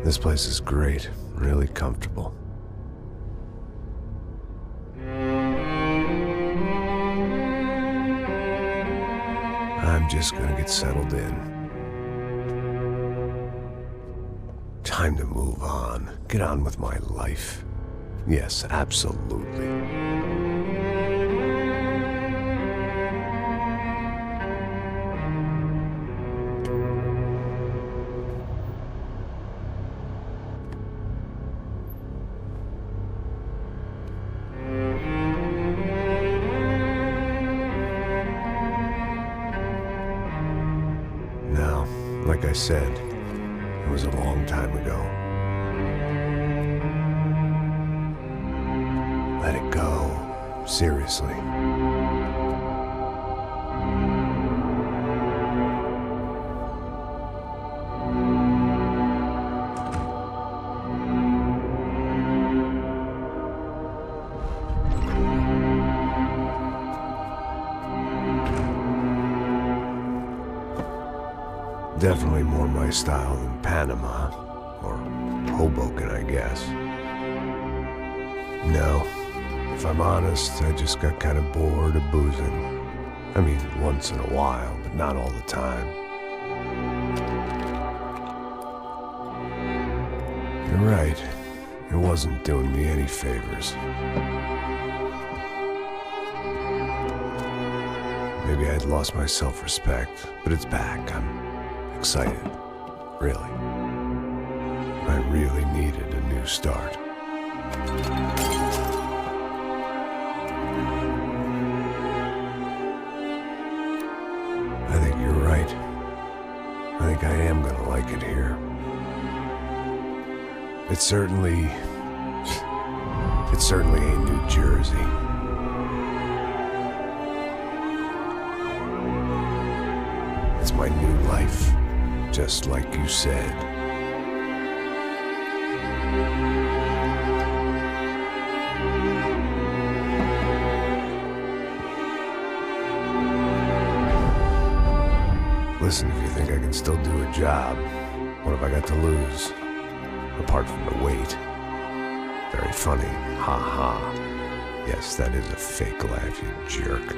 This place is great, really comfortable. I'm just gonna get settled in. Time to move on. Get on with my life. Yes, absolutely. Now, like I said, it was a long time ago. Let it go. Seriously. Definitely more my style than Panama, or Hoboken, I guess. No, if I'm honest, I just got kind of bored of boozing. I mean, once in a while, but not all the time. You're right, it wasn't doing me any favors. Maybe I'd lost my self-respect, but it's back. I'm excited, really. I really needed a new start. I think you're right. I think I am gonna like it here. It certainly ain't New Jersey. It's my new life. Just like you said. Listen, if you think I can still do a job, what have I got to lose? Apart from the weight. Very funny. Ha ha. Yes, that is a fake laugh, you jerk.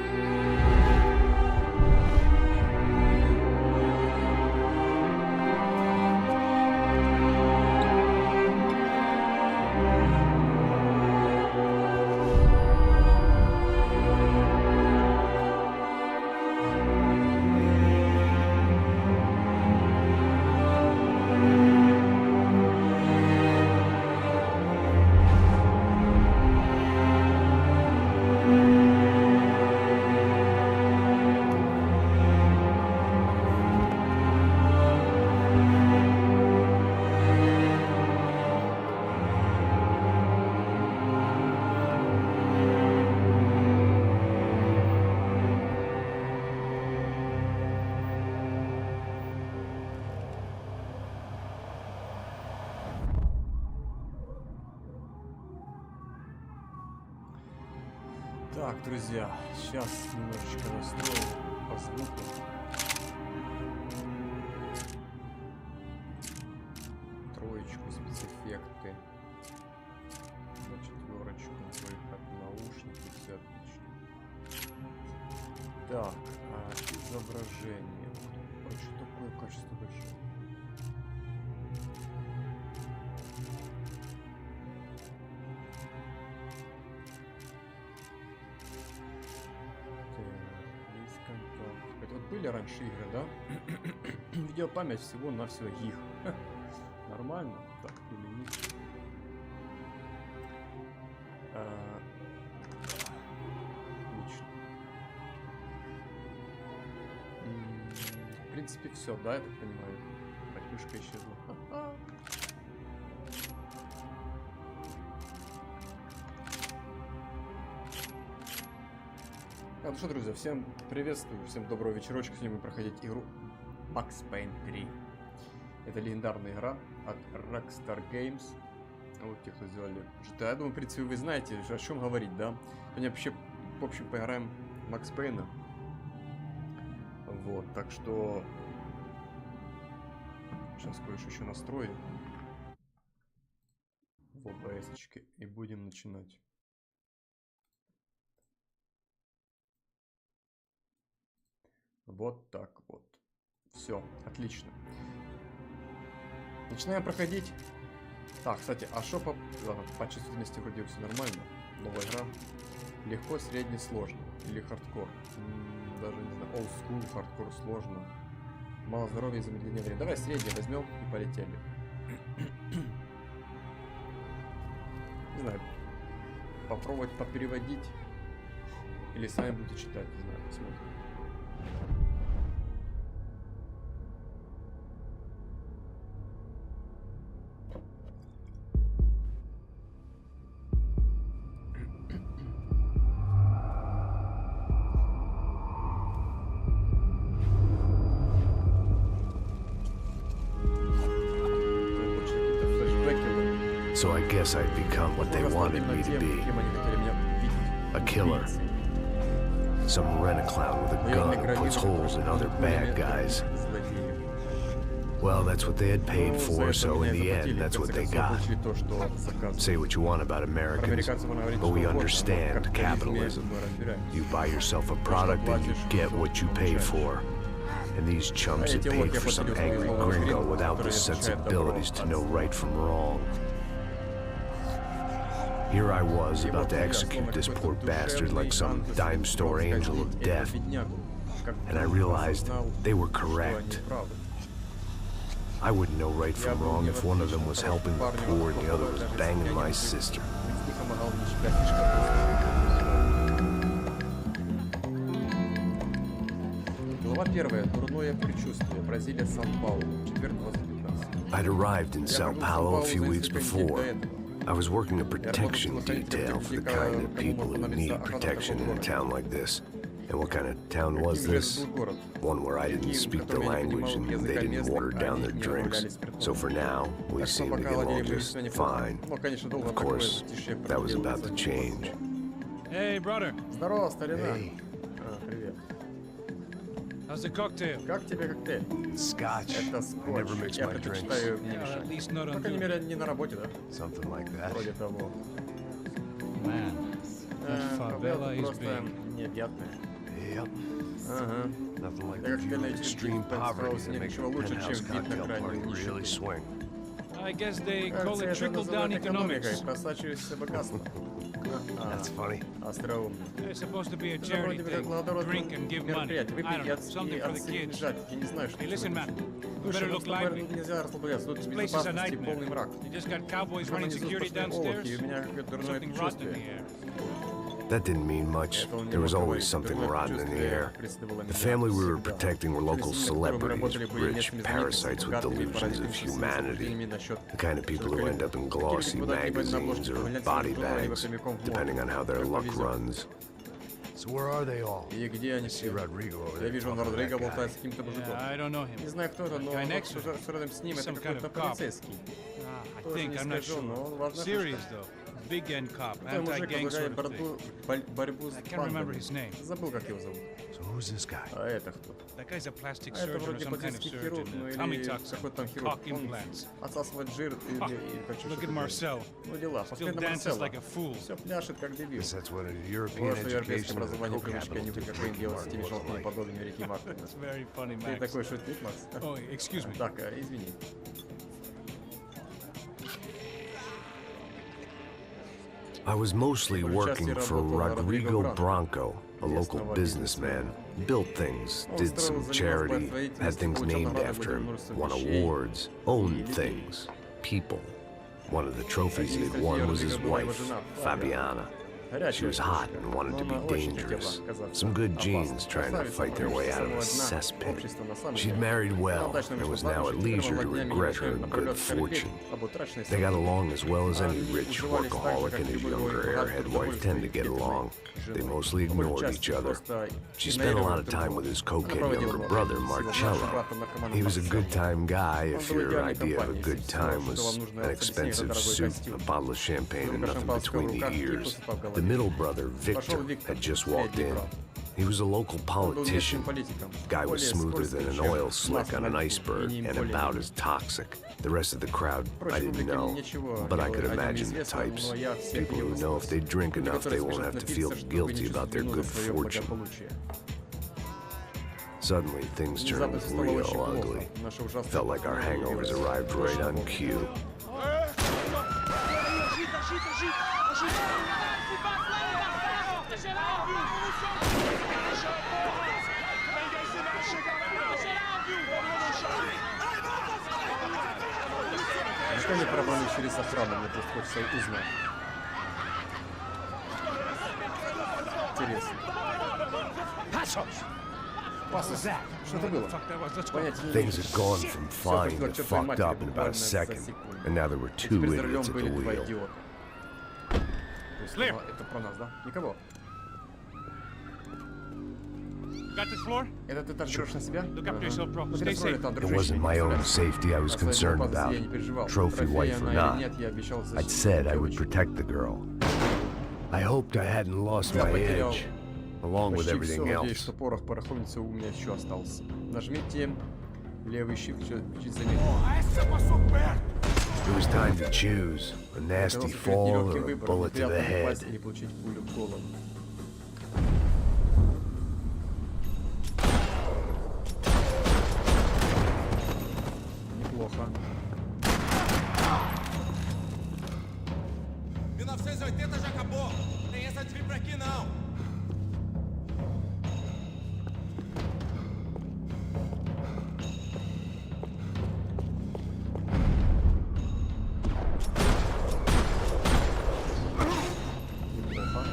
Так, друзья, сейчас немножечко настрою по звуку. Троечку, спецэффекты. На четверочку, выход, наушники, все отлично. Так, изображение. Ой, что такое качество большое? Это вот были раньше игры, да? Видеопамять всего-навсего гиг. Нормально? Так, или нет? Отлично. В принципе, все, да, я так понимаю. Батюшка исчезла. Ну что, друзья, всем приветствую, всем доброго вечерочка. Сегодня будем проходить игру Payne 3. Это легендарная игра от Rockstar Games. Вот те, кто сделали GTA. Я думаю, в принципе, вы знаете, о чем говорить, да? Сегодня вообще, в общем, поиграем в Payne. Вот, так что... Сейчас кое-что еще настрою. ПС-очки и будем начинать. Вот так вот. Все, отлично. Начинаем проходить. Так, кстати, а что по чувствительности вроде все нормально. Новая игра. Легко, средний, сложно. Или хардкор. Даже не знаю. Old school, хардкор сложно. Мало здоровья и замедление времени. Давай средний возьмем и полетели. Не знаю. Попробовать попереводить. Или сами будете читать, не знаю, посмотрим. So I guess I'd become what they wanted me to be. A killer. Some rent-a-clown with a gun who puts holes in other bad guys. Well, that's what they had paid for, so in the end, that's what they got. Say what you want about Americans, but we understand capitalism. You buy yourself a product and you get what you pay for. And these chumps had paid for some angry gringo without the sensibilities to know right from wrong. Here I was, about to execute this poor bastard like some dime store angel of death. And I realized they were correct. I wouldn't know right from wrong if one of them was helping the poor and the other was banging my sister. Глава 1. Дурное предчувствие. Бразилия, Сан-Паулу. Четверг, 2015. I'd arrived in Sao Paulo a few weeks before. I was working a protection detail for the kind of people who need protection in a town like this. And what kind of town was this? One where I didn't speak the language and they didn't water down their drinks. So for now, we seem to get along just fine. Of course, that was about to change. Hey, brother. Здорово, старина. Hey. Привет. How's the cocktail? Как тебе коктейль? Scotch. Это I скотч. never mix Я my drinks. предпочитаю не Yeah, at мешать. least not По on крайней duty. мере, не на работе, да? Something like that. Вроде того. Man, that Фавела favela is просто big. необъятная. Yep. Ага. Nothing like Я the как view of на extreme poverty that makes a ничего лучше, penthouse чем вид на cocktail крайнюю party нищету. really swing. I guess they call Кажется, it это trickle-down называют экономикой, economics. просачивающееся богатство. That's funny. Остроумно. It's supposed to be a Это charity вроде бы как thing. благородное Drink and give money. мероприятие. I Выпить don't и know, something for the kids. отсижать. Я не знаю, что Hey, это listen, man. значит. You Слушай, better ну look с тобой lively. нельзя расслабляться. Тут This place is a безопасности nightmare. полный мрак. You just got cowboys Там running внизу security сплошные олухи, и downstairs. у меня какое-то дурное Something rotten in the предчувствие. air. That didn't mean much. There was always something rotten in the air. The family we were protecting were local celebrities, rich parasites with delusions of humanity. The kind of people who end up in glossy magazines or body bags, depending on how their luck runs. So where are they all? И где они все? Я вижу, Родриго болтает с каким-то мужиком. Yeah, I don't know him. Не знаю, кто это, но Guy next to что рядом с ним, это some kind какой-то of cop. полицейский. I Тоже think, не I'm not скажу, но он sure. важно. Serious, though. Big end cop, Это мужик anti-gang возглавляет sort of thing. борьбу с I can't remember бандами. his name. Забыл, как его зовут. So who's this guy? А это кто? That guy's a plastic А это surgeon or вроде some kind of пластический хирург, ну surgeon. Tummy или tucks, какой-то там хирург. cock Он implants. отсасывает жир или хочу Look at что-то. Marcel. Ну дела, Still посмотри на dances Марсело. like a fool. Все пляшет, как дебил. Guess that's what a European Вот что европейское education and a образование coke привычка capital нюхать, do как to вы make делать с теми Mark look желтыми like. подобиями реки Мартина. That's very funny, Ты Max. такой шутник, Макс? Oh, excuse me. Так, извини. I was mostly working for Rodrigo Branco, a local businessman. Built things, did some charity, had things named after him, won awards, owned things, people. One of the trophies he had won was his wife, Fabiana. She was hot and wanted to be dangerous. Some good genes trying to fight their way out of a cesspit. She'd married well and was now at leisure to regret her good fortune. They got along as well as any rich workaholic and his younger airhead wife tend to get along. They mostly ignored each other. She spent a lot of time with his cokehead younger brother, Marcello. He was a good-time guy if your idea of a good time was an expensive suit, a bottle of champagne, and nothing between the ears. The middle brother, Victor, had just walked in. He was a local Он был местным politician. политиком. Guy was Более smoother скользкий, than an чем oil slick масло on на an льду, и iceberg не and более about менее. as toxic. The rest of the crowd, I Впрочем, didn't публике know, ничего but I не could было о нем imagine the известно, types. но я всех People who видел know if they насквозь. drink Люди, enough, they которые won't спешат have to feel напиться, чтобы guilty не about their чувствовать вину good за свое fortune. благополучие. Suddenly, things turned Внезапно стало real очень плохо. ugly. Наша ужасная Felt like our hangovers arrived right on cue. Что они пробрались через охрану? Мне просто хочется узнать. Интересно. Пасос. Что это было? Понятия не Things имею. had gone from Всё fine пришло to к чертовой fucked матери up in about буквально a за second, секунду. and now there were И two теперь за рулем idiots at были the два wheel. идиота. То есть это про нас, да? Никого. Got this floor? Это ты так берешь на себя? Look after yourself, bro. Ну, Stay перестроили safe. там, It дружище, wasn't не my own представляешь. safety I was О своей concerned безопасности about, я не переживал. trophy Трофей wife or она или not. нет, я обещал I'd защитить said I would девочку. protect the girl. I hoped I hadn't lost Я my потерял edge, along with почти все, everything надеюсь, else. что порох пороховницы у меня еще остался. Нажмите левый shift, чуть заметил. It was time to choose a nasty Оказался перед fall нелегким or a выбором, bullet to the неприятно упасть head. или получить пулю в голову. Неплохо. 1980 já acabou. Tem essa de vir pra aqui não. Неплохо.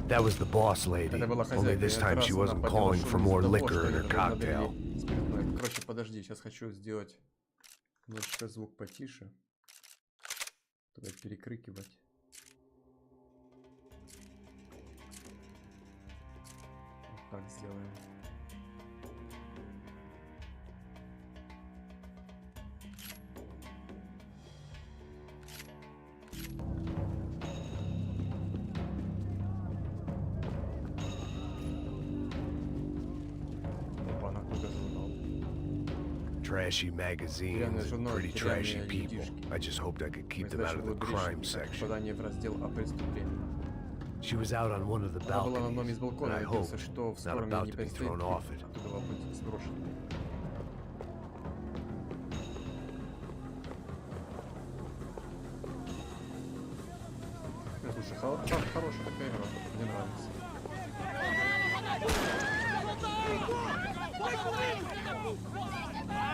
That was the boss lady, Это была only хозяйка. this и time этот she раз она wasn't подняла calling шум for из-за more того, liquor что in her ей cocktail. налили спиртное. Короче, подожди, сейчас хочу сделать немножечко звук потише. Туда перекрикивать. Вот так сделаем. Опа, какой журнал. Trashy magazines Реальный and журнал, pretty реальные trashy people. людишки. I just hoped I could keep them out Издатель of the был crime грешником, section. попадание в раздел о преступлении. She was out on one of the Она была на одном из balconies, and балконов, I и надеялся, hoped что в not скором ей about не to be предстоит thrown off it. оттуда быть сброшенной. Слушай, хорошая такая игра, мне нравится.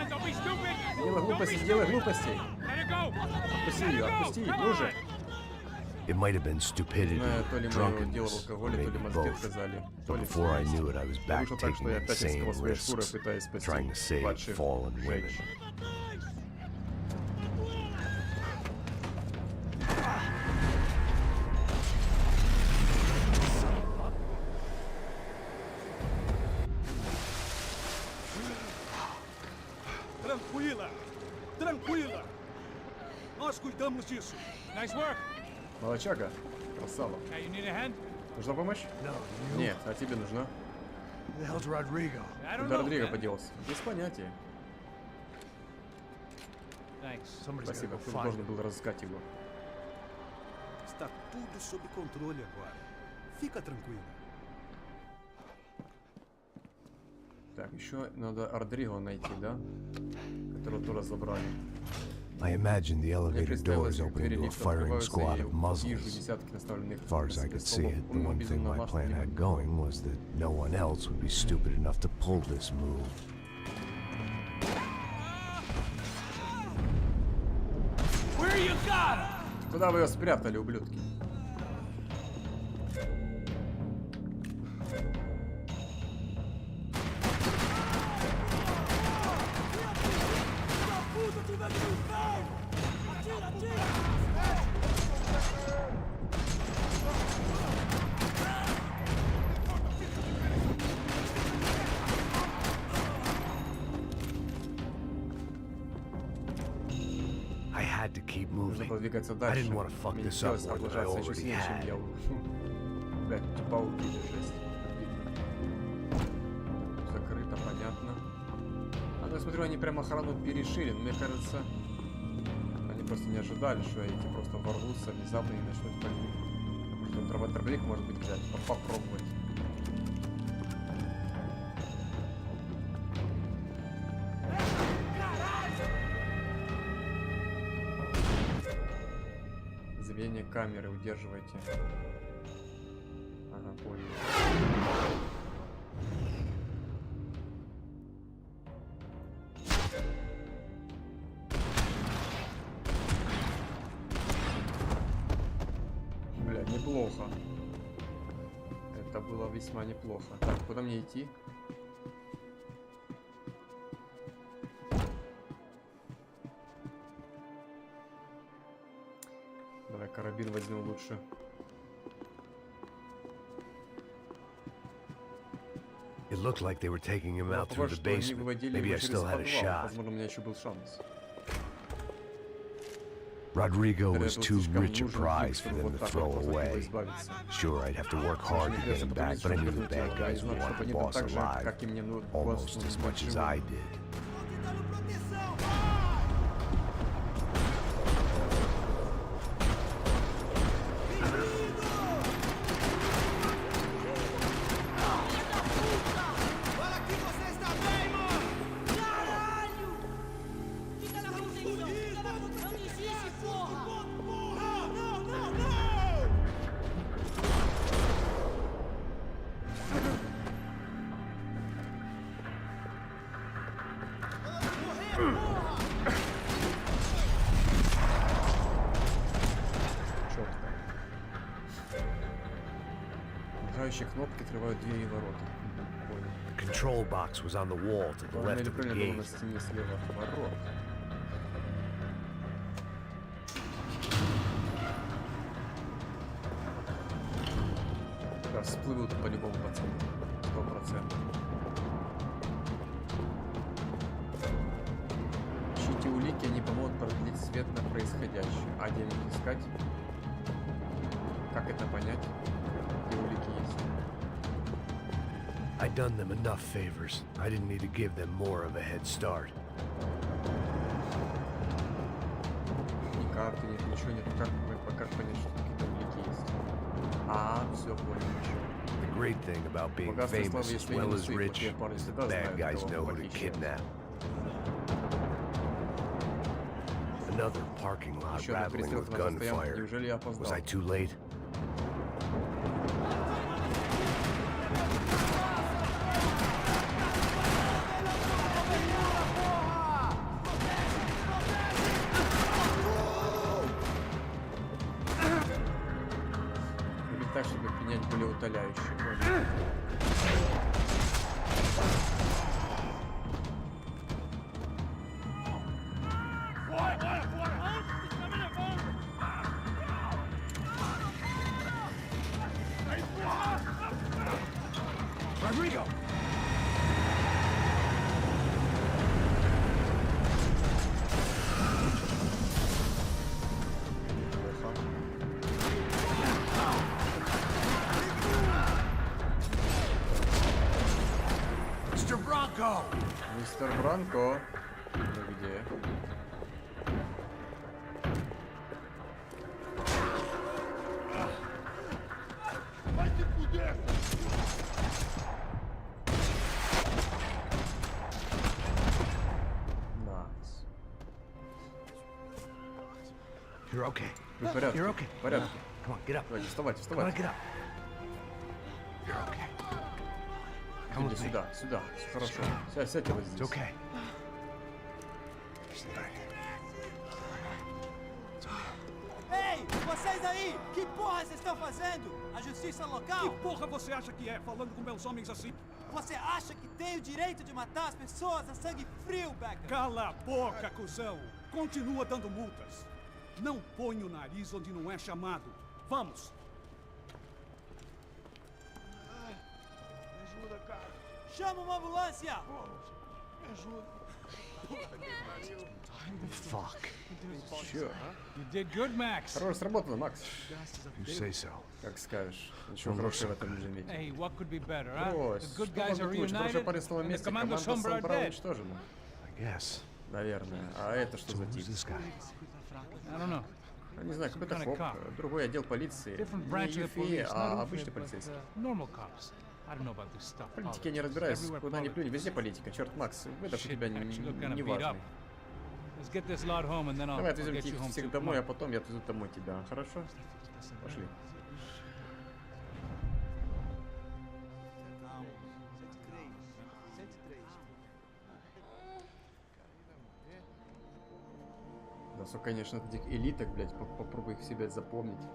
Don't be stupid. Делай глупости, сделай глупости. Let it go. Отпусти ее, отпусти, ну же. It might have been stupidity, Знаю, то ли мое дело в drunkenness, or алкоголе, то ли maybe мозги both. отказали, то ли Before I все knew вместе. it, I was И back вышло так, что taking я опять insane рисковал своей шкурой, risks, пытаясь спасти trying to save падших fallen women. женщин. Tranquila! Tranquila! Nós cuidamos disso. Nice work. Молодчага, красава. Hey, you need a hand? Нужна помощь? Нет, а тебе нужна? The hell's Rodrigo? I don't Куда know. Родриго man. поделся? Без понятия. Thanks. Somebody's gotta Спасибо, go кто find должен him. был разыскать его. Está tudo sob controle agora. Fica tranquila. Так, еще надо Родриго найти, да? Которого тоже забрали. I imagine the Мне elevator представилось, doors как opening двери to a лифта firing открываются, squad и of я вижу muzzles. десятки наставленных As far as I could see it, the one thing my plan had going was that no one else would be stupid enough to pull this move. Where you got him? Куда вы ее спрятали, ублюдки? I had to keep Нужно moving. продвигаться I дальше. didn't want to fuck Мне this up хотелось more than I облажаться еще already сильнее, чем had. я... Блядь, пауки же жесть. смотрю, они прям охрану перешили, но мне кажется, они просто не ожидали, что эти просто ворвутся внезапно и начнут палить. Что дробовик может быть взять, попробовать. Замедление камеры удерживайте. Ага, понял. Бля, неплохо. Это было весьма неплохо. Так, куда мне идти? Давай карабин возьмем лучше. It looked like they were taking him out through Похоже, the что они basement. выводили Maybe его I через still had a подвал. shot. Возможно, у меня еще был шанс. Rodrigo Когда was это too слишком rich a нужен prize вид, for чтобы them вот to так throw вот просто от него away. избавиться. Sure, I'd have to work hard to get him back, but I knew the bad guys would want the boss alive almost as much as I did. Fala que você está bem, mano! Caralho! Fica na manutenção! Não desiste, porra! Não! Четко. Мигающие кнопки открывают двери и ворота. Понял. The control box was on the wall to the left of the Правильно было на gate. стене слева от ворот. Да, всплывут по-любому пацаны. 100%. Ищите улики, они помогут продлить свет на происходящее. А где их искать? Как это понять? Где улики есть? I'd done them enough favors. I didn't need to give them more of a head start. Ни карты, нет, ничего нет. Как понять, что какие-то улики есть? А, все, понял, ничего. The great thing about being Богатство и слава, famous as если не well as носить, rich вот я парень is всегда that знаю, bad guys кого know who to похищать. kidnap. Another parking lot Еще одна rattling перестрелка with на стоянке. gunfire. Неужели я Was опоздал? I too late? Или так, чтобы принять более утоляющие. Понял. Rodrigo! Плохо. Mr. Bronco! Мистер Бранко. Ну где? Найс. You're okay. Вы в порядке? You're okay. В порядке. Come on, get up. Давайте, вставайте, Come on, вставайте. get up. You're okay. Come Идите with me. сюда, сюда. Все хорошо. Сядьте вот It's здесь. okay. Ei, vocês aí! Que porra vocês estão fazendo? A justiça Que local? porra você acha que é, falando com meus homens assim? Você acha que tem o direito de matar as pessoas a sangue frio, Becker? Cala a boca, cuzão! Continua dando multas. Não põe o nariz onde não é chamado. Vamos! Chama uma ambulância! Fuck. Чё? You did good, Max. Хорошо сработано, Макс. You say so. Как скажешь. Ничего хорошего в этом не заметил. Hey, what could be better, huh? Брось. The good Что guys are может быть лучше? Хорошо reunited, парень снова and the вместе. Commando Команда Sombra are Сомбра dead. уничтожена. Yes. Наверное. А это что за тип? Who's this guy? I don't know. Не знаю, какой-то коп. Другой отдел полиции. Different Не branch of the юфи, police, а not обычный UFI, but полицейский. normal cops. I don't know about this stuff. В политике я не разбираюсь. Куда ни плюнь, везде политика. Черт, Макс, выдох у тебя не важный. Let's get this lot home and then I'll Давай отвезем get you их home всех too. домой, а потом я отвезу домой тебя. Хорошо? Пошли. Да, все, конечно, этих элиток, блядь, попробуй их в себя запомнить.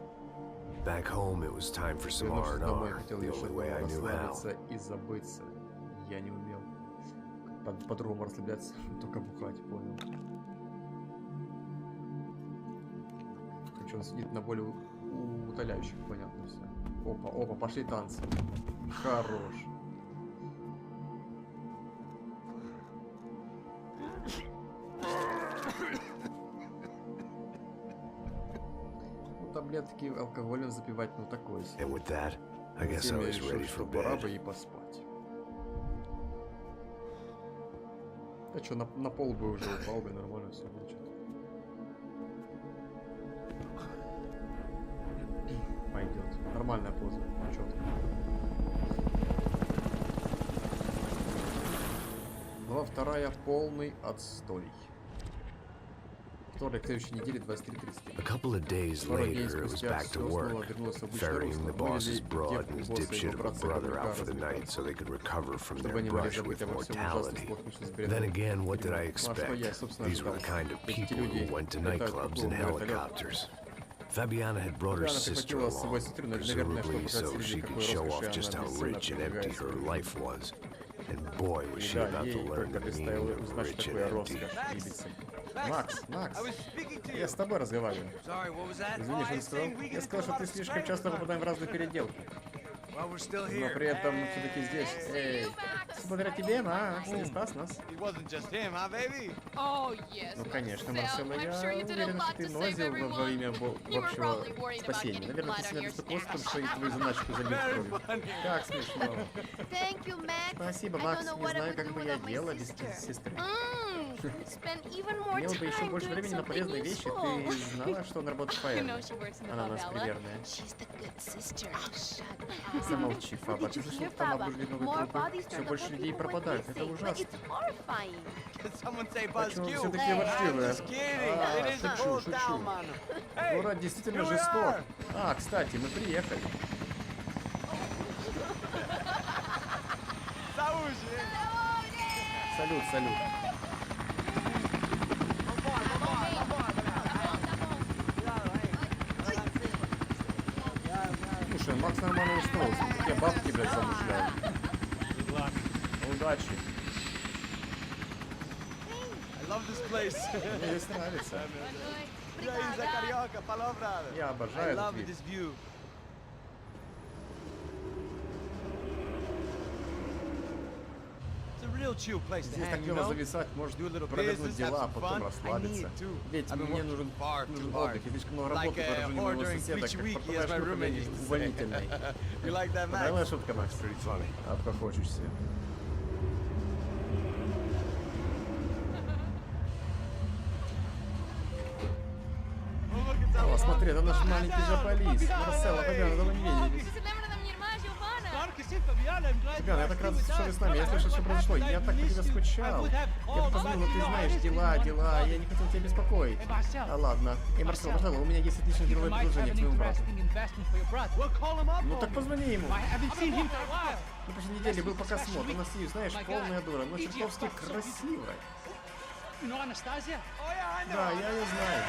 Back home, it was time for some Вернувшись домой, R&R, хотел the лишь only way I knew how. расслабиться и забыться. Я не умел. По-другому расслабляться, только бухать, понял. Причем он сидит на более утоляющих, понятно все. Опа, опа, пошли танцы. Хорош. Ну, таблетки алкоголем запивать, ну такой себе. And with that, I guess I Затем я was решил, ready что for пора бы bed. и поспать. Да что, на пол бы уже упал бы, нормально все будет. Пойдет. Нормальная поза. Четко. Глава вторая. Полный отстой. Вторник следующей недели 23:33. A couple of days later, it was back to work, ferrying the boss's broad and his dipshit of a brother out for the night so they could recover from their brush with mortality. Then again, what did I expect? These were the kind of people who went to nightclubs in helicopters. Fabiana had brought her sister along, presumably so she could show off just how rich and empty her life was. And boy, was she about to learn the meaning of rich and empty. Макс, я с тобой разговариваю. Извини, что не сказал. Я сказал, что ты слишком часто попадаем в разные переделки. Но при этом мы все-таки здесь. Эй, благодаря тебе, Макс, ты спас нас. Ну, конечно, Марселла, я уверен, что ты нозил во имя общего спасения. Наверное, ты себя настолько острым, что и твою заначку забил кровью. Как смешно. Спасибо, Макс. Не знаю, как бы я делала без сестры. Имела бы еще больше времени на полезные вещи. Ты знала, что он работает в Payne? Она у нас примерная. Замолчи, Фаба. Ты слышал, что там обнаружили новые трупы? Все больше людей пропадают. Это ужасно. Почему вы все такие ворчливые? Шучу. Город действительно жесток. А, кстати, мы приехали. Салют. Слушай, Макс нормально устроился. Какие бабки, блядь, замышляют. Удачи. Мне здесь нравится. Я обожаю этот вид. Здесь так мило зависать, может провернуть дела, а потом расслабиться. Ведь мне нужен отдых, и слишком много работы по выражению моего соседа, как портовая шутка мне увольнительной. Понравилась шутка, Макс? Обхохочешься. О, смотри, это наш маленький жополис. Марселла, Фабиана, давно не виделись. Фабиана, я так рад, что вы с нами. Я слышал, что произошло. Я так по тебе скучал. Я позвонил, но ты знаешь, дела. Я не хотел тебя беспокоить. А ладно. Эй, Марселла, пожалуйста, у меня есть отличное деловое предложение к твоему брату. Ну так позвони ему. На прошлой неделе был показ мод. У нас есть, знаешь, полная дура, но чертовски красивая. Да, я ее знаю.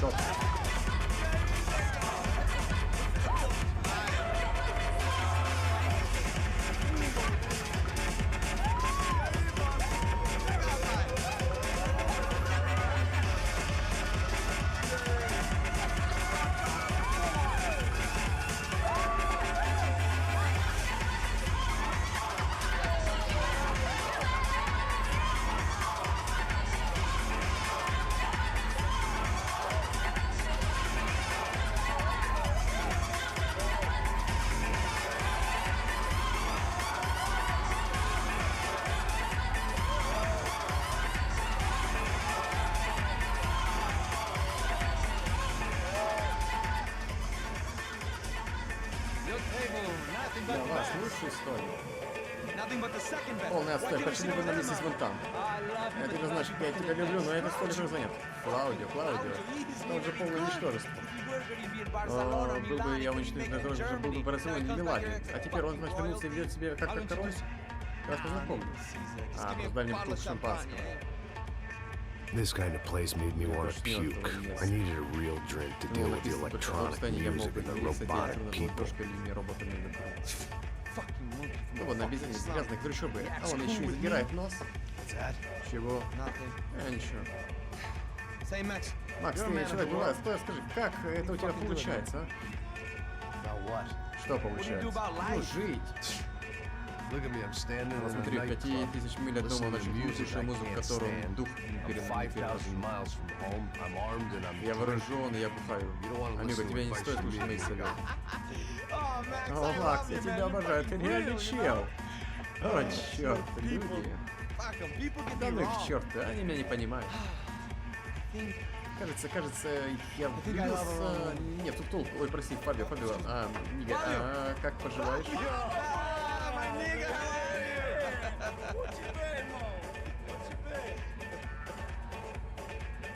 Чётко. столик. Nothing but the second best. Полный отстой, What почему вы на миссис Монтан? Это не значит, я тебя люблю, но этот столик уже занят. Клаудио, он же полное ничтожество. Был бы я уничтожен, это уже был бы в Барселоне, не Милане. А теперь он, значит, вернулся и ведет себя как король. Я вас познакомлю. Просто дай мне бутылку шампанского. This kind of place made me want to puke. I needed a real drink to deal with the electronic music and the robotic people. Ну вот, на безделье грязных трущобы, а он еще и задирает нос. Чего? Ничего. Макс, ты человек бывает, стой, скажи, как это у тебя получается, а? Что получается? Ну, жить. Посмотри, 5000 миль от дома ночью слушаю музыку, которую дух не переносит. Я вооружен, и я бухаю. Амиго, тебе не стоит слушать мои советы. О, Макс, я тебя обожаю, ты реальный чел. О, черт, люди. Да ну их к черту, они меня не понимают. Кажется, я влюбился... Нет, тут толк. Ой, прости, Фабио. Как поживаешь?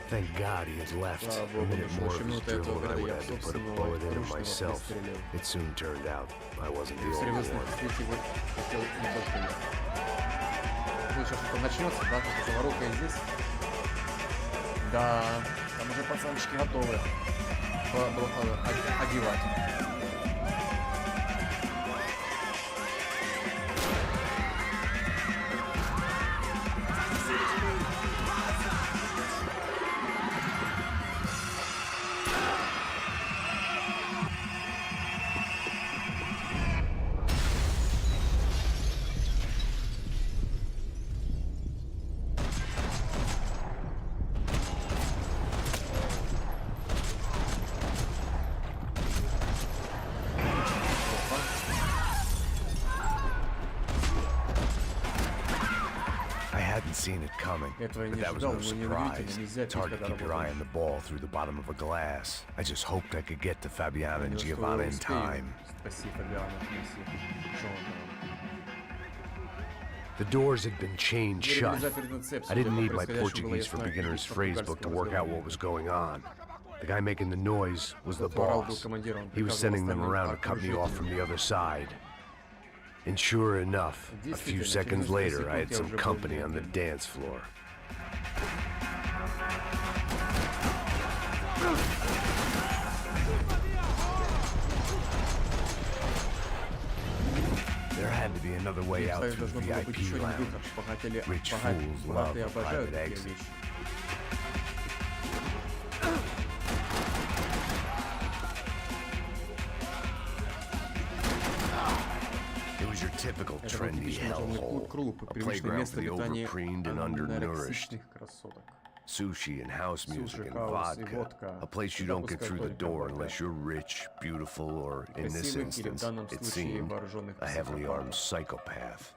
Thank God he had left. A minute more of his drivel and I would have had to put a bullet in him myself. It soon turned out I wasn't the only one. Ну, сейчас что-то начнется, да? Заваруха здесь. Да, там уже пацанчики готовы одевать. Seen it coming, but that was no surprise. It's hard to keep your eye on the ball through the bottom of a glass. I just hoped I could get to Fabiana and Giovanna in time. The doors had been chained shut. I didn't need my Portuguese for Beginners phrase book to work out what was going on. The guy making the noise was the boss. He was sending them around to cut me off from the other side. And sure enough, a few seconds later, I had some company on the dance floor. There had to be another way out through the VIP lounge. Rich fools love a private exit. Typical trendy hellhole, a playground for the overpreened and undernourished. Sushi and house music and vodka, a place you don't get through the door unless you're rich, beautiful, or in this instance, it seemed, a heavily armed psychopath.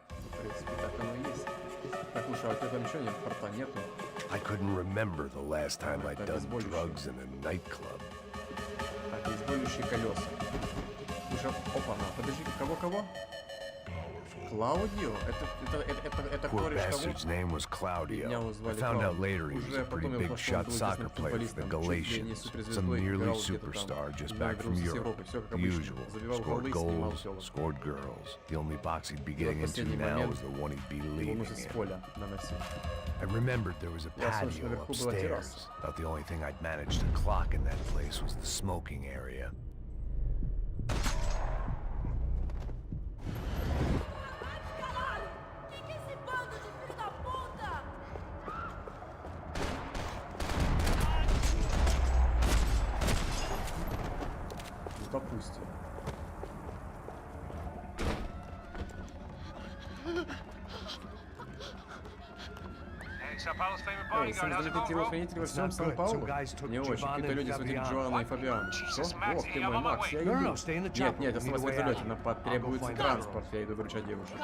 I couldn't remember the last time I'd done drugs in a nightclub. Claudio? Poor bastard's name was Claudio. I found out later he was a pretty big shot soccer player for the Galatians. Some nearly superstar just back from Europe. The usual. Scored goals, scored girls. The only box he'd be getting into now was the one he'd be leaving in. I remembered there was a patio upstairs. About the only thing I'd managed to clock in that place was the smoking area. Допустим. Эй, сам знаменитый телохранитель во всем Сан-Паулу? Не очень. Какие-то люди смотрят Джоанна и Фабиана. Что? Ох ты мой, Макс, я иду. Нет, я оставаюсь в вертолете, нам потребуется транспорт. Я иду выручать девушек.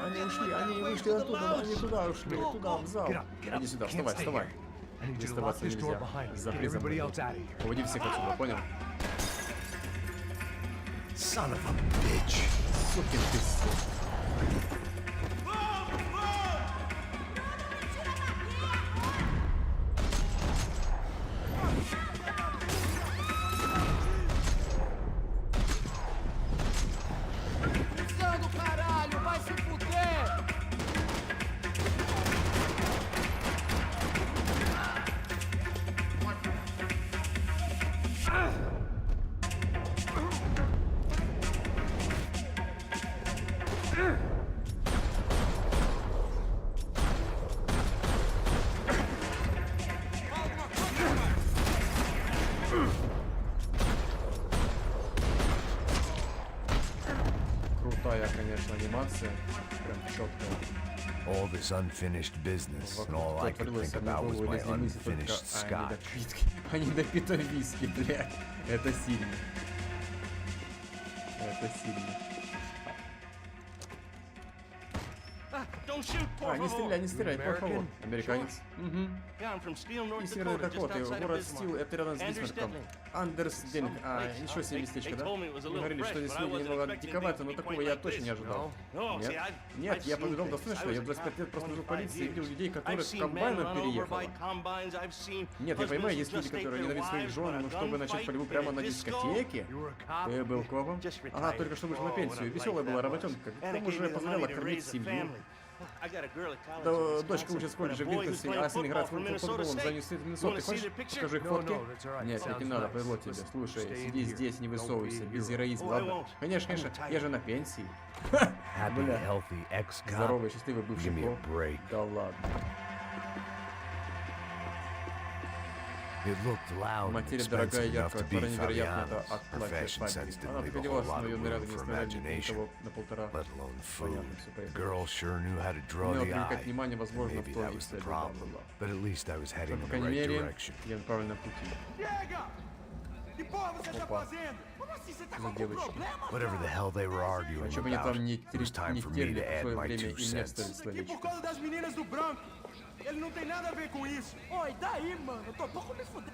Они вышли оттуда, они туда ушли, туда, в зал. Иди сюда, вставай. Не оставаться нельзя. Запри за мной. Уводи всех отсюда, понял? Son of a bitch. Сукин ты сын. Insano, caralho! Vai se fuder! Крутая, конечно, анимация. Прям четкая. All this unfinished business, and all I could think about was my unfinished scotch. А недопитом виски, бля. Это сильно. Это сильно. Не стреляй, por favor. Американец. Угу. Из Северной Дакоты, город Стил, это рядом с Бисмарком. Андерсден, ничего себе местечко, да? Мне говорили, что здесь люди немного диковаты, но такого я точно не ожидал. Нет? Нет, я побежал достаточно, я 25 лет просто служу в полиции и видел людей, которые с комбайном переехали. Нет, я понимаю, есть люди, которые ненавидят своих жен, но чтобы начать пальбу прямо на дискотеке? Ты был копом? Ага, только что вышел на пенсию. Веселая была работенка, кому же позволяла кормить семью. Да, дочка учится в колледже в Винтерсе, а сын играет в футболом за Миннесоту. Ты хочешь, покажу их фотки? Нет, не надо, повезло тебе. Слушай, сиди здесь, не высовывайся, без героизма, ладно? Конечно, я же на пенсии. Бля. Здоровый, счастливый бывший коп. Да ладно. Материя дорогая, яркая, твора невероятно, это от платья Фабии. Она переделалась, но ее наряды не остановили того на полтора. Понятно, все поехало. Умела привлекать внимание, возможно, в том и все. Но, по крайней мере, я на правильном пути. Опа. За девочки. А что бы они там не терли в свое время и мне оставить словечко. Ele não tem nada a ver com isso. Oi, daí, mano? Eu tô pouco me fudendo.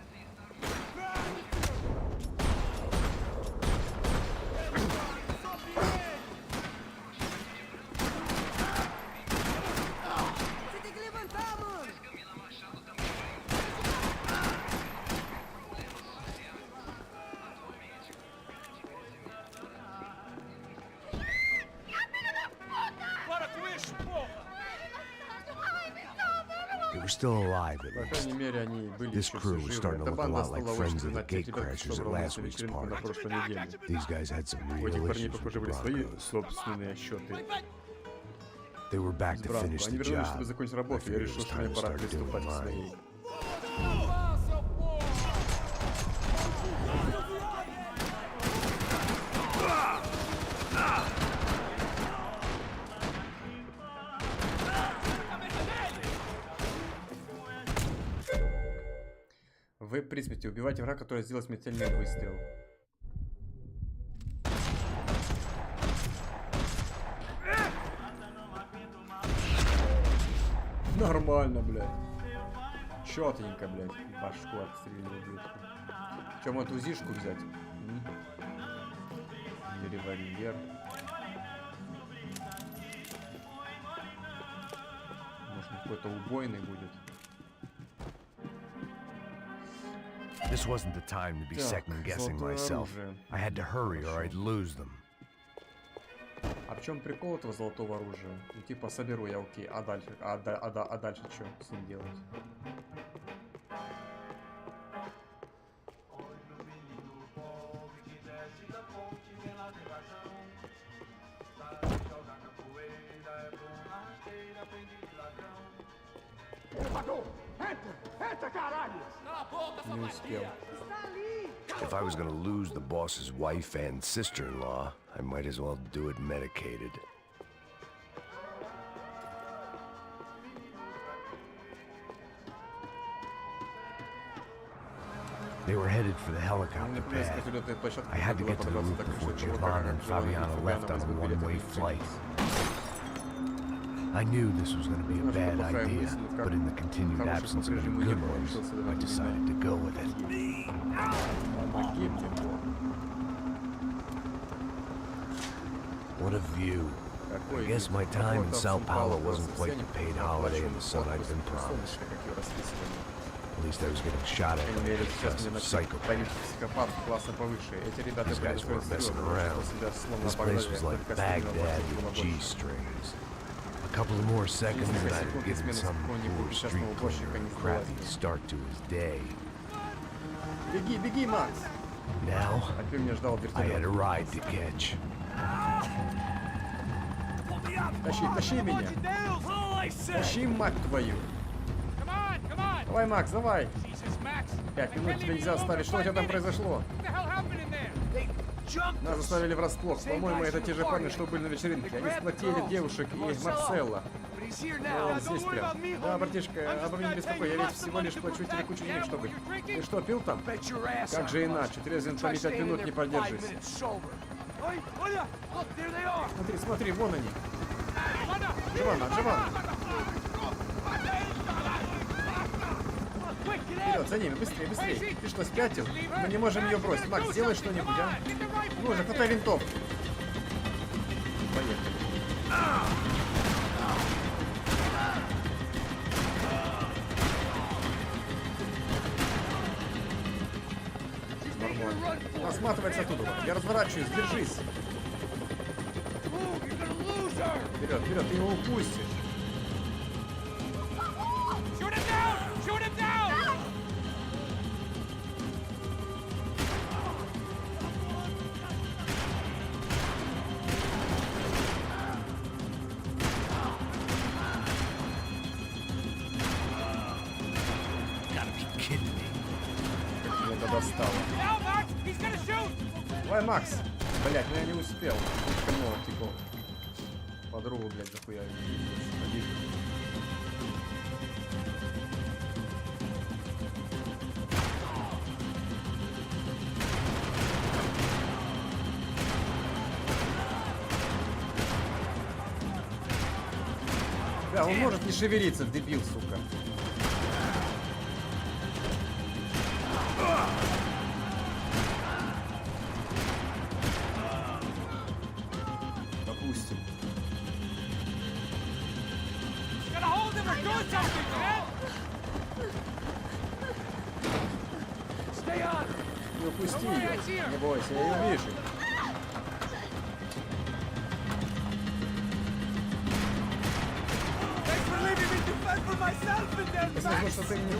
Você tem que levantar, mano. Para com isso, porra! They were still alive at По least. крайней мере, они были This еще crew все was живы. starting to Эта look a банда lot like стала friends очень of the знать тех ребят, gatecrashers что at собрались last на week's вечеринку на party. прошлой неделе. These guys had some У этих real парней, issues with похоже, the были свои Broncos. собственные счеты. They were back С to Бранко. finish Они the вернулись, чтобы job. закончить I работу, и я figured it решил, was что time мне to пора start doing приступать к mine. своей. Вы при смерти убиваете врага, который сделал смертельный выстрел. Нормально, блядь. Чётенько, блядь. Башку отстрелили, блядь. Чё, может УЗИшку взять? Или револьвер? Может, какой-то убойный будет? This wasn't the time to be second-guessing myself. I had to hurry or I'd lose them. А в чем прикол этого золотого оружия? Ну типа соберу я, окей, а дальше, а дальше что с ним делать? Не успел. If I was gonna lose the boss's wife and sister-in-law, I might as well do it medicated. They were headed for the helicopter pad. I had to get to the roof before Giovanna and Fabiana left on a one-way flight. I knew this was going to be a bad idea, but in the continued absence of any good ones, I decided to go with it. What a view. I guess my time in Sao Paulo wasn't quite the paid holiday in the sun I'd been promised. At least I was getting shot at by a class of psychopaths. These guys weren't messing around. This place was like Baghdad with G-strings. A couple of more seconds and I'd have given some poor street cleaner a crappy start to his day. Беги, беги, Макс! Now, А ты меня ждал I had a вертолет. ride to catch. Тащи, тащи меня! Тащи, мать твою! Давай, Макс, давай! 5 минут тебе нельзя оставить. Что у тебя там произошло? Нас заставили врасплох. По-моему, это те же парни, что были на вечеринке. Они схватили девушек и Марселла. Он здесь прям. Да, братишка, обо мне не беспокой. Я ведь всего лишь плачу тебе кучу денег, чтобы... Ты что, пил там? Как же иначе? Трезвен там и 5 минут не продержись. Смотри, смотри, вон они. Джованна, Джованна. Вперед, за ними, быстрее, быстрее. Ты что, спятил? Мы не можем ее бросить. Макс, сделай что-нибудь, а? Ну же, хватай винтовку. Поехали. Нормально. Осматривайся оттуда. Я разворачиваюсь, держись. Вперед, вперед, ты его упустишь. Достало. Давай, Макс! Блять, ну я не успел. Слишком много типов. Подругу, блядь, захуя. Да, он может не шевелиться, дебил, сука. Допустим. Не упусти ее. Не бойся, я ее вижу. Посмотри, что ты не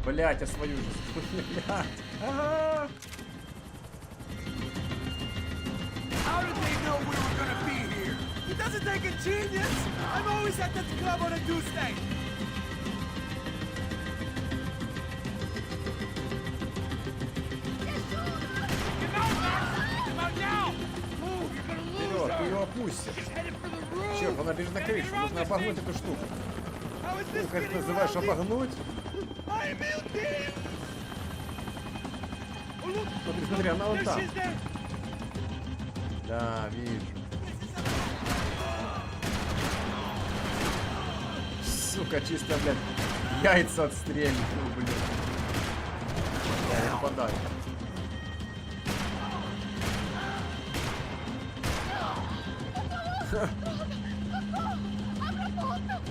блять, я свою же. Блять. How did they know we were gonna be here? It doesn't take a genius. I'm always at the club on a Tuesday. Вперед, ты ее опустишь. Черт, она бежит на крышу. Нужно обогнуть эту штуку. Ну, как ты называешь, обогнуть? Смотри, смотри, она вон там. Да, вижу. Сука, чисто, блядь, яйца отстрелить. Ну, блин. Я не попадаю.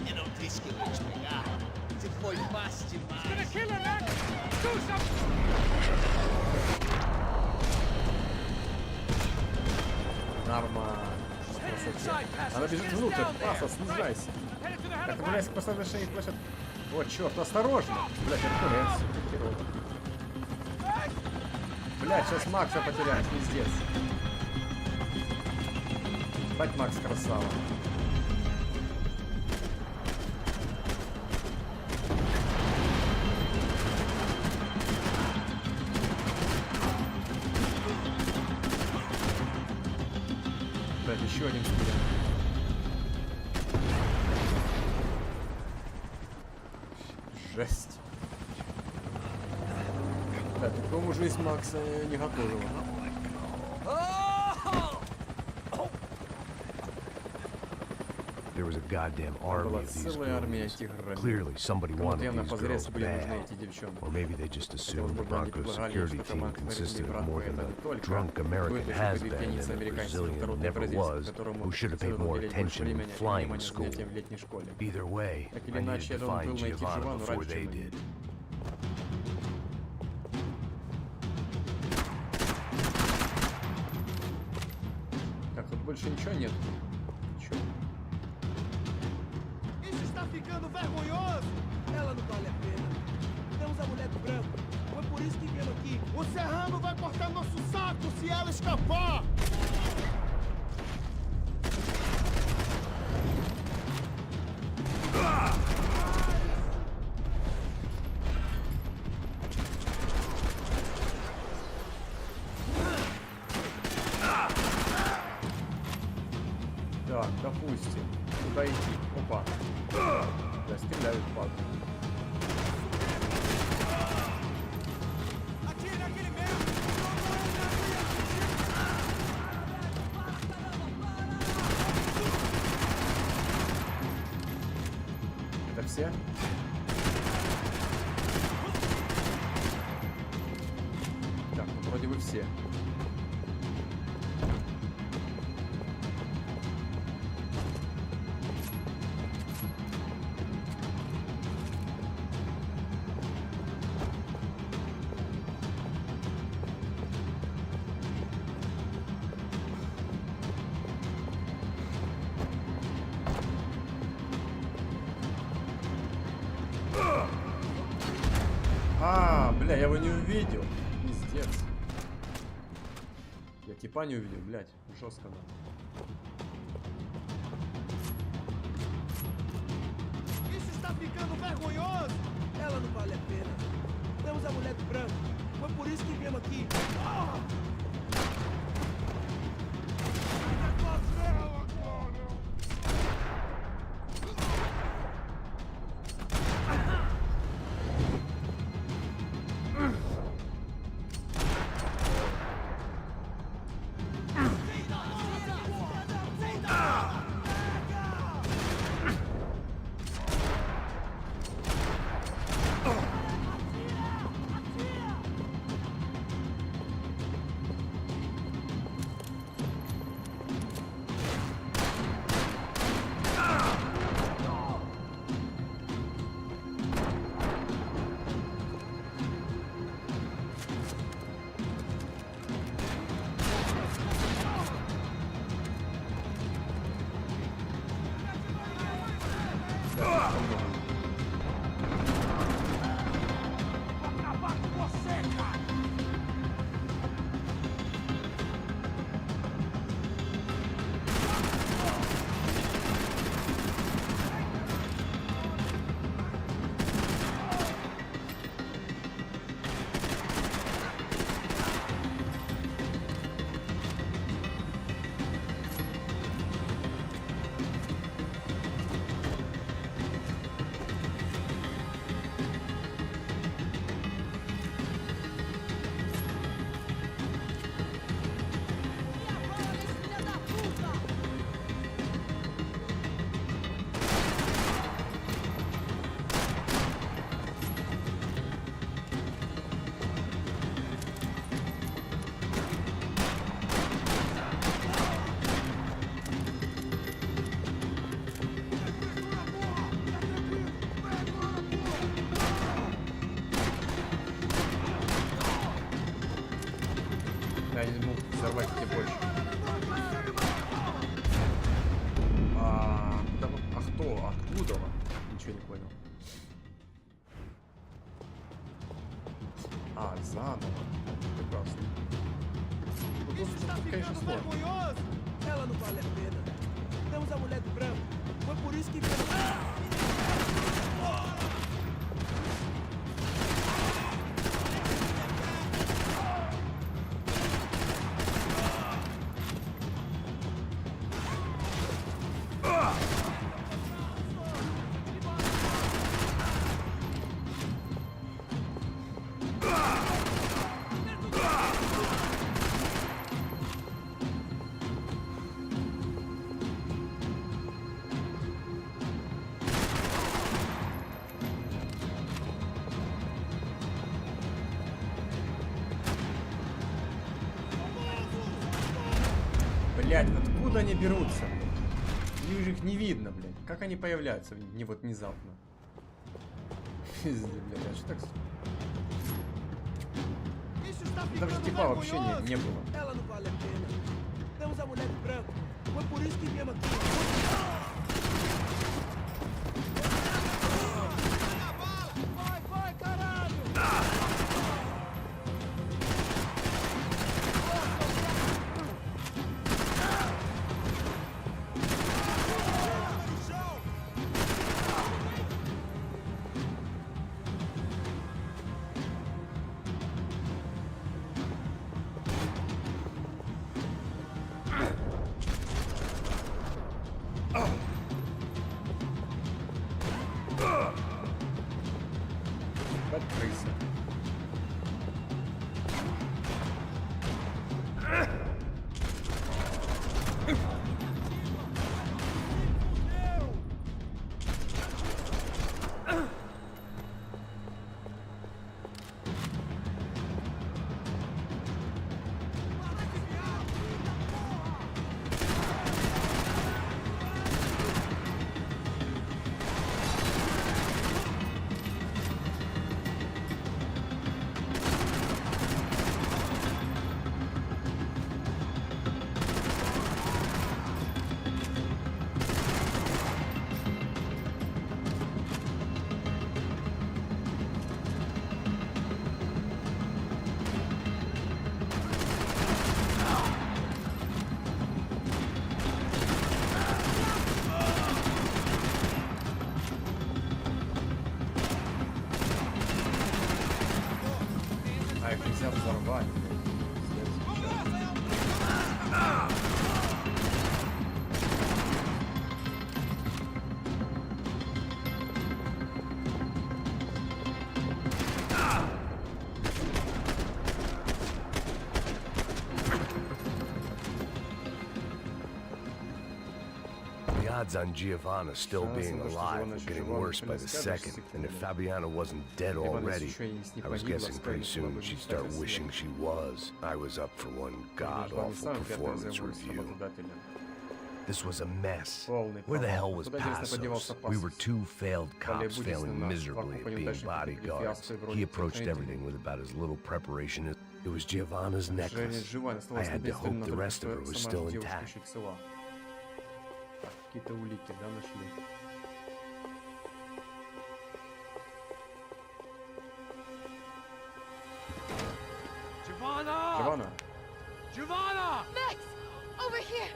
Eu não disse que eu ia te pegar. Você foi fácil demais. Нормально. Она бежит внутрь. Пафос, снижайся. Отправляйся к посадочной площадке. О, черт, осторожно. Блять, откуда? Блять, сейчас Макса потеряем, пиздец. Бать, Макс красава. Блять, еще один студент. Жесть. Да, такому жизнь Макса не готовила. there was a goddamn army Была of these целая армия goons. этих громил. Clearly, somebody Кому-то wanted явно these позарез girls были нужны bad. эти девчонки. Or maybe they just Хотя, assumed the возможно, они Broncos' предполагали, security что team команда consisted of Братва more than это не a только drunk American какой-то has-been пьяница and a американец, Brazilian второй never бразильец, was, которому who should have paid стоило more уделять больше attention in времени flying внимания school. занятиям в летней школе. Either way, Так I или needed иначе, to я должен find был найти Giovanna Джованну before раньше, they чем они. did. Так, тут больше ничего нет. Чё? Isso está ficando vergonhoso! Ela não vale a pena. Temos a mulher do branco. Foi por isso que viemos aqui. O Serrano vai cortar nosso saco se ela escapar! Так, допустим. Куда идти? Опа. Да, стреляют, падают. Atire naquele mesmo! Это все? Так, ну вроде бы все. А, бля, я его не увидел. Пиздец. Я типа не увидел, блядь. Жестко, да. Isso está ficando vergonhoso! Ela não vale a pena. Temos a mulher do branco. Foi por isso que viemos aqui. Я не мог взорвать эти больше. А кто? Откуда? Ничего не понял. А, заново. Прекрасно. Ну, Isso está тут, конечно, ficando сложно. vergonhoso! Ela não vale a pena. Temos a mulher do branco. Foi por isso que viemos. Блядь, откуда они берутся? Их не видно, блядь. Как они появляются? Не вот внезапно. Пиздец, блядь, а что так? Даже типа вообще не было. Ela não vale a pena. Temos a mulher de branco. Foi por isso que viemos aqui. Vai, vai, caralho! Крыса. А их нельзя взорвать. The odds on Giovanna still being alive were getting worse by the second, and if Fabiana wasn't dead already, I was guessing pretty soon she'd start wishing she was. I was up for one god-awful performance review. This was a mess. Where the hell was Passos? We were two failed cops failing miserably at being bodyguards. He approached everything with about as little preparation as... It was Giovanna's necklace. I had to hope the rest of her was still intact. Какие-то улики, да, нашли? Giovanna! Giovanna! Max! Over here!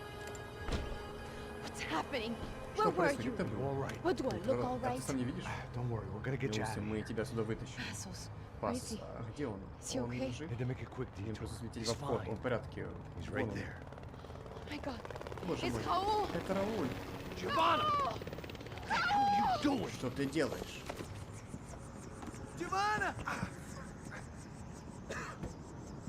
What's happening? Where Что were происходит? you? Где ты был? What do I look all А ты right? сам не видишь? Don't worry, we're gonna get you out Если of мы here. тебя сюда вытащим. Passos. Where is Пас, he? а где он? Is he Он okay? жив? Need to make a quick Мне detour. просто светить He's во вход, fine. он в порядке. He's Вон right он. there. Oh my god. Боже It's мой. Raul. Это Рауль. Giovanna! What are you doing? Что ты делаешь? Giovanna!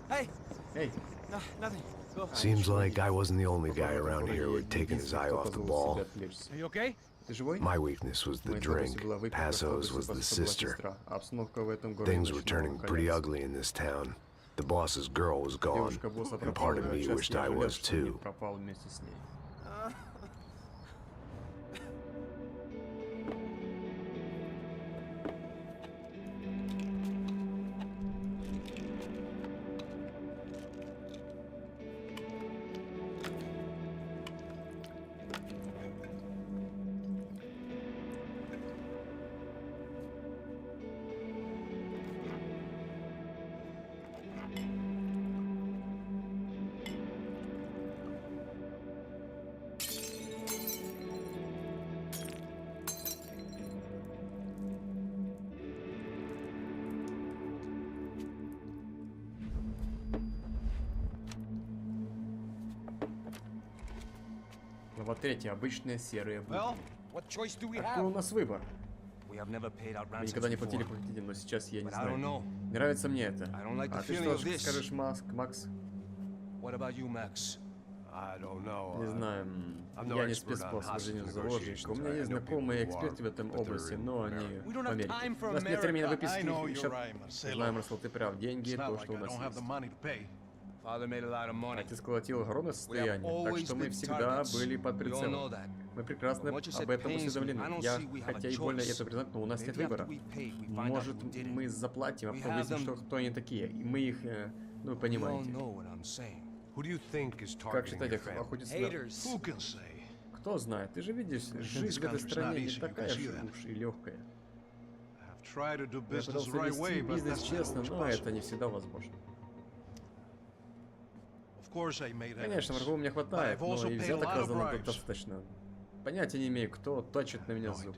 Hey! Эй, No, nothing. Go. Seems like I wasn't the only guy around here who had taken his eye off the ball. Are you okay? Ты живой? My weakness was the Моей слабостью drink. была выпивка, Passos слабостью was the была sister. сестра. А обстановка в этом городе Things were начала turning pretty накаляться. ugly in this town. The boss's girl was gone, Девушка босса and пропала, part of и me отчасти wished я I жалел, was что не too. пропал вместе с ней. Глава 3. Обычные серые будни. Well, what choice do we Какой у have? нас выбор? We have never paid out Мы ransoms никогда не платили before. по кредитам, но сейчас я не But I don't знаю. know. Нравится мне это. I don't like the А ты feeling что of this. скажешь, Макс? What about you, Max? I don't know. Не знаю. Я не спец по освобождению заложника. У меня есть знакомые эксперты в этом области, но они We в don't have Америке. time for У нас нет времени America. выписать I know их you're счет. right, Marcelo. Знаем, Рассел, ты прав. Деньги — It's not то, like что у I нас don't have the есть. money to pay. Father made a lot of money. Отец сколотил огромное состояние, так что мы всегда были под прицелом. Мы прекрасно об этом осведомлены. Я, хотя и больно это признать, но у нас нет выбора. Может, мы заплатим, а потом выясним, что кто они такие. И мы их, ну, понимаете. Как считать, охотиться на... Кто знает, ты же видишь, жизнь в этой стране не такая уж и легкая. Я пытался вести бизнес честно, но это не всегда возможно. Конечно, врагов мне хватает, но и взяток раздано достаточно. Понятия не имею, кто точит на меня зуб.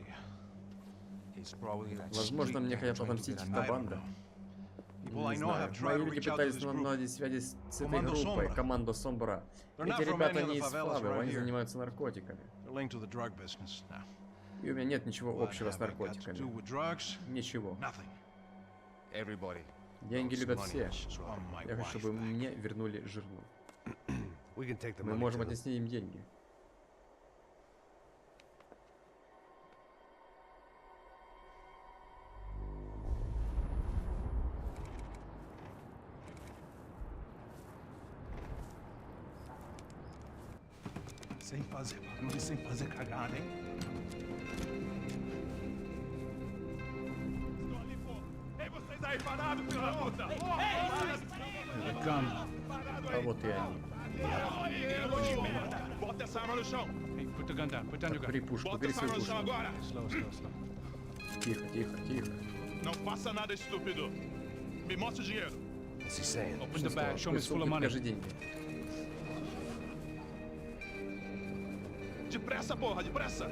Возможно, мне хотят отомстить эта банда. Не знаю. Мои люди пытались наладить связи с этой группой, команда Сомбра. Эти ребята не из Фавы, они занимаются наркотиками. И у меня нет ничего общего с наркотиками. Ничего. Деньги любят все. Я хочу, чтобы мне вернули жену. Мы можем отнести им деньги. Sem fazer barulho, sem fazer cagada, hein? Estou ali, pô! Ei, vocês aí parados, filho da puta! А вот и они. Bota essa arma no chão! Hey, put the gun down. Put down your gun. Бери пушку, Bota бери essa свою arma no chão пушку. agora! Slow, slow, slow. Тихо, тихо, тихо. Não faça nada, estúpido! Me mostra o dinheiro! Open the bag. Show me it's full of money. Покажи деньги. Depressa, porra, depressa!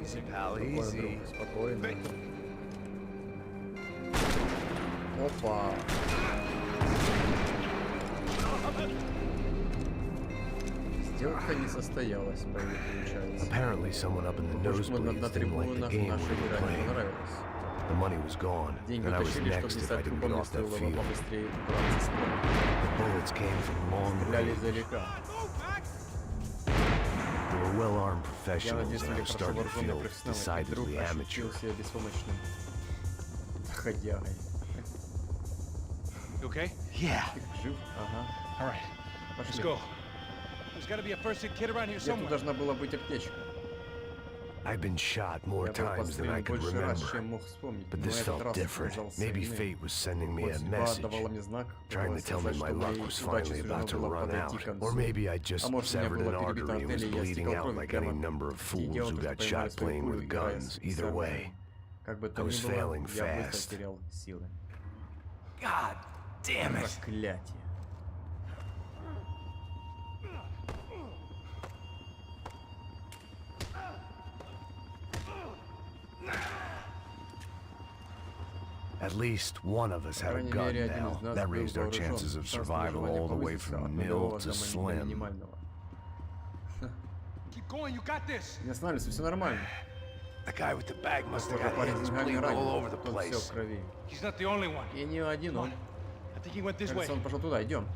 Спокойно, друг, спокойно. Опа. Сделка не состоялась, получается. Apparently, someone up in the Может, мы на nosebleeds didn't трибуну like the нашу game we игра were не playing. понравилась. The money was gone, Деньги and I was утащили, чтобы next не if I стать didn't трупом, get не off that стоило field. побыстрее убраться с поля. The bullets came from long Стреляли range. издалека. They were well-armed Я professionals, надеюсь, and I были was хорошо starting to вооруженные feel профессионалы. Друг decidedly amateur. ощутил себя беспомощным ходягой. You okay? Yeah. Жив? Ага. All right. Let's Пошли. go. There's got to be a first aid kit around here Где-то somewhere. должна была быть аптечка. I've been shot more Я был times than I подстрелен could больше раз, remember, чем мог вспомнить. but Но this этот felt раз different. оказался Maybe иным. fate was sending me Вот a судьба message, давала мне знак, trying to пыталась tell me сказать, my что luck моей was удаче finally суждено about to было run подойти out. к концу. Or maybe I just А может, у меня severed было an перебито artery and was артерия, я bleeding истекал out кровью like прямо any number of и fools делал who то, что got поймали shot свою playing пулю, with играя guns. с Either пистолетом. way, Как бы I то ни was было, failing я быстро fast. терял силы. God damn it! Проклятие. At least one of us По had a крайней gun мере, один now. из нас That был raised our вооружен. chances of Шанс на survival выживание all the way повысился from от nil нулевого to до slim. минимального. Keep going. You got this. Не останавливайся, все нормально. The guy with the bag must have Похоже, got парень hit. с He's деньгами bleeding all over ранен. the Тут все place. в крови. He's not the only one. И не один он. I think he went this way. Кажется, он пошел туда, идем.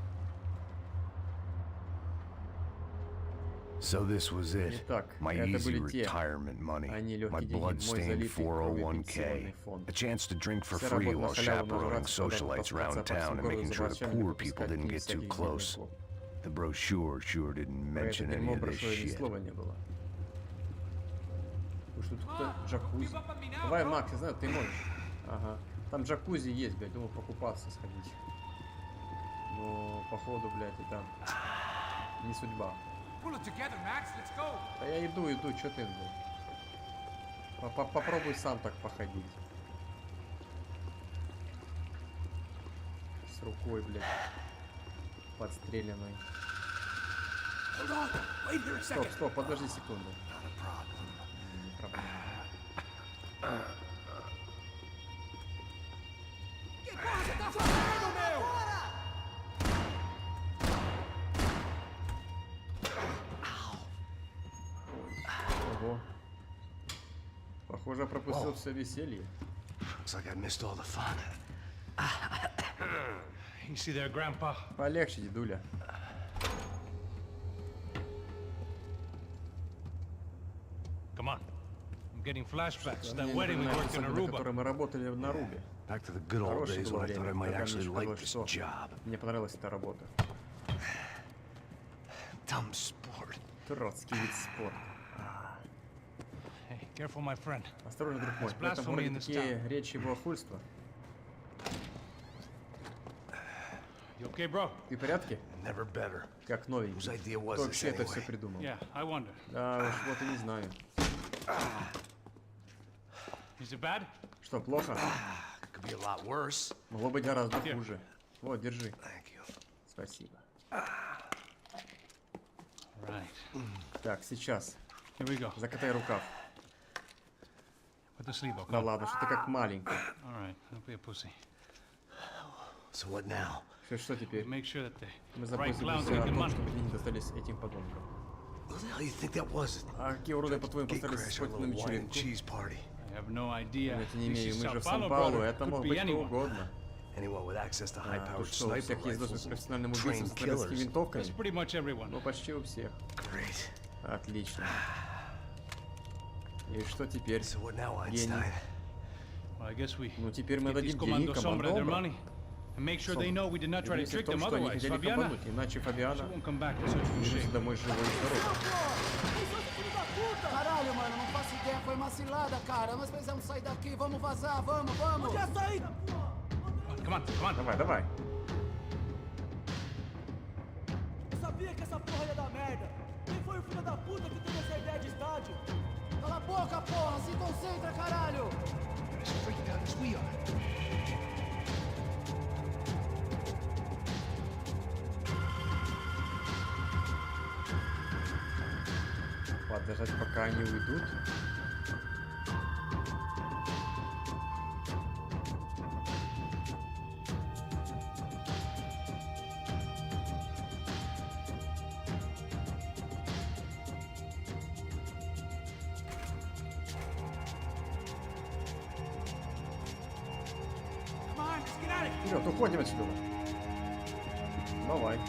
So this was it. Итак, My это easy были те. retirement money. Они My легкие деньги, мой blood-stained залитый кровью 401k. пенсионный фонд. A chance to drink for Вся free работа на while халяву chaperoning нажраться, socialites потом around по всему town and городу making за sure the борщами poor выпускать people didn't и get too всяких close. бедняков. The brochure sure didn't Про это mention any дерьмо of this брошюре ни shit. слова не было. Уж тут кто-то джакузи. Давай, Макс, я знаю, ты можешь. Ага. Там джакузи есть, блядь, думал покупаться сходить. Но, походу, блядь, это не судьба. Pull it together, Max. Let's go. Да я иду, чё ты, блядь? Попробуй сам так походить. С рукой, блядь. Подстреленной. Стоп, подожди секунду. Не проблема. Ого. Похоже, пропустил все веселье. Looks like I missed all the fun. You see there, Grandpa? Полегче, дедуля. Come on. I'm getting flashbacks. to Мне That wedding we напоминает worked in свадьбу, на Aruba. которой мы работали в Нарубе. Back to the good old Хорошее days было when I thought I время, might когда мне actually like казалось, this что job. мне понравилась эта работа. Dumb sport. Дурацкий вид спорта. Hey, careful, my friend. Осторожно, друг мой. It's В этом blasphemy городе in this такие речи богохульства. You okay, bro? Ты в порядке? Never better. Как новенький. Whose idea was Кто this вообще это anyway? все придумал? Yeah, I wonder. Да уж, вот и не знаю. Is it bad? Что, плохо? Could be a lot worse. Могло быть гораздо Here. хуже. Вот, держи. Thank you. Спасибо. Right. Так, сейчас. Here we go. Закатай рукав. Put the sleeve up. Да ладно, что ты как маленький. All right. Don't be a pussy. So what now? Что теперь? Make sure that the Мы right clowns заботимся get о the том, money. чтобы деньги не достались этим подонкам. Who the hell do you think that was? А какие уроды, по-твоему, Gate постарались crash, our испортить на little wine and вечеринку? cheese party. I have no idea. Понятия не This имею, is мы же Sao в Paulo, Сан-Паулу, brother. это Could мог be быть кто anyone. угодно. Anyone with access to А, high-powered тут что, у sniper всех есть доступ rifles к and профессиональным убийцам с trained снайперскими killers. винтовками? That's pretty much everyone. Ну, почти у всех. Great. Отлично. И что теперь? So what now, Гений. Einstein? Well, I guess we Ну, теперь мы give these дадим денег commando sombra their командам. money and make sure they know we did not try to Убедимся в trick том, them что они otherwise. хотели их Fabiana, обмануть, иначе she Фабиана won't come back in such good вернется shape. домой живой и здоровый. Filho da puta! Caralho, mano, não faço ideia. Foi uma cilada, cara. Nós precisamos sair daqui. Vamos vazar, vamos, vamos! Onde é a saída? Come on, come on. Давай, давай. Eu sabia que essa porra ia dar merda. Quem foi o filho da puta que teve essa ideia de estádio? Cala a boca, porra! Se concentra, caralho! As freaked out as we are. Подождать, пока они уйдут. Вперед, уходим отсюда. Давай.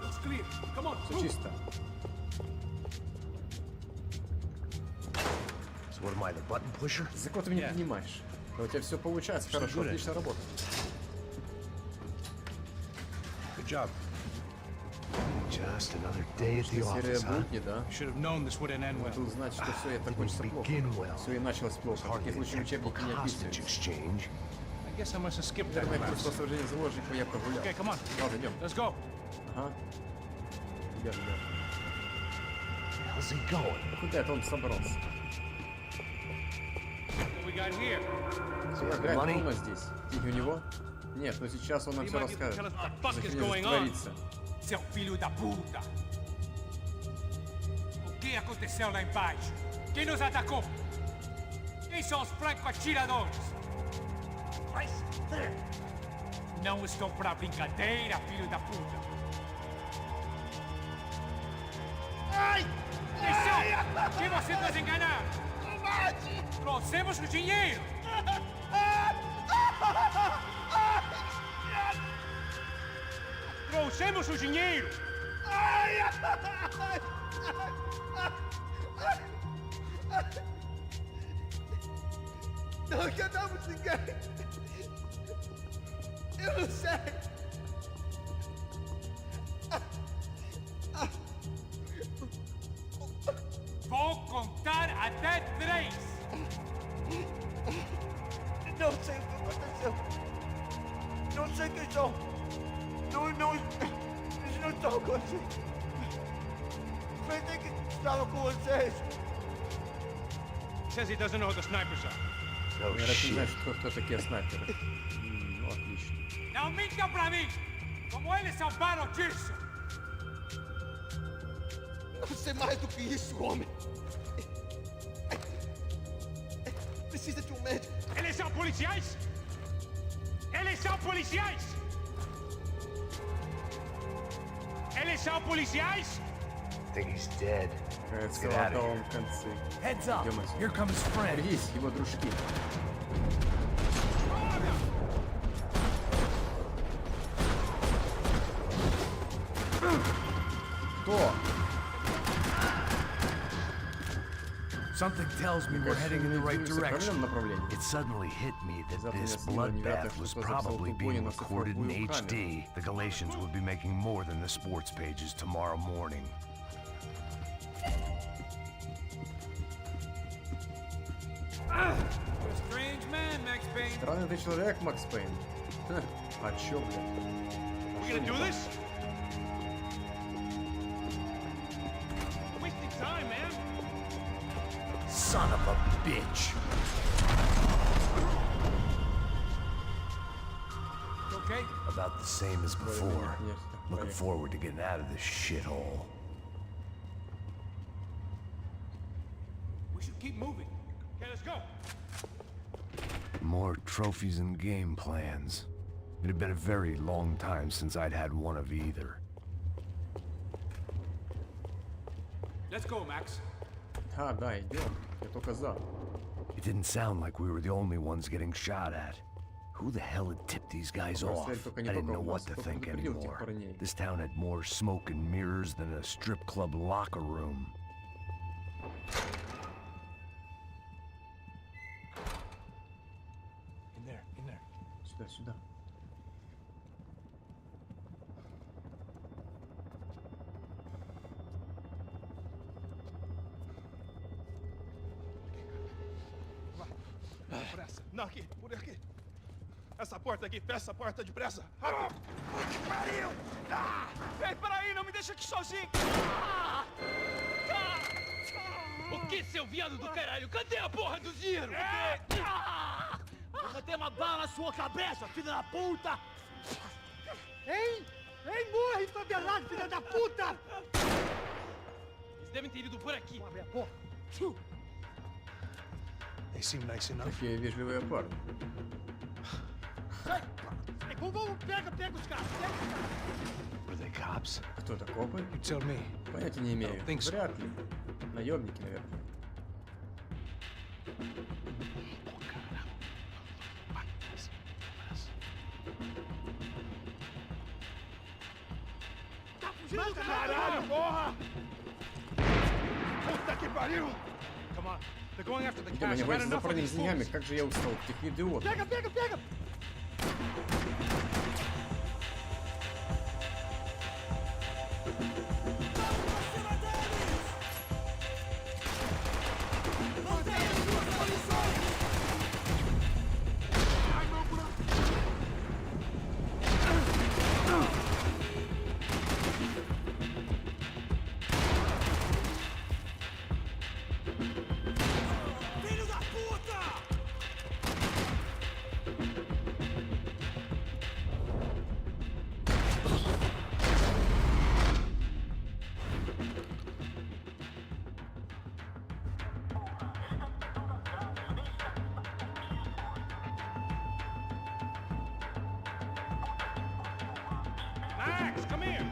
It's clear. Come on, Все move. чисто. So what am I, the button pusher? За кого ты меня понимаешь? Да у тебя все получается, хорошо, good. отличная работа. Good job. Just another day at the Серия office, huh? будни, да? Should have known this wouldn't end well. Надо знать, что все это кончится плохо. Begin well. Все и началось плохо. В Hardly таких a случаях technical учебники не hostage описываются. exchange. I guess I must have skipped that Наверное, курс class. освобождения заложников я прогулял. Okay, come on. Ладно, идем. Let's go. Ага. Идем, идем. How's he going? Куда это он собрался? What we got here? Глянь, Money? кто у нас здесь? Деньги у него? Нет, но сейчас он нам He все might be able to расскажет. tell us what the fuck За is что going здесь on. творится. Seu filho da puta! O que aconteceu lá embaixo? Quem nos atacou? Quem são os franco-atiradores? Mas... Não estou pra brincadeira, filho da puta! Ai! Atenção! Quem você nos enganar? Trouxemos o dinheiro! Trouxemos o dinheiro! Não enganamos ninguém! Eu não sei! Vou contar até 3! Não sei o que aconteceu! Não sei quem são! Eles não estão com vocês! Pensei que estavam com vocês! He says he doesn't know who the snipers are. No Наверное, ты shit. знаешь, кто такие снайперы. Ну, отлично. Não minta pra mim! Como eles salvaram disso! Não sei mais do que isso, homem! Precisa de um médico! Eles são policiais! Eles são policiais! Eles são policiais! I think he's dead. Кажется, Get out of отдал он в конце. Heads up! Идем отсюда. Here comes Fred! Берегись, его дружки. Кто? Something tells me we're heading in the right Движемся в правильном direction. направлении. It suddenly hit me that Внезапно this меня осенило невероятно, bloodbath was что записал probably ту бойню being на recorded in цифровую камеру. HD. The Galatians would be making more than the sports pages tomorrow morning. You're a strange man, Max Payne. Странный ты человек, Макс Пейн. Ха, а чё, блядь? А We шо gonna не do так? this? Wasting time, man. Son of a bitch! You okay? About the same as before. Конечно, Looking поехали. forward to getting out of this shithole. We should keep moving. Okay, let's go. More trophies and game plans. It had been a very long time since I'd had one of either. Let's go, Max. А, да, идем. Я только за. It didn't sound like we were the only ones getting shot at. Who the hell had tipped these guys Просто off? только I не didn't только know у what нас, to кто think предупредил этих anymore. парней. This town had more smoke and mirrors than a strip club locker room. In there, in there. Сюда, сюда. Depressa. Não, aqui, por aqui. Essa porta aqui, fecha essa porta depressa. Ah, que pariu! Ah! Ei, peraí, não me deixa aqui sozinho! Ah! O que, seu viado do caralho? Cadê a porra do dinheiro? Ah! Vou meter uma bala na sua cabeça, filha da puta! Hein? Hein, morre, favelado, filha da puta! Eles devem ter ido por aqui. Abre a porta. They seem nice enough. Такие вежливые парни. Sai! Vamos, pega os caras, pega os caras! Were they cops? Кто это, копы? You tell me. Понятия не имею. think so. Вряд ли. Наемники, наверное. Mata, caralho, porra! Puta que pariu! Come on. They're going after the Видимо, cash. они I've had боятся за enough of парней these с деньгами. fools. Как же я устал от этих идиотов. Pega, pega, pega! Filho da puta! Max, come here.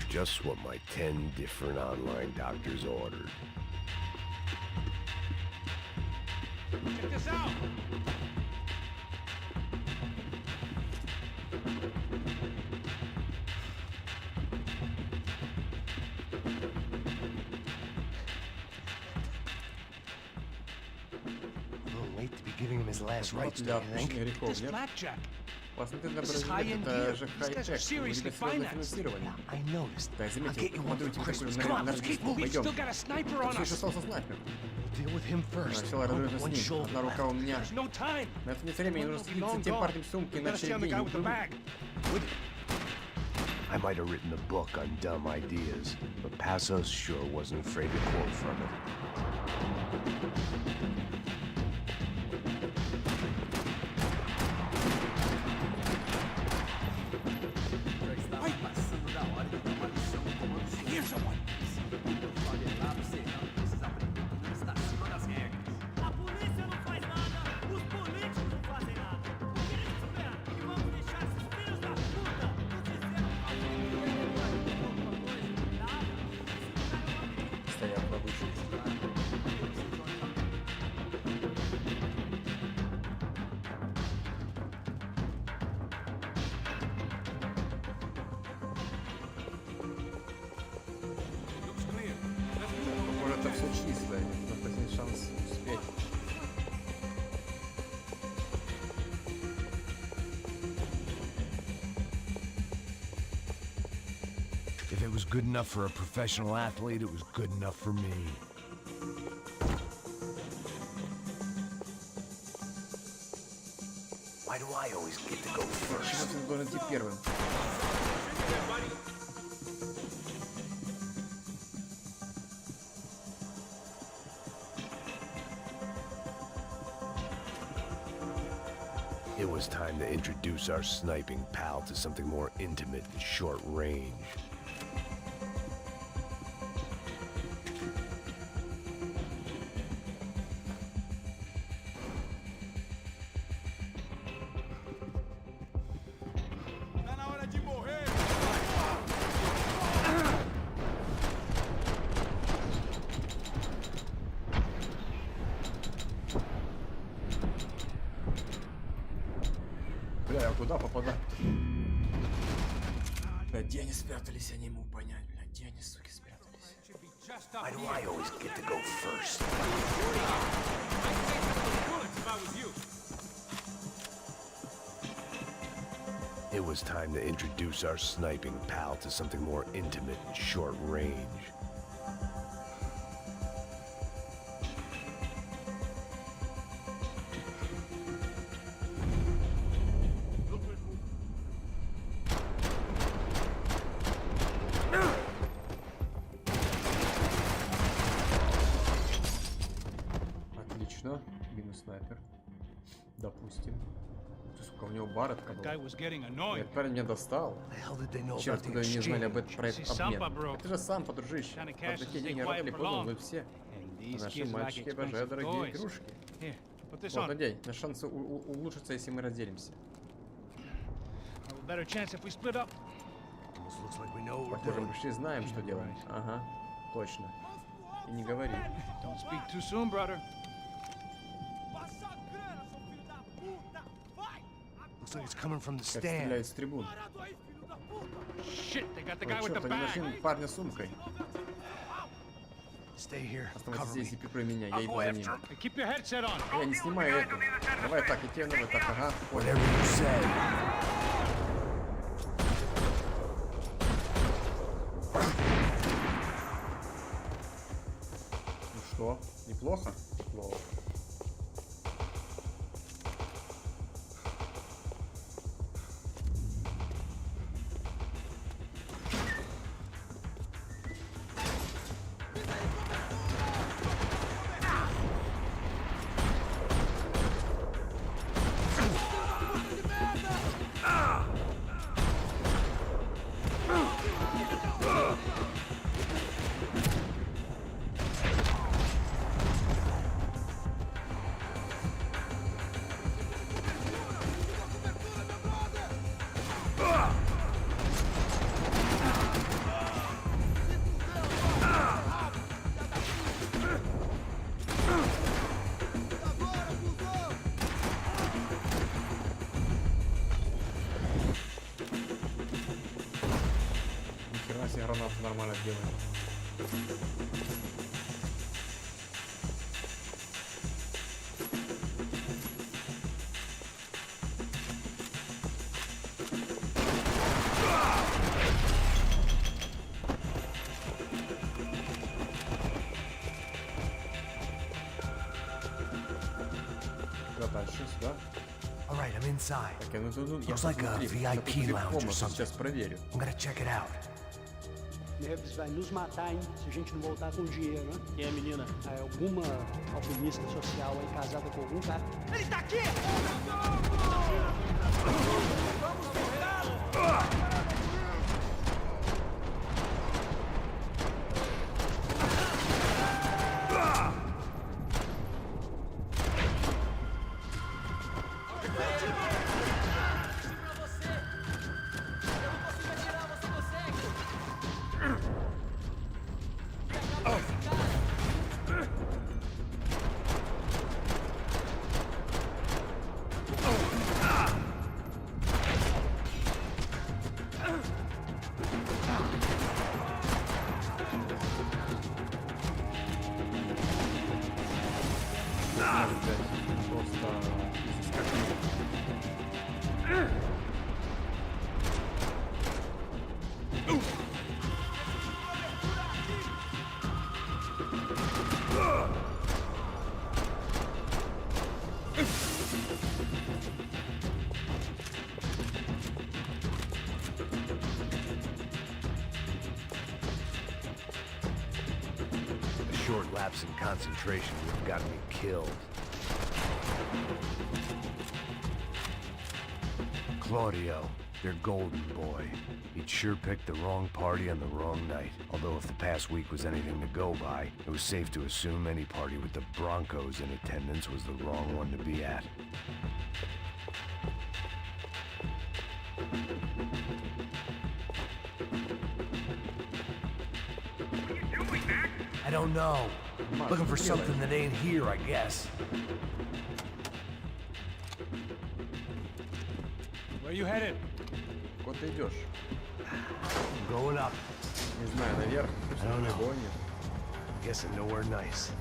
Just what my 10 different online doctors ordered. Check this out. A little late to be giving him his last rites, Для don't you think? отпущения грехов, This нет? blackjack. Посмотри на This is бразилец, high-end это gear. же These guys are хай-тек. У seriously тебя серьезное financed. финансирование. I noticed. Да, я I'll заметил. get you one Смотрю, for у тебя Christmas. такой Come on, на let's keep Рождество. moving. We've Пойдем. still got a sniper Так on все еще us. остался снайпер. Deal with him first. Сначала разберемся One с ним. shoulder Одна рука left. у меня. There's no time. На это нет времени, нужно We'll be следить за long тем gone. парнем в сумке, Better иначе stay on the деньги guy with the уплывут. bag. I might have written a book on dumb ideas, but Passos sure wasn't afraid to quote from it. Here's someone. A polícia não faz nada, os políticos não fazem nada. O que eles esperam? Que vamos deixar esses filhos da puta nos dizer If it was good enough for a professional athlete, it was good enough for me. Why do I always get to go first? Почему ты должен идти первым? It was time to introduce our sniping pal to something more intimate and short range. Tá na hora de morrer! Бля, я куда попадаю? Бля, где они спрятались, я не могу понять, бля, где они, суки, спрятались? Should be just up Why do here. I always get to go first? I'd save some of those bullets if I was you. It was time to introduce our sniping pal to something more intimate and short range. Отлично. Минус снайпер. Допустим. Ты, сука, у него барретка That guy была. was getting annoying. Этот парень меня достал. The hell did they know Черт, about the куда они не знали об exchange? этом проект See, Sampa, обмен. bro. Это же сам, подружище. Kinda Под cash такие doesn't деньги stay рано или quiet for поздно long. мы все. And А these наши kids like мальчики обожают expensive дорогие toys. игрушки. Here, put this Вот, on. надень. Наши шансы улучшатся, если мы разделимся. Have a better chance if we split up. Almost looks like we know what we're Похоже, doing. мы почти знаем, что делаем. Ага, точно. И не говори. Don't speak too soon, brother. Passa a grana, seu filho da puta! Vai! Looks like it's coming from the Как stand. стреляют с трибун. Parado aí, filho da puta! Shit, they got the Ой, guy with the черт, они bag. нашли парня с сумкой. Stay here. Оставайся Cover здесь и me. прикрой меня, я иду за ним. Hey, keep your headset on. Я не снимаю эту. Давай так, и тебе надо так, ага. Понял. Whatever you say. Ну что, неплохо? Неплохо. Нихера себе гранату нормально делает. Куда дальше? Сюда? All right, I'm inside. Так, я ну тут Looks like a VIP lounge or something. Сейчас проверю. I'm gonna check it out. Neves vai nos matar, hein? Se a gente não voltar com dinheiro, né? Quem é, menina? É alguma alpinista social aí casada com algum cara. Ele tá aqui! short lapse in concentration would have gotten me killed. Claudio, their golden boy. He'd sure picked the wrong party on the wrong night. Although if the past week was anything to go by, it was safe to assume any party with the Broncos in attendance was the wrong one to be at. I don't know. Looking for something that ain't here, I guess. Where you headed? Куда ты идешь? I'm going up. Не знаю, наверх. I don't know. Погоня. Guessing nowhere nice.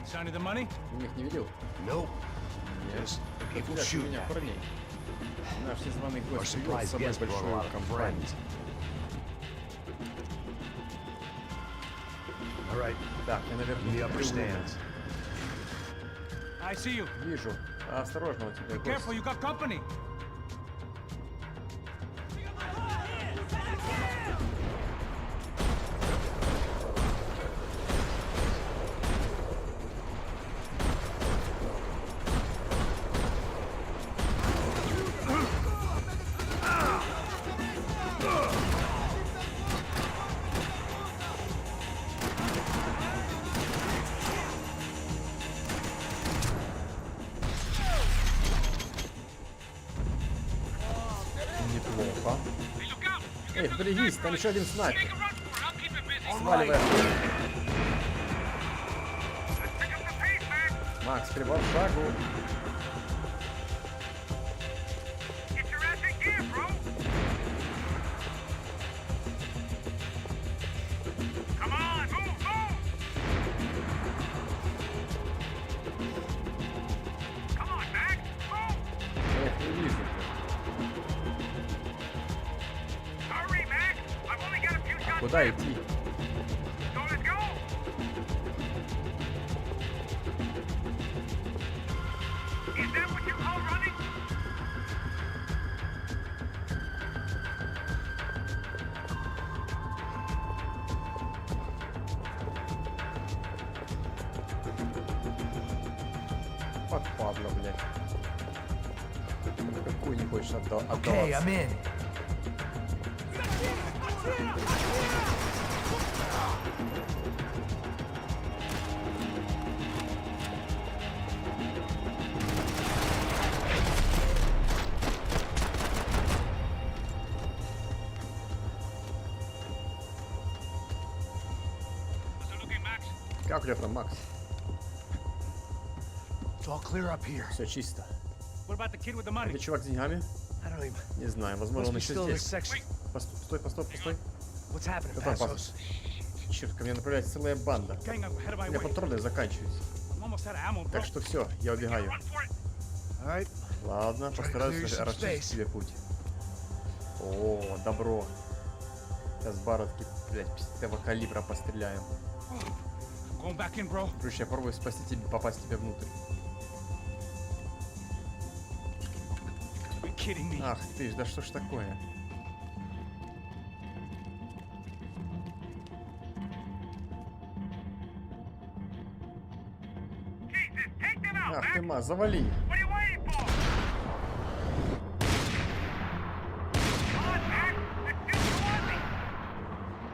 Sign of the money? Ты их не видел? Nope. Нет. Just Это people взгляд shoot меня at me. парней. Наш незваный Our гость привел с surprise собой guest brought a большую lot of компанию. friends. All right, Так, я наверх in the upper stands. I see you. Вижу. Осторожно, у тебя Be careful, гость. you got company. Неплохо. Эй, берегись, там еще один снайпер. Take a run for it. I'll keep it busy. Сваливай. Pick up the pace, man. Макс, прибавь шагу. Get your ass in gear, bro. Come on, move, move. Come on, Max, move. Эх, не вижу. Hurry, Max. I've only got a few shots Куда left. идти? So let's go. Is that what you call running? Вот падла, блядь. Какую не хочешь Okay, отдаваться? I'm in. How's it looking, Max? Как у тебя там, Макс? It's all clear up here. Все чисто. What about the kid with the money? Это чувак с деньгами? I don't even. Не знаю, возможно, Must он be еще still in this здесь. section. Постой, постой, постой. What's happening, Какой Passos? Черт, ко мне направляется целая банда. Gang up ahead of my У меня way. патроны заканчиваются. I'm almost out of ammo, bro. Так что все, я убегаю. Run for it. All right. Ладно, clear постараюсь some расчистить space. себе путь. О, добро. Сейчас баротки, блядь, 50-го калибра постреляем. Going back in, bro. Короче, я попробую спасти тебя, попасть тебе внутрь. You're kidding me. Ах ты ж, да что ж такое? Jesus, take them out, Ах Max. ты ма, завали. What are you waiting for? Come on, Max. It's just too easy.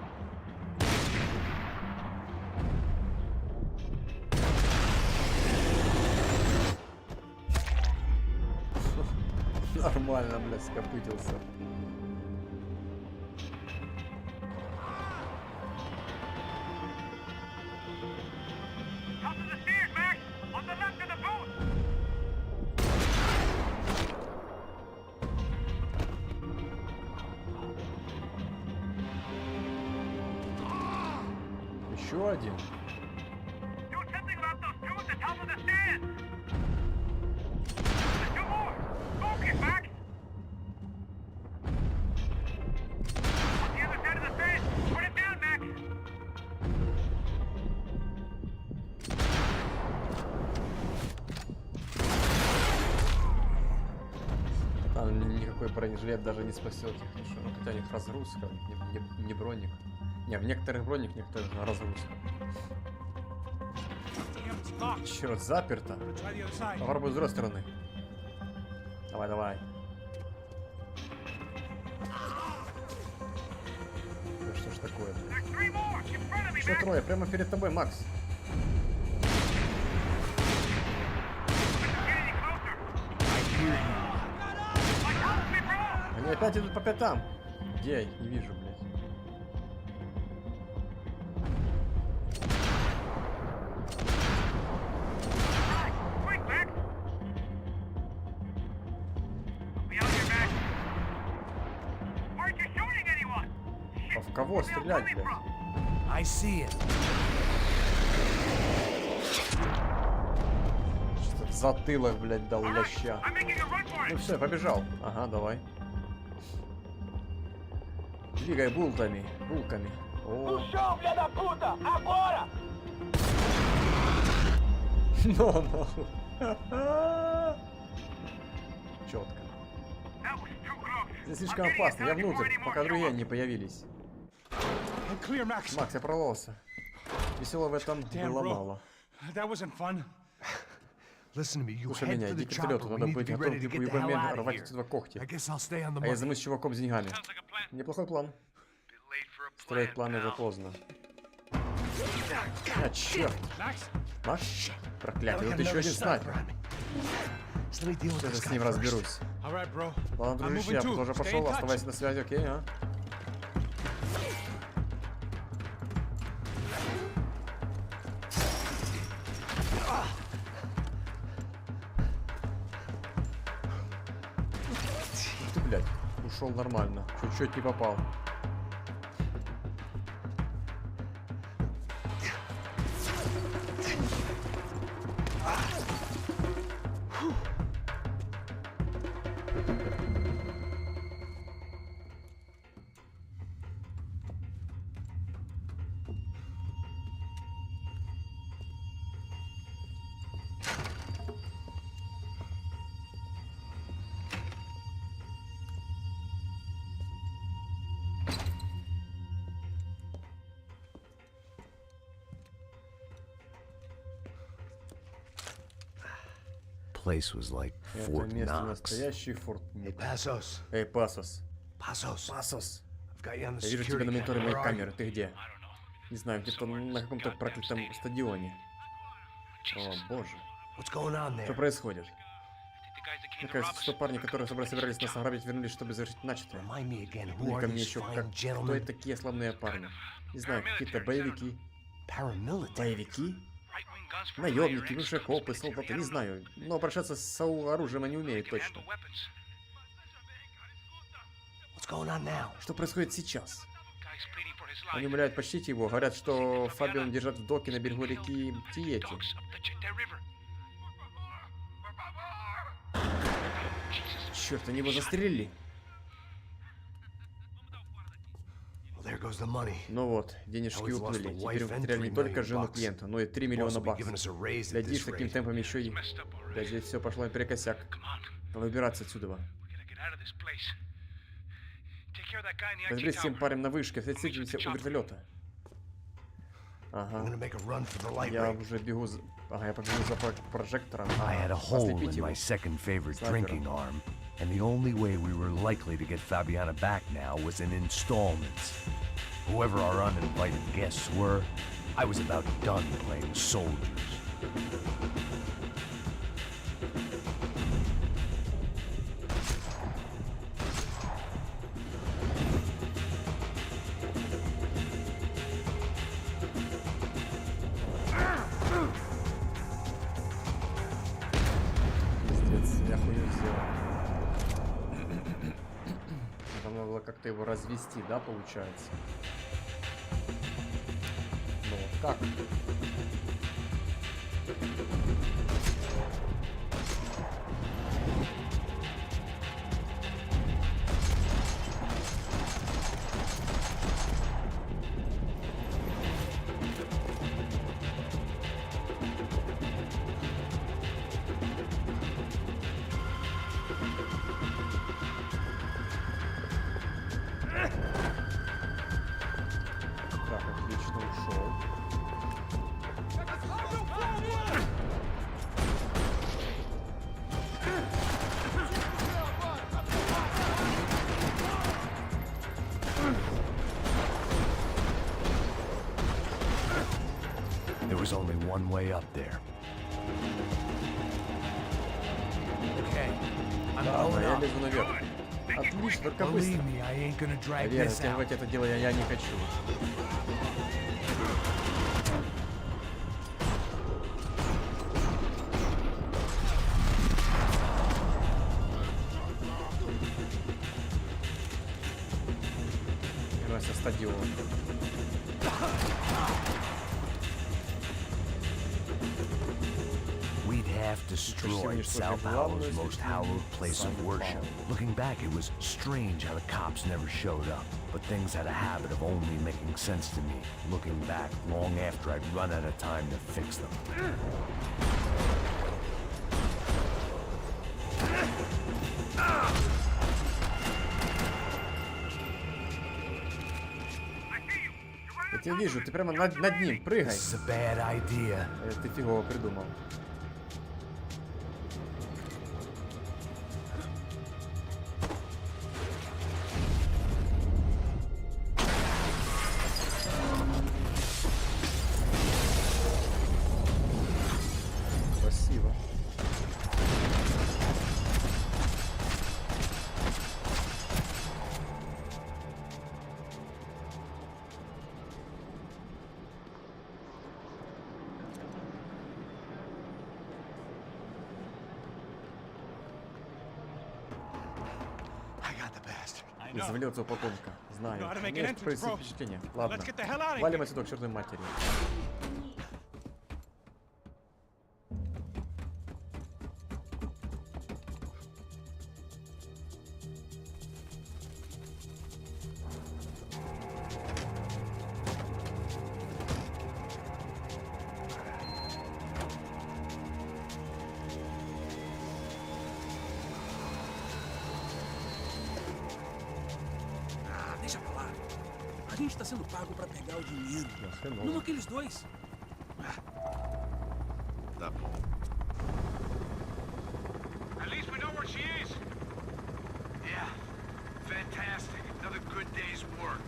Нормально, блядь, скопытился. Top of the stairs, Max. On the left of the booth. Еще один. Do something about those two at the top of the stairs. There's two more. Focus, Max. On the other side of the stairs. Put it down, Max. Там никакой бронежилет даже не спасет их. Ну, что, хотя у них разгрузка, не броник. Не, в некоторых броник, в некоторых разгрузка. Черт, заперто. Попробуй с другой стороны. Давай, давай. Да что ж такое? Что трое? Прямо перед тобой, Макс. Они опять идут по пятам. Где я? Не вижу, блядь. А в кого стрелять, блядь? I see it. Что-то в затылок, блядь, дал ляща. Ну все, побежал. Ага, давай. Двигай булками. О. Ну. Четко. Здесь слишком опасно. Я внутрь, пока другие не появились. Макс, я прорвался. Веселого в этом было мало. Слушай меня, иди к вертолету, надо быть готовым в любой момент рвать отсюда когти. А я займусь чуваком с деньгами. Неплохой план. Строить план уже поздно. А, черт! Макс? Проклятый, вот еще один снайпер. Сейчас с ним разберусь. Ладно, дружище, я тоже пошел, оставайся на связи, окей, а? Ты, блядь, ушел нормально. Чуть-чуть не попал. Place was like Это Fort место Knox. настоящий Форт Hey, Passos. Эй, Пасос. Passos. Пасос. I've got you on the Я вижу тебя на security мониторе cam. моей Where are камеры. Ты где? Не знаю, где-то на каком-то проклятом стадионе. О, боже. you? What's going on Что there? происходит? Мне кажется, что парни, которые собирались нас ограбить, вернулись, чтобы завершить начатое. Remind me again, who Или are ко мне these еще fine как... Кто gentlemen? это такие славные парни? Не знаю, какие-то боевики. Paramilitary. Боевики? Наемники, бывшие копы, солдаты, не знаю. Но обращаться с оружием они умеют точно. What's going on now? Что происходит сейчас? Они умоляют почтить его, говорят, что Фабион держат в доке на берегу реки Тиети. Черт, они его застрелили. Well, there goes the money. Ну вот, денежки Now we've lost уплыли. the Теперь wife мы and потеряли не 3 только million жену bucks. клиента, но и 3 Also миллиона be баксов. giving us a raise at Глядишь, this таким rate. темпом еще и... Да, здесь все пошло наперекосяк. Выбираться отсюда. Разберись с тем парнем на вышке, встретимся у вертолета. I'm Ага. gonna make a run for the light Я ring. уже бегу за... Ага, я побегу за прожектором. I had a hole Ослепить in его. my second favorite Sniper. drinking arm, and the only way we were likely to get Fabiana back now was in installments. Whoever our uninvited guests were, I was about done playing soldiers. Пиздец, я хуйню сделал. Там надо было как-то его развести, да, получается? Ну вот как? There was only one way up there. Okay, I'm Ладно, going я up. лезу наверх. Отлично, только быстро. Believe me, I ain't gonna drag Наверное, this out. стягивать это дело я не хочу. Нравится стадион. We'd have destroyed South Howell's most hallowed place of worship. Looking back, it was strange how the cops never showed up. But things had a habit of only making sense to me, looking back long after I'd run out of time to fix them. Я тебя вижу, ты прямо над ним, прыгай. This is a bad idea. Ты фигово придумал. Красиво. Не завалил этого потомка. Знаю. У меня есть производство впечатления. Ладно. Валим отсюда к чертовой матери. Deixa pra lá. A gente tá sendo pago pra pegar o dinheiro. Não aqueles dois. Tá bom. At least we know where she is. Yeah, fantastic. Another good day's work.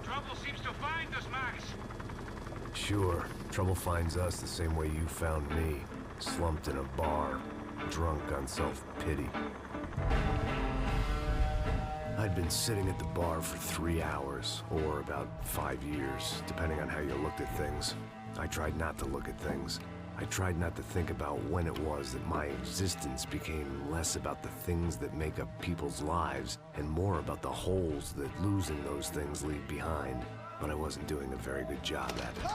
Trouble seems to find us, Max. Sure, trouble finds us the same way you found me. Slumped in a bar, drunk on self-pity. I'd been sitting at the bar for 3 hours, or about 5 years, depending on how you looked at things. I tried not to look at things. I tried not to think about when it was that my existence became less about the things that make up people's lives, and more about the holes that losing those things leave behind. But I wasn't doing a very good job at it.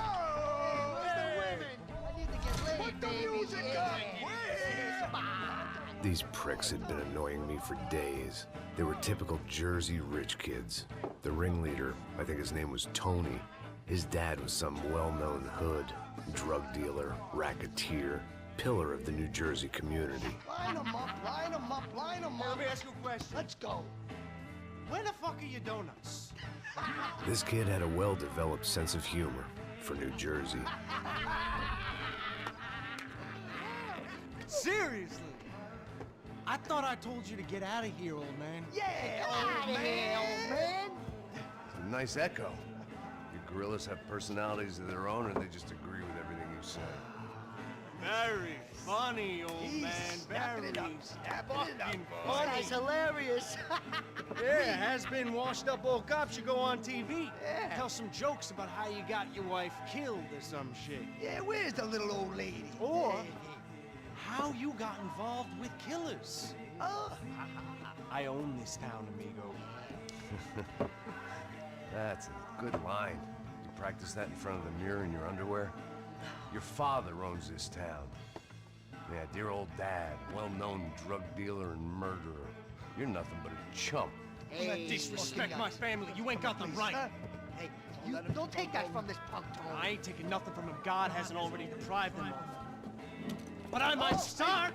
These pricks had been annoying me for days. They were typical Jersey rich kids. The ringleader, I think his name was Tony. His dad was some well-known hood, drug dealer, racketeer, pillar of the New Jersey community. Line them up, line them up, line them up. Let me ask you a question. Let's go. Where the fuck are your donuts? This kid had a well-developed sense of humor for New Jersey. Seriously? I thought I told you to get out of here, old man. Yeah, old man. Nice echo. You gorillas have personalities of their own, or they just agree with everything you say? Very funny, old man. Snapping it up, Very snapping it up. fucking This funny. guy's hilarious. Yeah, has-been washed-up old cop should go on TV. Yeah. Tell some jokes about how you got your wife killed or some shit. Yeah, where's the little old lady? Or how you got involved with killers. Oh. I own this town, amigo. That's a good line. You practice that in front of the mirror in your underwear? Your father owns this town. Yeah, dear old dad, well-known drug dealer and murderer. You're nothing but a chump. You Hey, disrespect my family. You ain't got the right. Hey, you don't take that from this punk, Tony. I ain't taking nothing from him. God hasn't already deprived him of. But I might start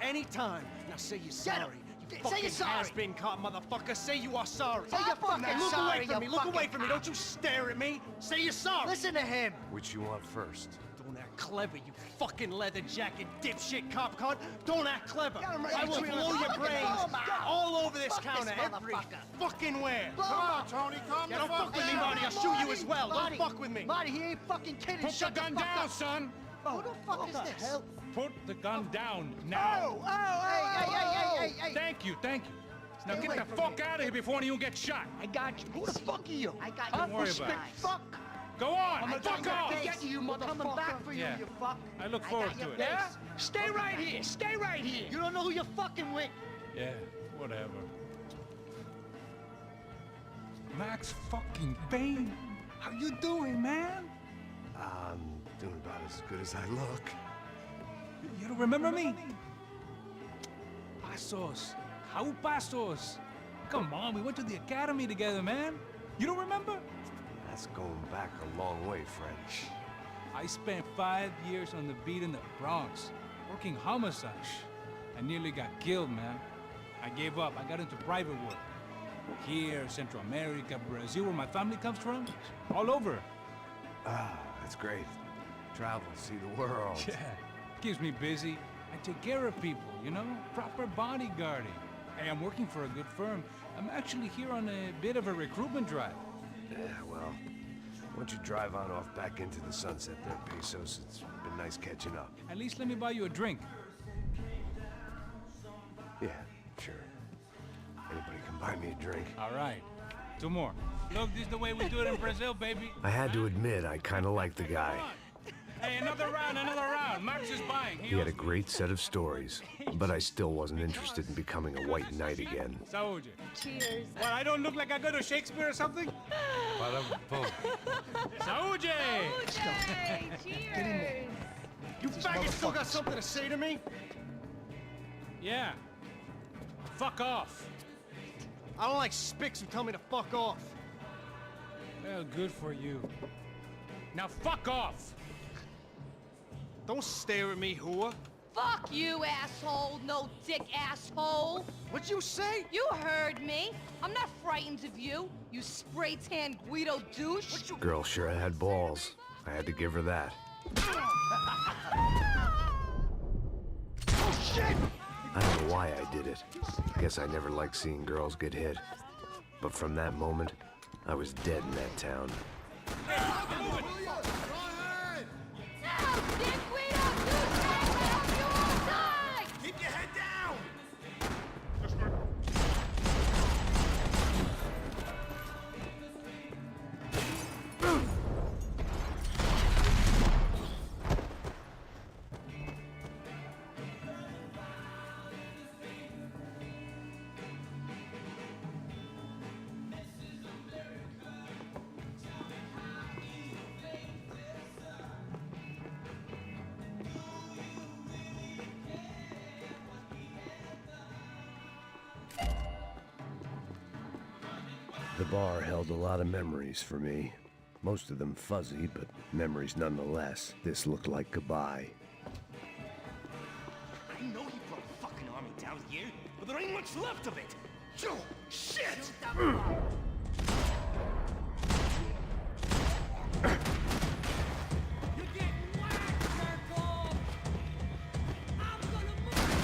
anytime. Now say you're sorry. You Say fucking you're sorry. has-been caught, motherfucker. Say you are sorry. Say you're fucking Now look sorry, away from me. you Look away fucking from me. Don't you stare at me. Say you're sorry. Listen to him. Which you want first? Don't act clever, you fucking leather jacket dipshit cop cunt. Don't act clever. Get him right I will between blow us. your Look at brains him. all over this Fuck this counter, every motherfucker. fucking where. Blow him up. Tony, calm the fuck with me, Marty. I'll shoot you as well. Don't fuck with me. Marty, he ain't fucking kidding. Put the gun down, son! Who the fuck is this? Hell? Put the gun down now! Hey. Thank you. Now get the fuck out of here before anyone gets shot! I got you. Who the fuck are you? I got Don't worry about it. Fuck. Go on! Fuck off! Get you, motherfucker. I'm coming back for you, Yeah. you fuck. I look forward to it. Yeah? Stay right here. Stay right here. You don't know who you're fucking with. Yeah, whatever. Max fucking Payne! How you doing, man? I'm doing about as good as I look. You don't remember me? Pasos. How Pasos? Come on, we went to the academy together, man. You don't remember? That's going back a long way, French. I spent 5 years on the beat in the Bronx, working homicide. I nearly got killed, man. I gave up. I got into private work. Here, Central America, Brazil, where my family comes from. All over. Ah, that's great. Travel, see the world. Yeah, keeps me busy. I take care of people, you know? Proper bodyguarding. Hey, I'm working for a good firm. I'm actually here on a bit of a recruitment drive. Yeah, well, why don't you drive on off back into the sunset there, Pesos? It's been nice catching up. At least let me buy you a drink. Yeah, sure. Anybody can buy me a drink. All right. 2 more. Look, this is the way we do it in Brazil, baby. I had to admit, I kind of liked the guy. Hey, another round. Max is buying. He had a great set of stories, but I still wasn't interested in becoming a white knight again. Saúde. Cheers. What, I don't look like I go to Shakespeare or something? Saúde! Cheers. You faggot still got something to say to me? Yeah. Fuck off. I don't like spicks who tell me to fuck off. Well, good for you. Now fuck off! Don't stare at me, whore. Fuck you, asshole. No dick, asshole. What'd you say? You heard me. I'm not frightened of you, you spray-tan Guido douche. Girl sure had balls. I had to give her that. Oh, shit! I don't know why I did it. I guess I never liked seeing girls get hit. But from that moment, I was dead in that town. No, dick Guido douche, I you all die! Keep your head down! The bar held a lot of memories for me. Most of them fuzzy, but memories nonetheless. This looked like goodbye. I know you brought a fucking army down here, but there ain't much left of it. Oh, shit! You're getting whacked, Circle! I'm gonna move!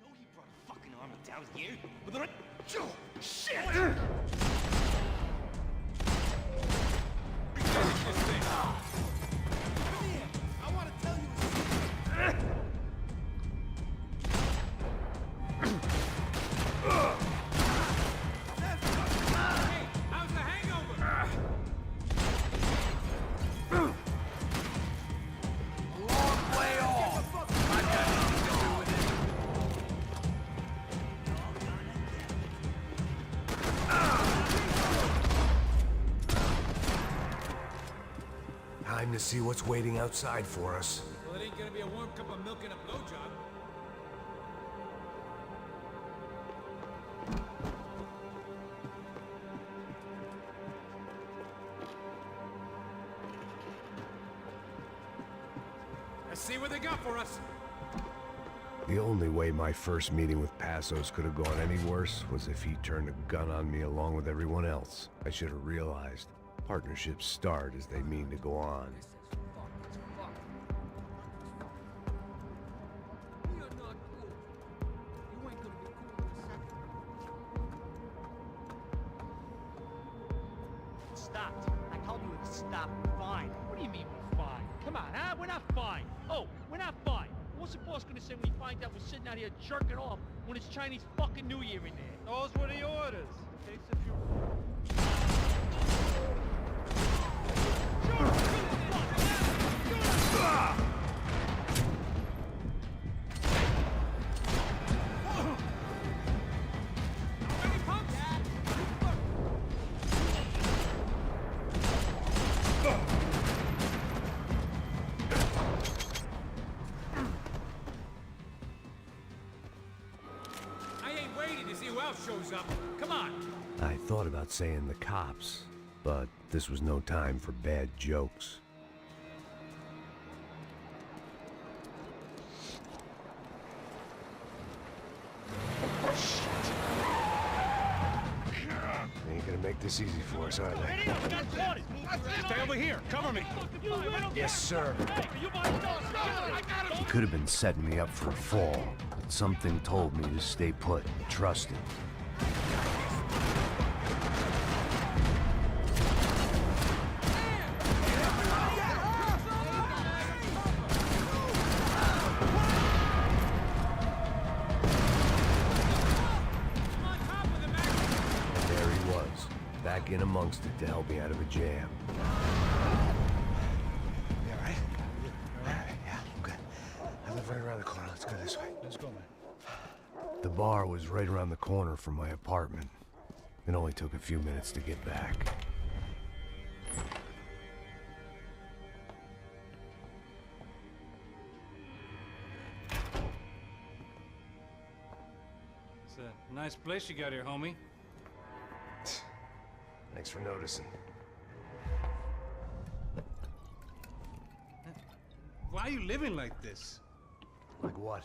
know he brought a fucking army down here, but there ain't... Oh, shit! Come here! I want to tell you a secret. Hey, how's the hangover? Long way off! I got nothing to do with it. Time to see what's waiting outside for us. Well, it ain't gonna be a warm cup of milk and a blowjob. Let's see what they got for us. The only way my first meeting with Passos could have gone any worse was if he turned a gun on me along with everyone else. I should have realized partnerships start as they mean to go on. Stopped. I told you to stop. Fine. What do you mean we're fine? Come on, huh? We're not fine. Oh, we're not fine. What's the boss gonna say when he finds out we're sitting out here jerking off when it's Chinese fucking New Year in there? Those were the orders. In case if you... I ain't waiting to see who else shows up. Come on. I thought about saying the cops, but this was no time for bad jokes. They ain't gonna make this easy for us, are they? Ready up, we got spotted. Stay over here. Cover me. Yes, sir. Hey, you might I got him. He could have been setting me up for a fall, but something told me to stay put, trust him. And there he was, back in amongst it to help me out of a jam. Right around the corner. Let's go this way. Let's go, man. The bar was right around the corner from my apartment. It only took a few minutes to get back. It's a nice place you got here, homie. Thanks for noticing. Why are you living like this? Like what?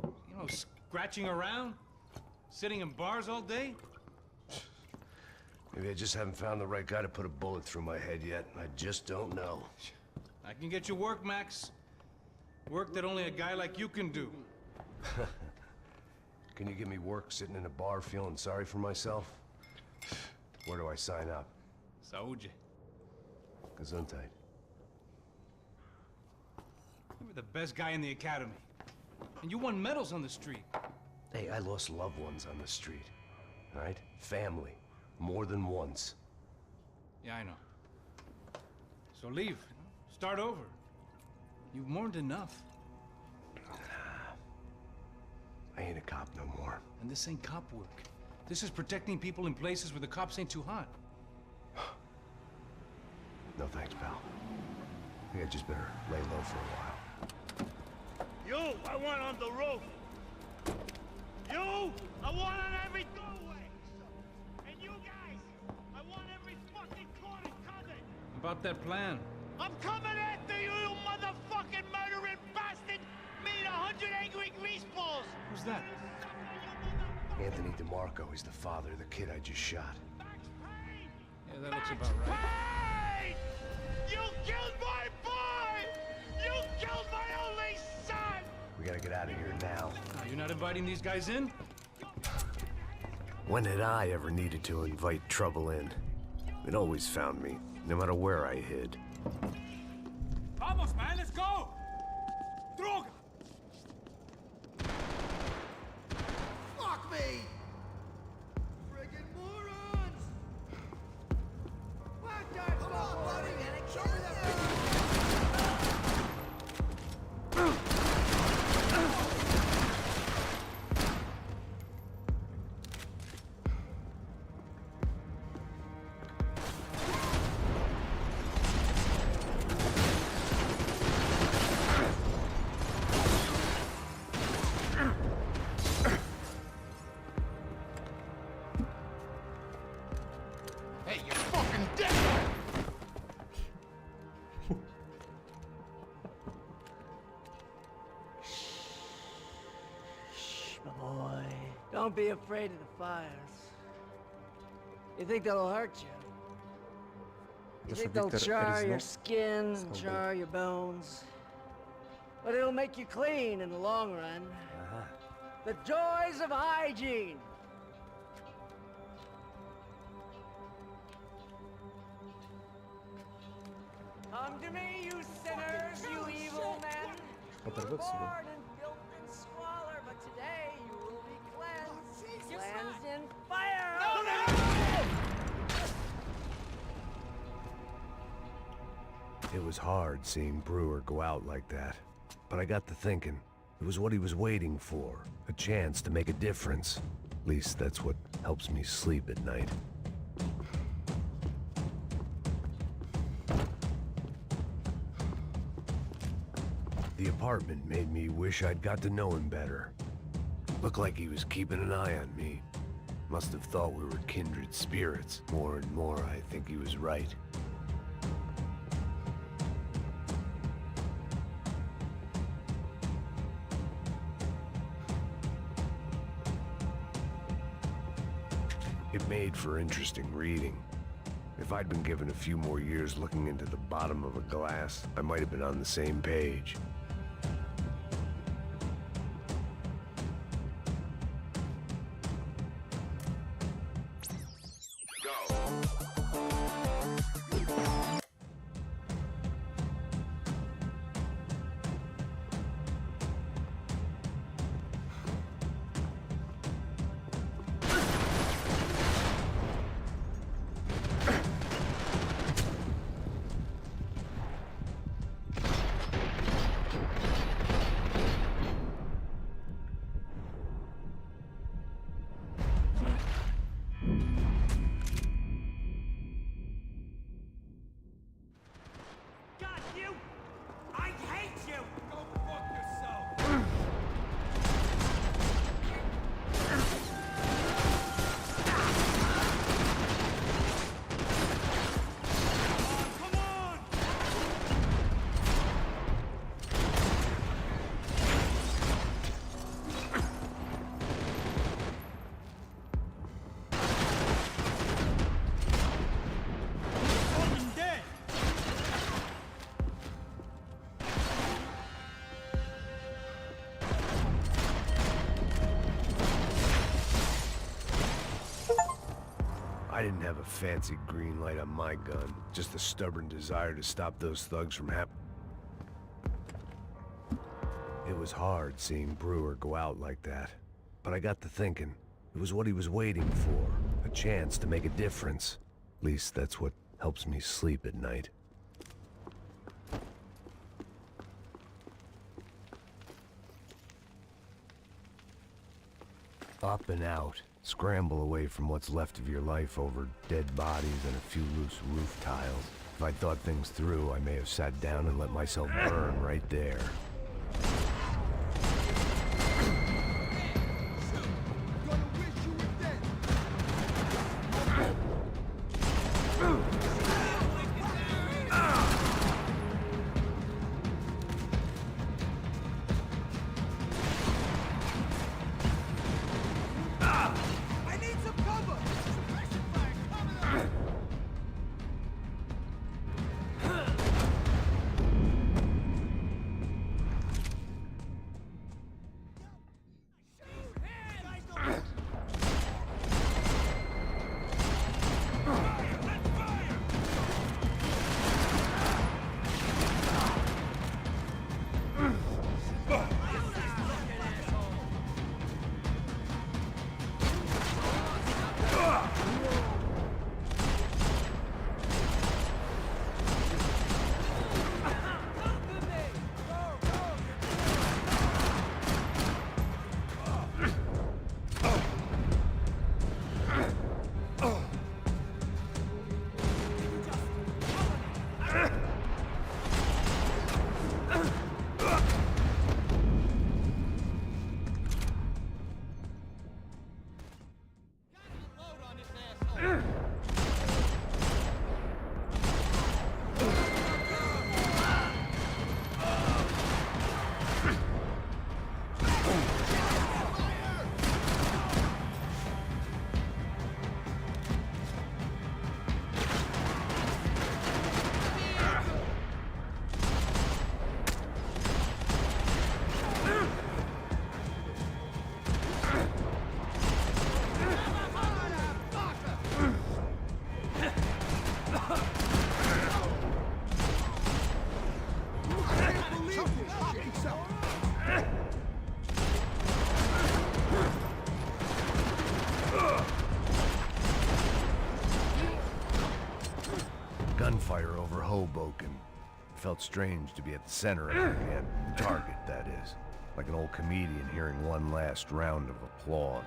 You know, scratching around? Sitting in bars all day? Maybe I just haven't found the right guy to put a bullet through my head yet. I just don't know. I can get you work, Max. Work that only a guy like you can do. Can you give me work sitting in a bar feeling sorry for myself? Where do I sign up? Saúde. Gesundheit. You were the best guy in the academy. And you won medals on the street. Hey, I lost loved ones on the street. All right? Family. More than once. Yeah, I know. So leave. Start over. You've mourned enough. I ain't a cop no more. And this ain't cop work. This is protecting people in places where the cops ain't too hot. No thanks, pal. I think I just better lay low for a while. You, I want on the roof. You, I want on every doorway. And you guys, I want every fucking corner covered. About that plan. I'm coming after you, you motherfucking murdering bastard! Me and 100 angry greaseballs! Who's that? Anthony DeMarco is the father of the kid I just shot. Yeah, that looks about right. Payne! You killed my boy! You killed my only son! We gotta get out of here now. You're not inviting these guys in? When had I ever needed to invite trouble in? It always found me, no matter where I hid. Vamos, man, let's go! Droga! Fuck me! Friggin' morons! Whack that stuff, buddy! Show me that Hey, you're fucking dead! Don't be afraid of the fires. You think they'll hurt you? You think they'll char your skin and char your bones? But it'll make you clean in the long run. The joys of hygiene. Come to me, you sinners, you evil men. Born in filth and squalor, but today you will be cleansed. Cleansed in fire. It was hard seeing Brewer go out like that, but I got to thinking, it was what he was waiting for, a chance to make a difference. At least that's what helps me sleep at night. The apartment made me wish I'd got to know him better. Looked like he was keeping an eye on me. Must have thought we were kindred spirits. More and more, I think he was right. It made for interesting reading. If I'd been given a few more years looking into the bottom of a glass, I might have been on the same page. I didn't have a fancy green light on my gun, just a stubborn desire to stop those thugs from It was hard seeing Brewer go out like that, but I got to thinking, it was what he was waiting for, a chance to make a difference. At least that's what helps me sleep at night. Up and out. Scramble away from what's left of your life over dead bodies and a few loose roof tiles. If I'd thought things through, I may have sat down and let myself burn right there. gunfire over Hoboken. It felt strange to be at the center of it again. The target, that is. Like an old comedian hearing one last round of applause.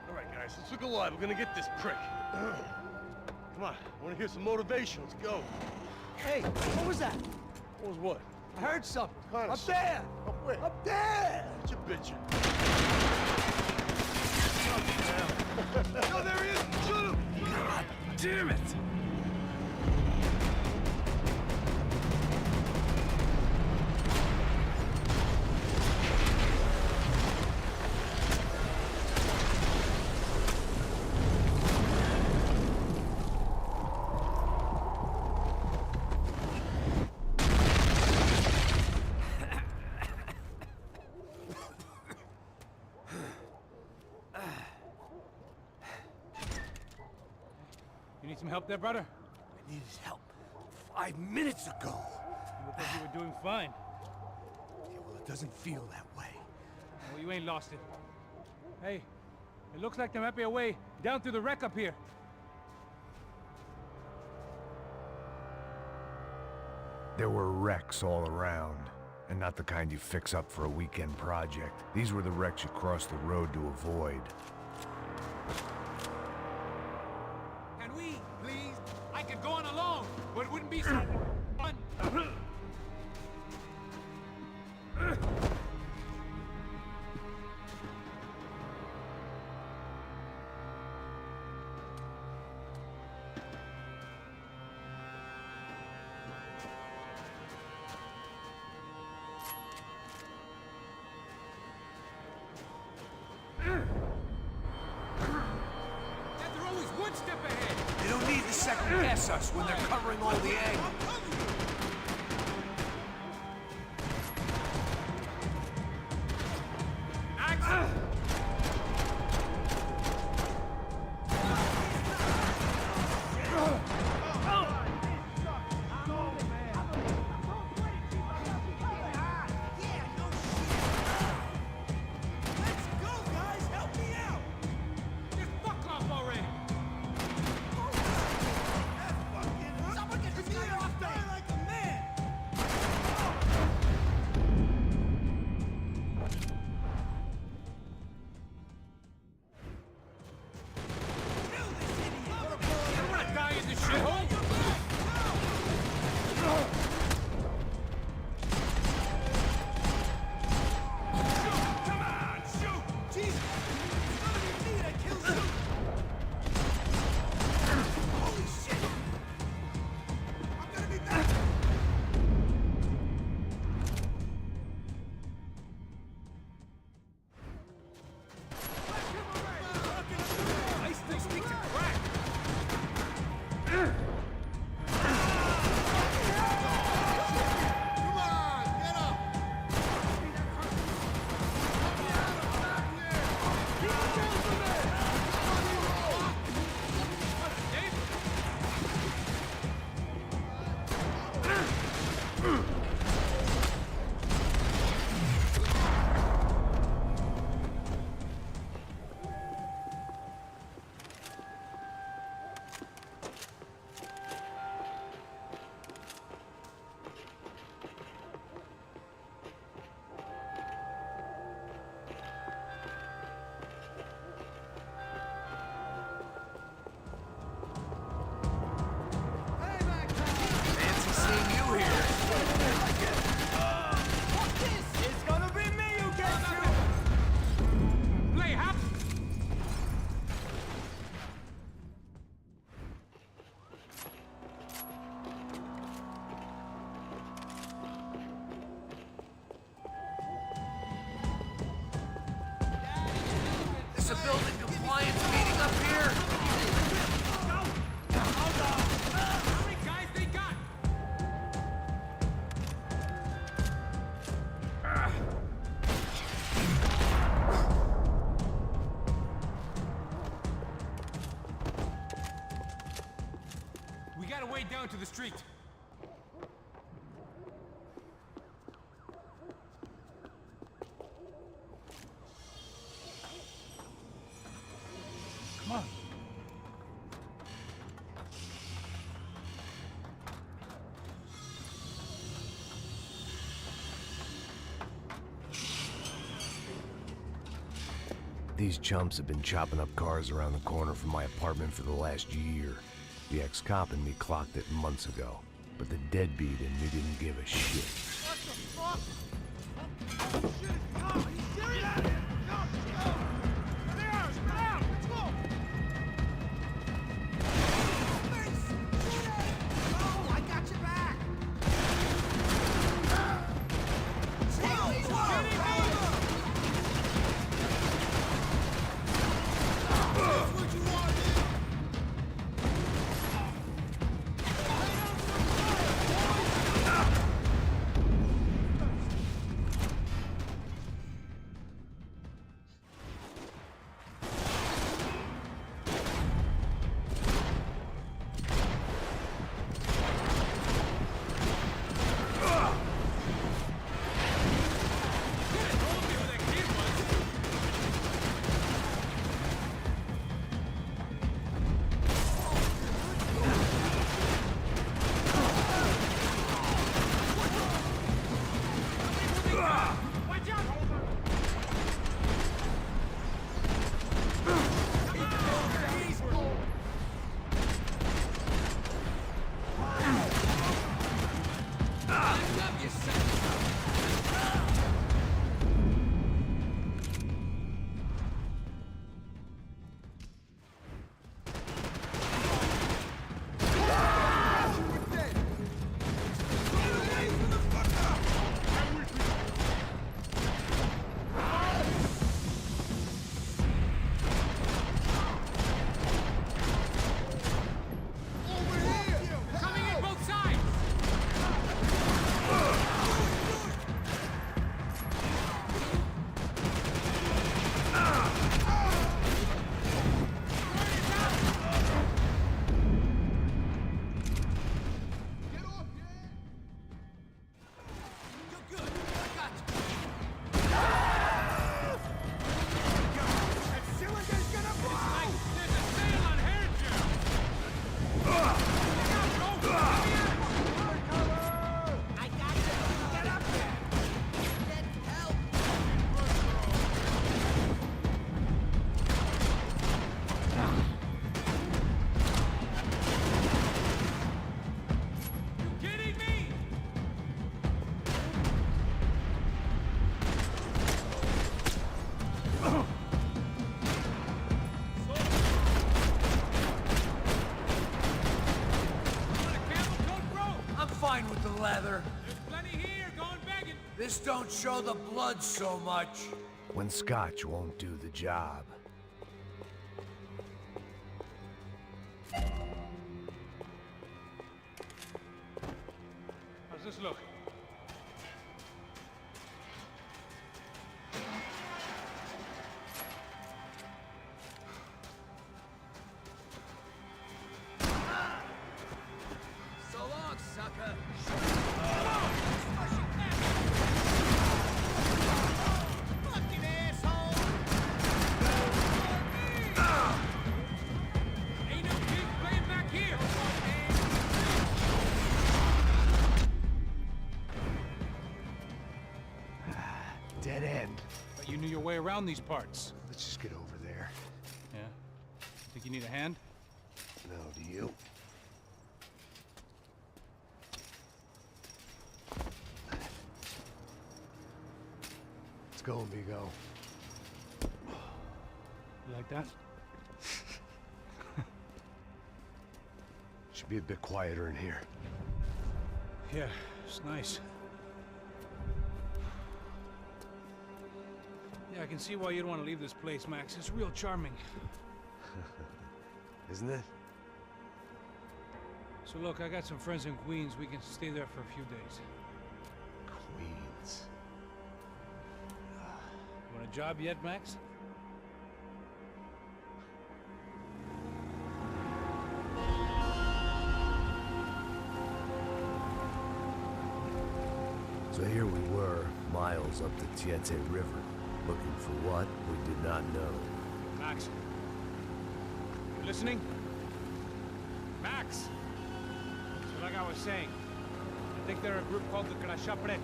Alright guys, let's look alive. We're gonna get this prick. Come on, I wanna hear some motivation. Let's go. Hey, what was that? What was what? I heard something. Kinda Up there! Up where? Up there! What you bitching? No, there he is! Shoot him! God damn it! You need some help there, brother? I needed help 5 minutes ago. You look like you were doing fine. Yeah, well, it doesn't feel that way. Well, you ain't lost it. Hey, it looks like there might be a way down through the wreck up here. There were wrecks all around, and not the kind you fix up for a weekend project. These were the wrecks you crossed the road to avoid. Can we, please? I could go on alone, but it wouldn't be so fun. They're always one step ahead. They don't need to second guess us when they're covering all the angles. Just fuck off already. Someone get this guy off there like a man! I'm not dying in this shithole. Come on, shoot! Jesus! It's gonna be me that kills you! Holy shit! I'm gonna be back! Ice things stick to crack. Come on, get up! Fancy seeing you here. It's gonna be me who gets you! Play hop. Is a building compliance meeting up here? How many guys they got? We got a way down to the street. These chumps have been chopping up cars around the corner from my apartment for the last year. The ex-cop in me clocked it months ago, but the deadbeat in me didn't give a shit. What the fuck? Oh, shit, it's Tom. Are you serious? Get out of here. Go. There, out. Let's go. Oh, I got your back. Leather. This don't show the blood so much. When scotch won't do the job. How's this look? So long, sucker. Dead end. But you knew your way around these parts. Let's just get over there. Yeah? Think you need a hand? No, do you? Let's go, amigo. You like that? Should be a bit quieter in here. Yeah, it's nice. Yeah, I can see why you'd want to leave this place, Max. It's real charming. Isn't it? So look, I got some friends in Queens. We can stay there for a few days. Queens. Want a job yet, Max? So here we were, miles up the Tietze River, looking for what we did not know. Max. You listening? Max! So like I was saying, I think they're a group called the Crashapret.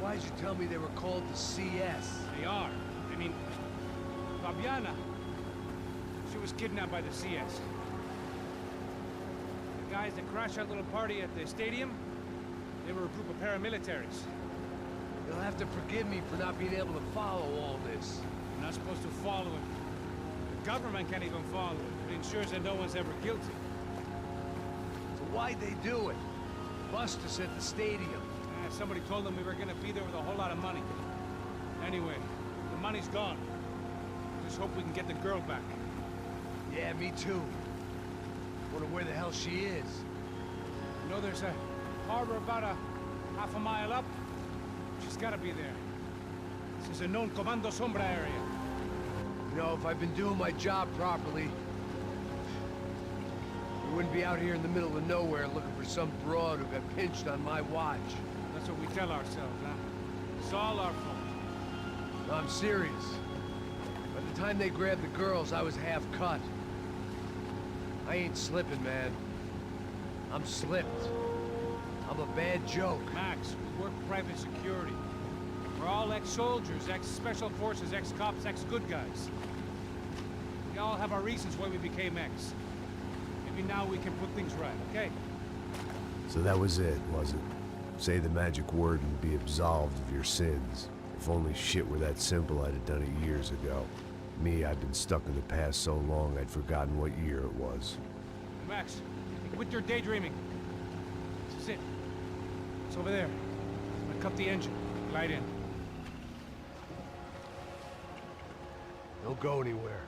Why'd you tell me they were called the CS? They are. I mean, Fabiana. She was kidnapped by the CS. The guys that crashed that little party at the stadium, they were a group of paramilitaries. You'll have to forgive me for not being able to follow all this. You're not supposed to follow it. The government can't even follow it. It ensures that no one's ever guilty. So why'd they do it? Bust us at the stadium. Somebody told them we were gonna be there with a whole lot of money. Anyway, the money's gone. Just hope we can get the girl back. Yeah, me too. Wonder where the hell she is. You know there's a harbor about a half a mile up? She's gotta be there. This is a known Comando Sombra area. You know, if I've been doing my job properly, we wouldn't be out here in the middle of nowhere looking for some broad who got pinched on my watch. That's what we tell ourselves, huh? It's all our fault. No, I'm serious. By the time they grabbed the girls, I was half cut. I ain't slipping, man. I'm slipped. I'm a bad joke. Max, we work private security. We're all ex-soldiers, ex-special forces, ex-cops, ex-good guys. We all have our reasons why we became ex. Maybe now we can put things right, okay? So that was it, was it? Say the magic word and be absolved of your sins. If only shit were that simple, I'd have done it years ago. Me, I've been stuck in the past so long I'd forgotten what year it was. Max, quit your daydreaming. This is it. It's over there. I'm gonna cut the engine. Glide in. Don't go anywhere.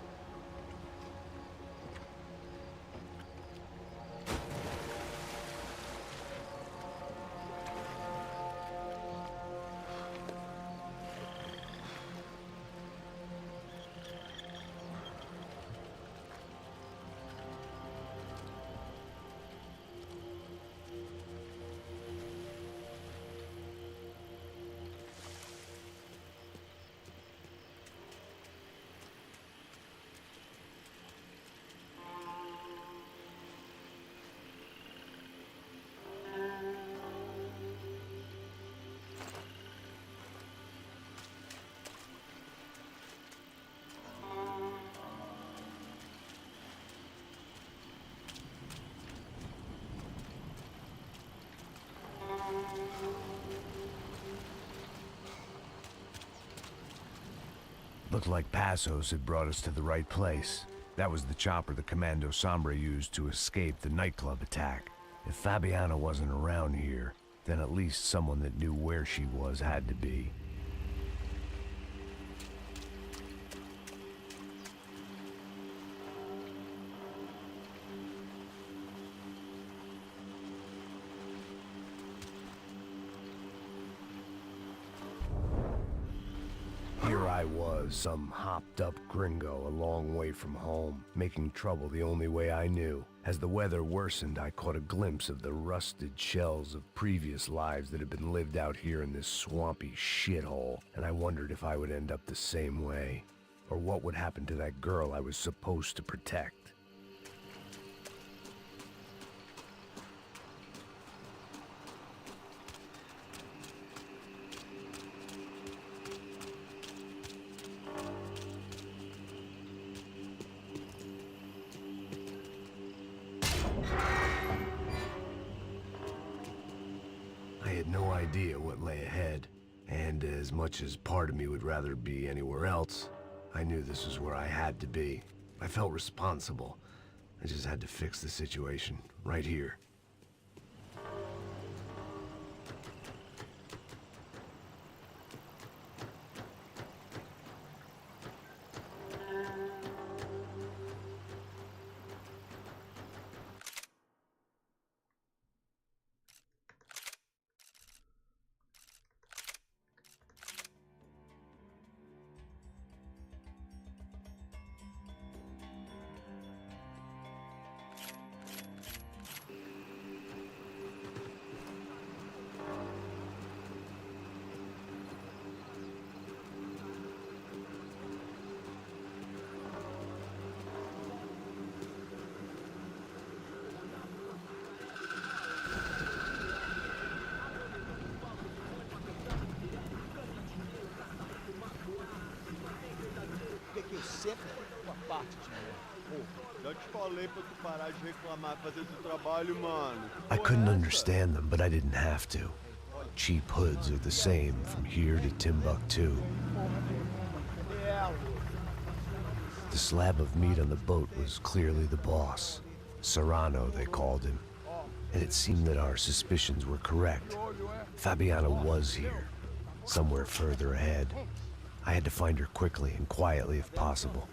Looked like Passos had brought us to the right place. That was the chopper the Comando Sombra used to escape the nightclub attack. If Fabiana wasn't around here, then at least someone that knew where she was had to be. Here I was, some hopped-up gringo a long way from home, making trouble the only way I knew. As the weather worsened, I caught a glimpse of the rusted shells of previous lives that had been lived out here in this swampy shithole, and I wondered if I would end up the same way, or what would happen to that girl I was supposed to protect. I had no idea what lay ahead, and as much as part of me would rather be anywhere else, I knew this was where I had to be. I felt responsible. I just had to fix the situation, right here. você é uma parte de mim. Já te falei pra tu parar de reclamar, fazer teu trabalho, mano. I couldn't understand them, but I didn't have to. Cheap hoods are the same from here to Timbuktu. The slab of meat on the boat was clearly the boss. Serrano, they called him. And it seemed that our suspicions were correct. Fabiana was here, somewhere further ahead. I had to find her quickly and quietly if possible.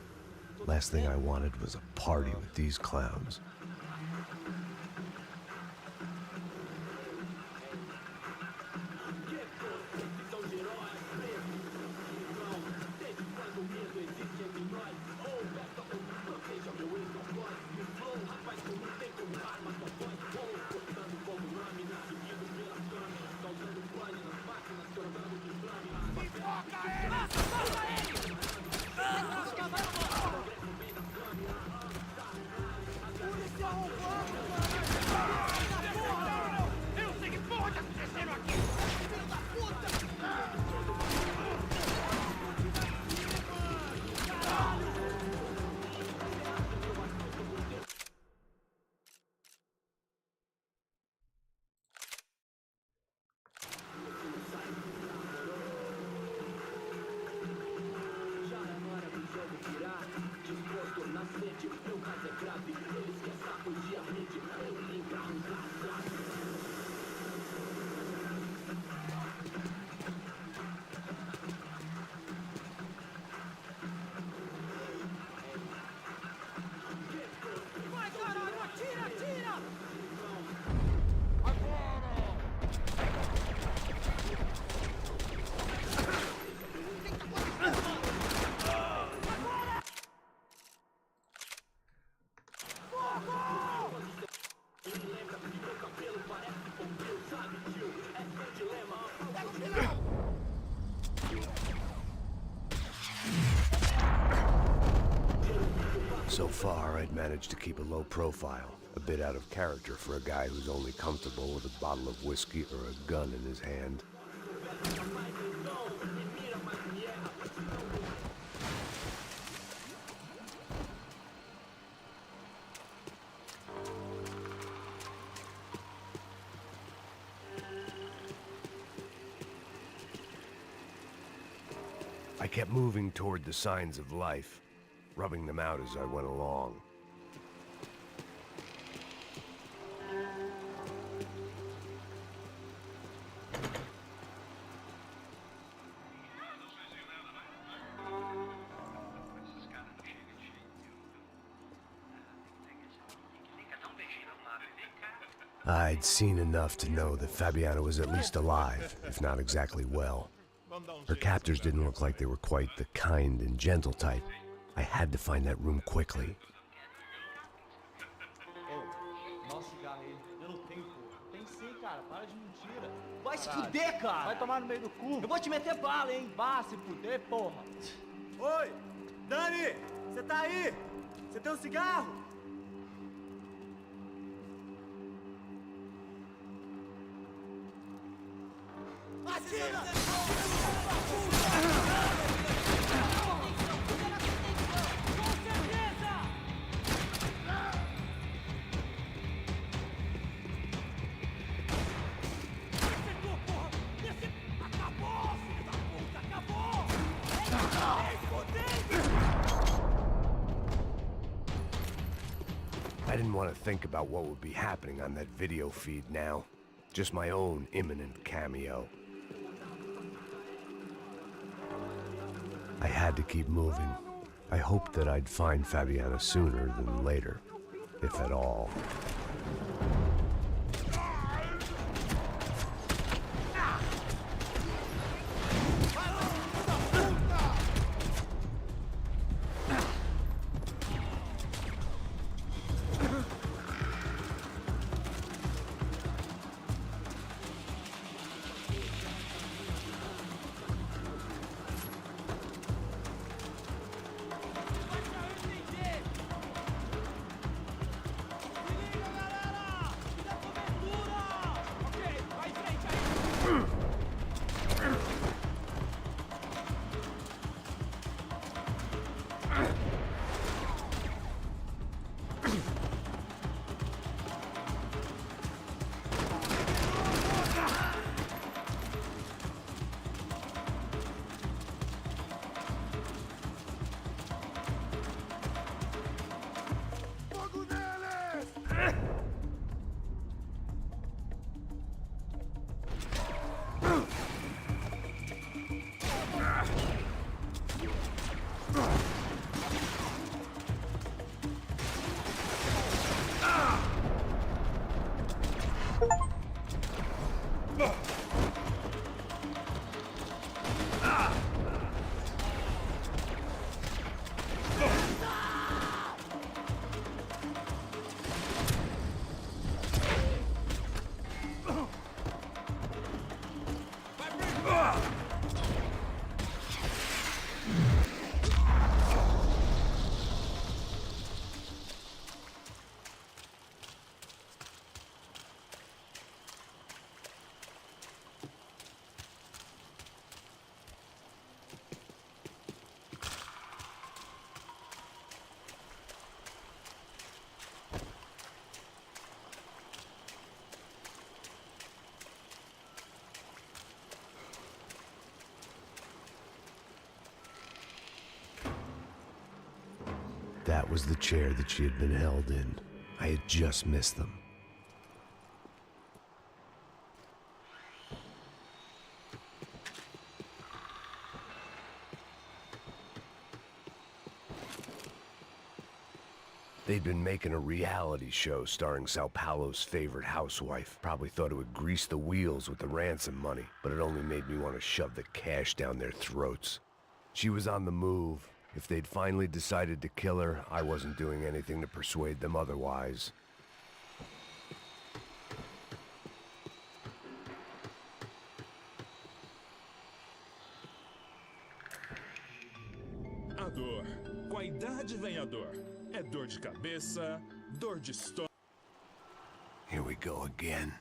Last thing I wanted was a party with these clowns. So far, I'd managed to keep a low profile, a bit out of character for a guy who's only comfortable with a bottle of whiskey or a gun in his hand. I kept moving toward the signs of life, rubbing them out as I went along. I'd seen enough to know that Fabiana was at least alive, if not exactly well. Her captors didn't look like they were quite the kind and gentle type. I had to find that room quickly. Vai se fuder, cara! Vai tomar no meio do cu! Eu vou te meter bala, hein? Vá se fuder, porra! Oi! Dani! Você tá aí? Você tem um cigarro? Atira! I didn't want to think about what would be happening on that video feed now. Just my own imminent cameo. I had to keep moving. I hoped that I'd find Fabiana sooner than later, if at all. That was the chair that she had been held in. I had just missed them. They'd been making a reality show starring Sao Paulo's favorite housewife. Probably thought it would grease the wheels with the ransom money, but it only made me want to shove the cash down their throats. She was on the move. If they'd finally decided to kill her, I wasn't doing anything to persuade them otherwise. A dor. Com a idade vem a dor. É dor de cabeça, dor de estômago. Here we go again.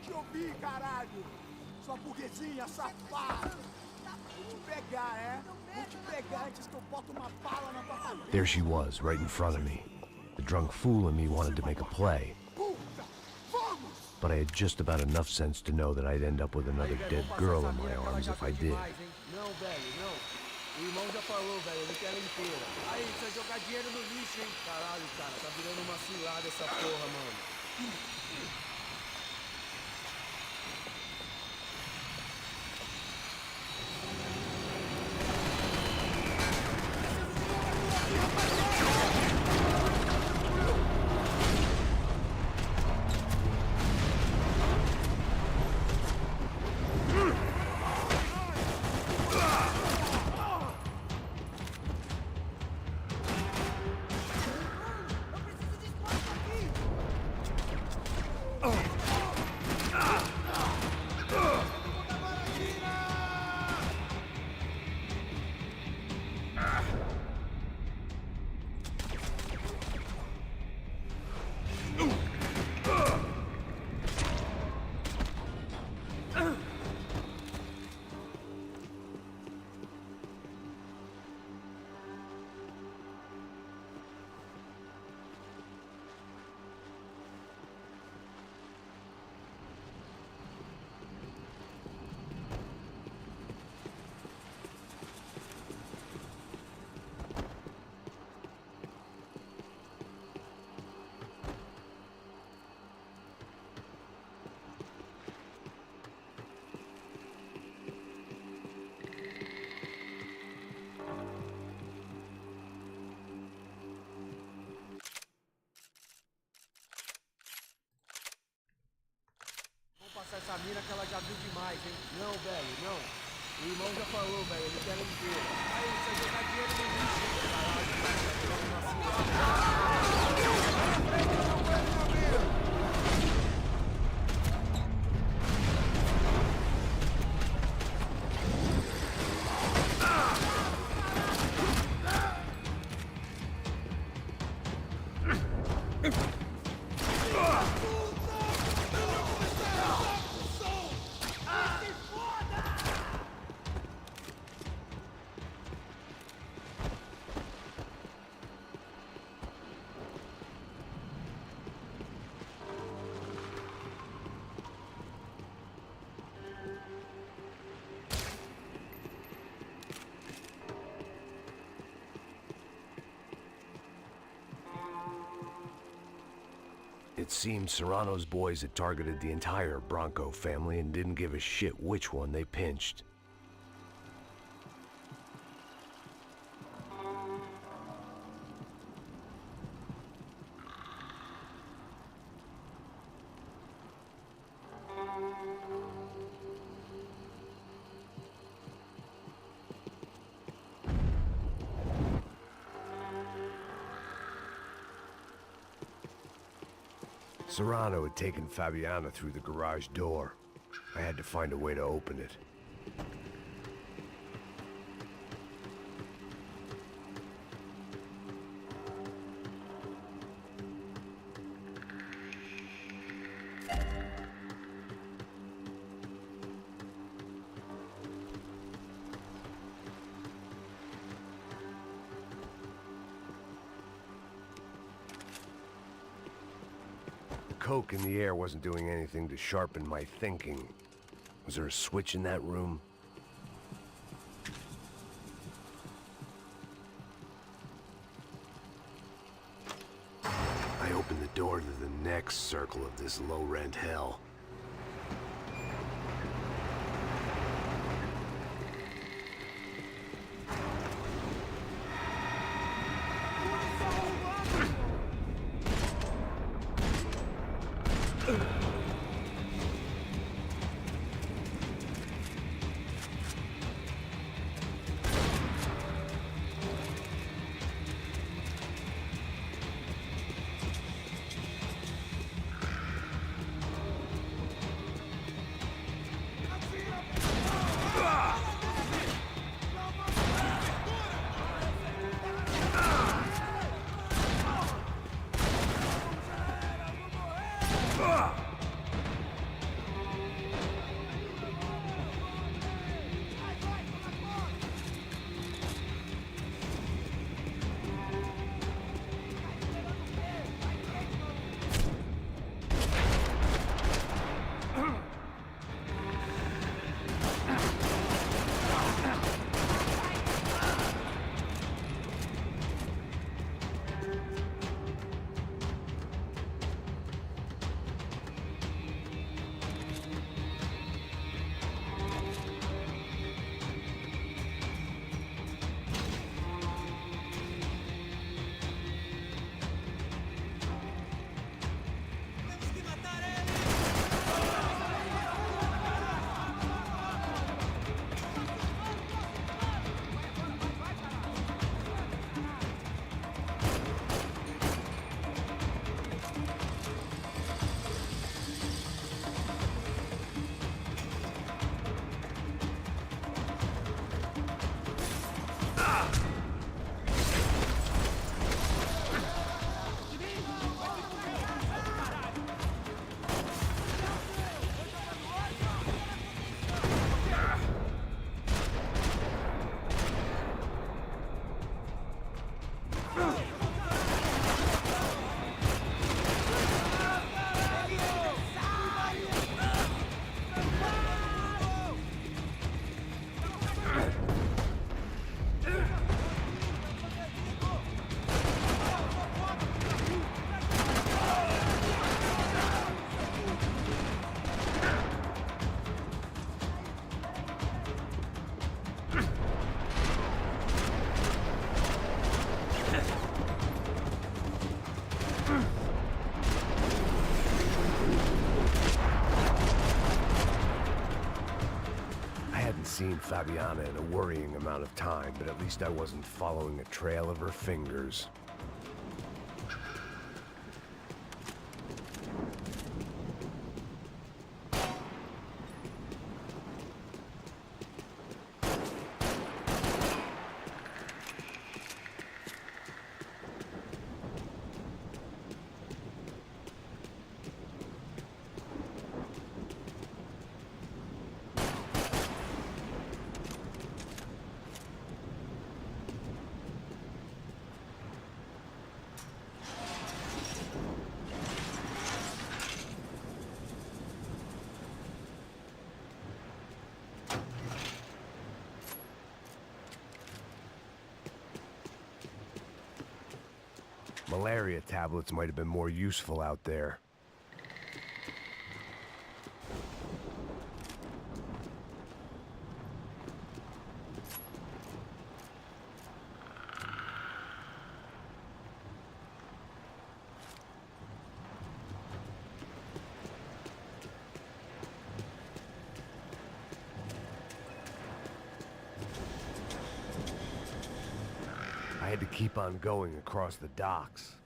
Te ouvir, caralho! Sua burguesinha safada! Vou te pegar, é? Vou te pegar antes que eu boto uma bala na tua cabeça! There she was, right in front of me. The drunk fool in me wanted to make a play. But I had just about enough sense to know that I'd end up with another dead girl in my arms if I did. Não, velho, não. O irmão já falou, velho, ele quer ela inteira. Aí, você vai jogar dinheiro no lixo, hein? Caralho, cara, tá virando uma cilada essa porra, mano. Essa mina que ela já viu demais, hein? Não, velho, não. O irmão já falou, velho, ele quer ela inteira. Aí, você vai jogar dinheiro no lixo, hein? Caralho, cara, tá virando uma It seemed Serrano's boys had targeted the entire Bronco family and didn't give a shit which one they pinched. Serrano had taken Fabiana through the garage door. I had to find a way to open it. coke in the air wasn't doing anything to sharpen my thinking. Was there a switch in that room? I opened the door to the next circle of this low-rent hell. Seen Fabiana in a worrying amount of time, but at least I wasn't following a trail of her fingers. Malaria tablets might have been more useful out there. I had to keep on going across the docks.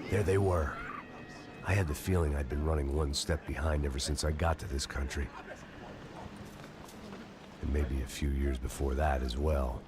There they were. I had the feeling I'd been running one step behind ever since I got to this country. And maybe a few years before that as well.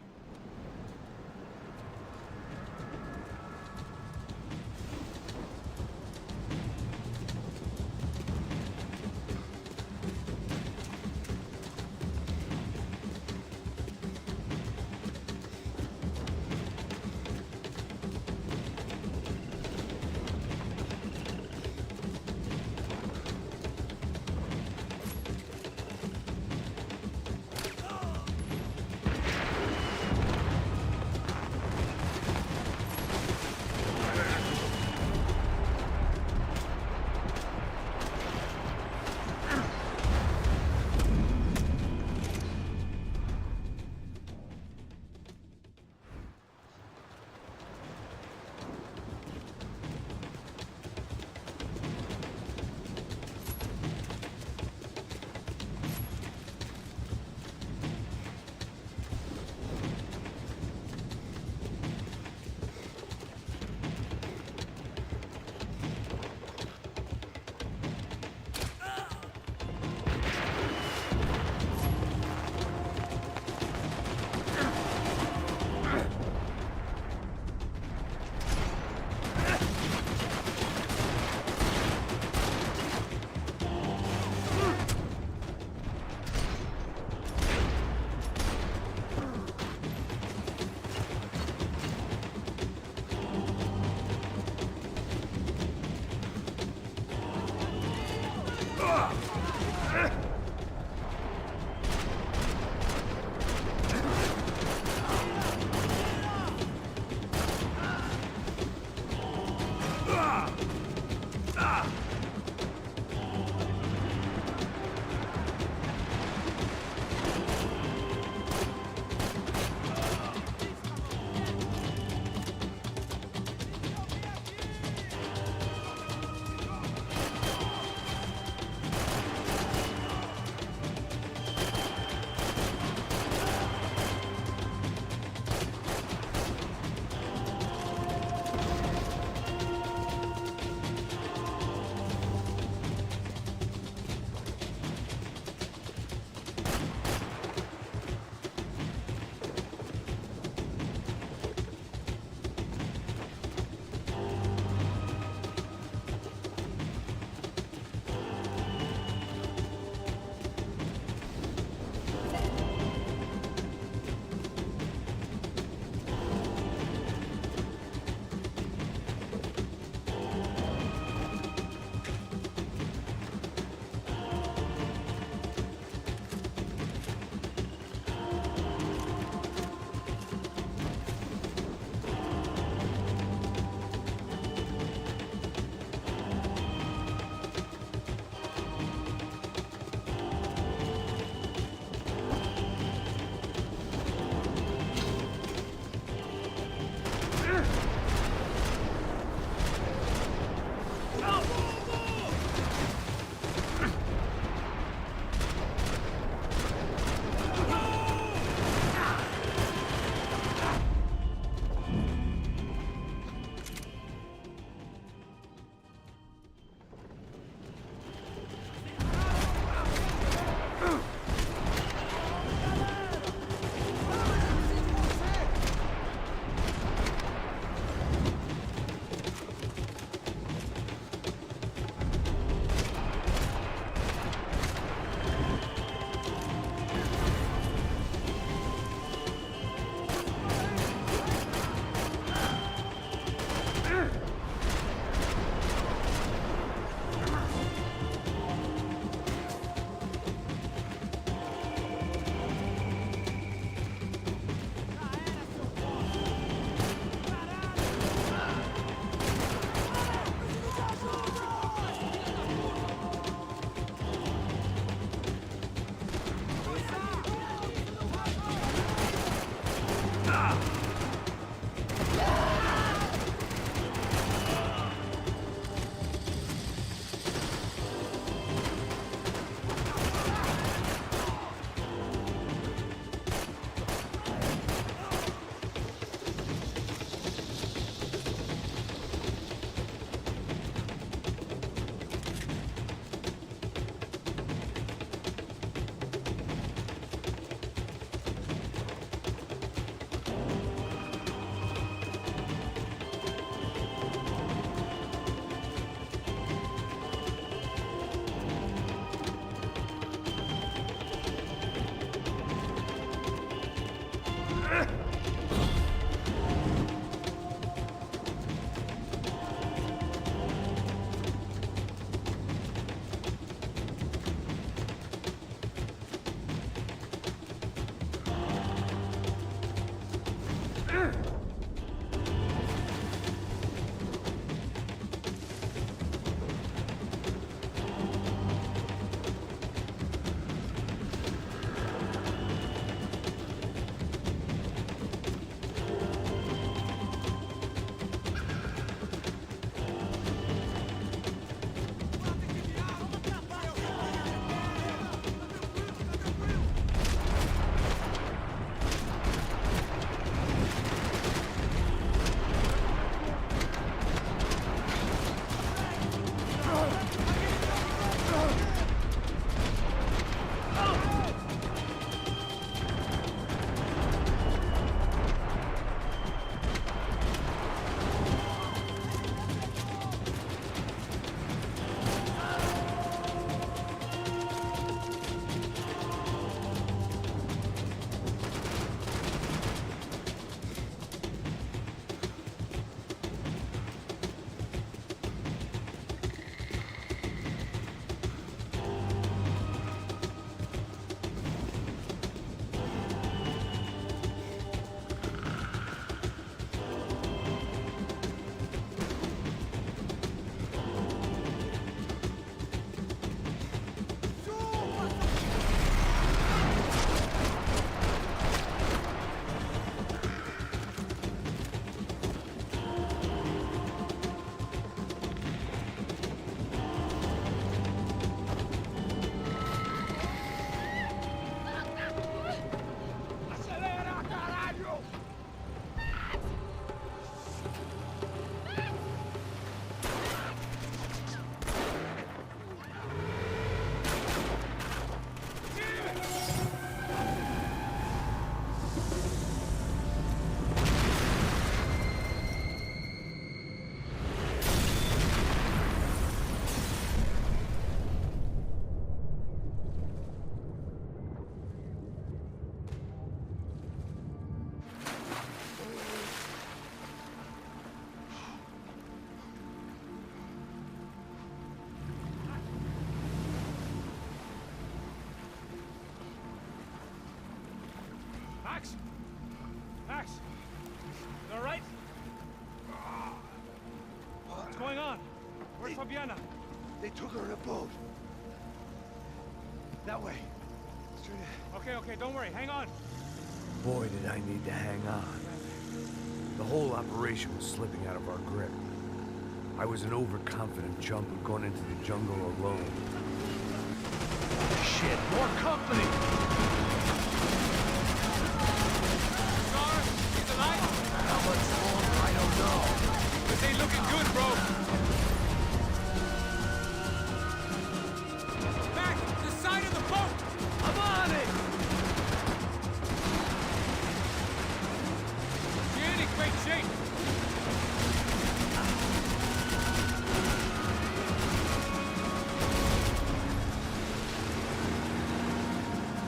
Max! Max! You all right? What's going on? Where's Fabiana? They took her in a boat. That way. Straight ahead. Okay, don't worry. Hang on. Boy, did I need to hang on. The whole operation was slipping out of our grip. I was an overconfident chump who'd gone into the jungle alone. Shit, more company! Scar, he's alive? How much longer? I don't know. This ain't looking good, bro. Max, the side of the boat! I'm on it! She ain't in great shape.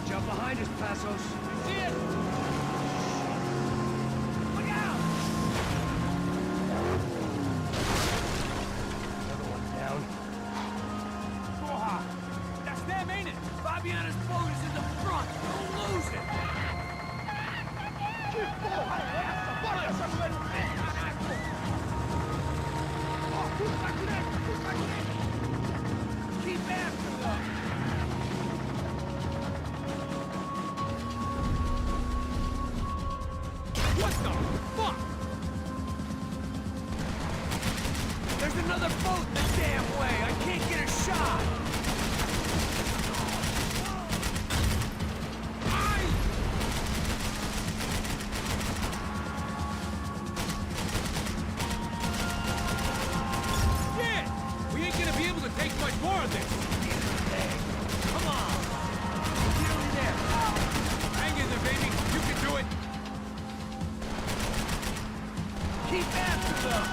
Jump behind us, Passos. See it? Look out! Another one down. Oh, that's them, ain't it? Fabiana's boat is in the front. Don't lose it. Que porra é essa? Bora essa velho! Ó, tudo pra direita, tudo pra direita! Keep after them. What the fuck? There's another boat in the damn way. I can't get a shot. Shit! We ain't gonna be able to take much more of this. Come on. Nearly there. Hang in there, baby. You can do it. Keep after them.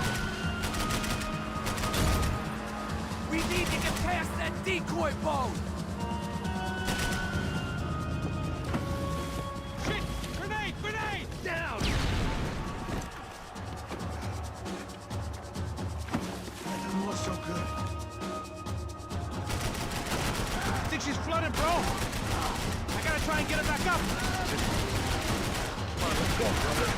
We need to get past that decoy boat. Shit! Grenade! Grenade! Down. That doesn't look so good. I think she's flooded, bro. I gotta try and get her back up. Come on, let's go, brother.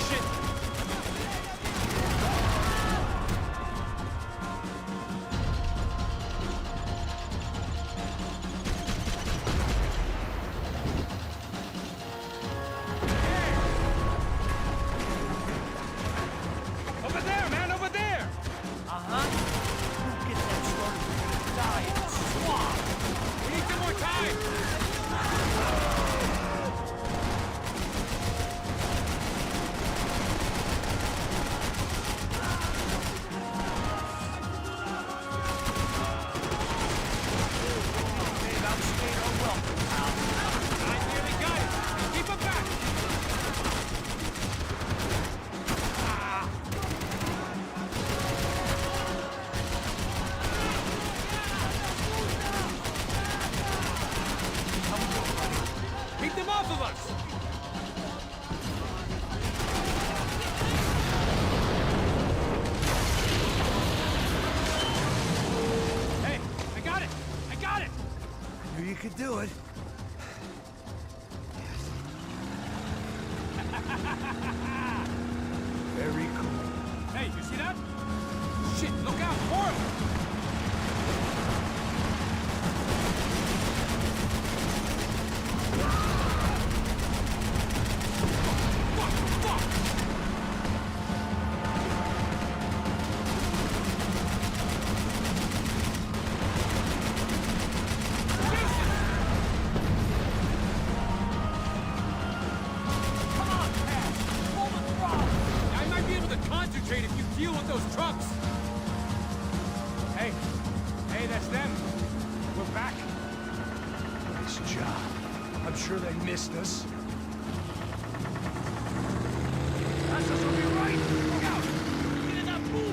Shit! Over there, man, over there! Uh-huh. Get that started. We're gonna die in the swamp. We need some more time! Babe, I'm staying on welcome, pal. I nearly got it! Keep him back! Ah. Keep them off of us! Hey, I got it! I got it! I knew you could do it. Very cool. Hey, you see that? Shit, look out! More of them! Fuck! Fuck! Come on, Pat. Pull the throttle. I might be able to concentrate if you deal with those trucks. Hey, that's them. We're back. Nice job. I'm sure they missed us. Passos will be right. Look out. Get in that pool.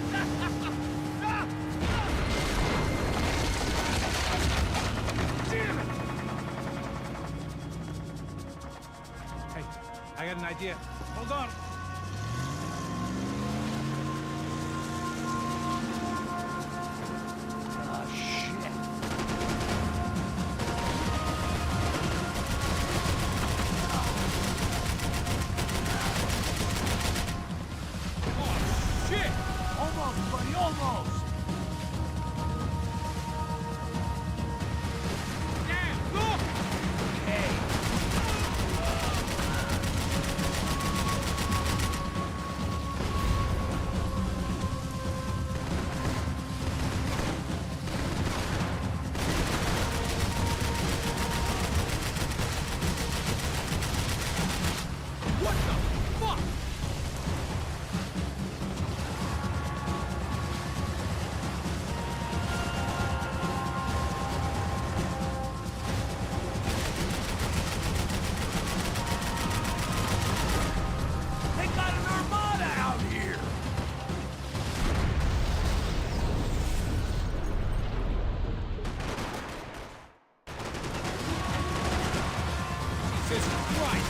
Damn it. Hey, I got an idea. Hold on. Oh, shit. Jesus Christ!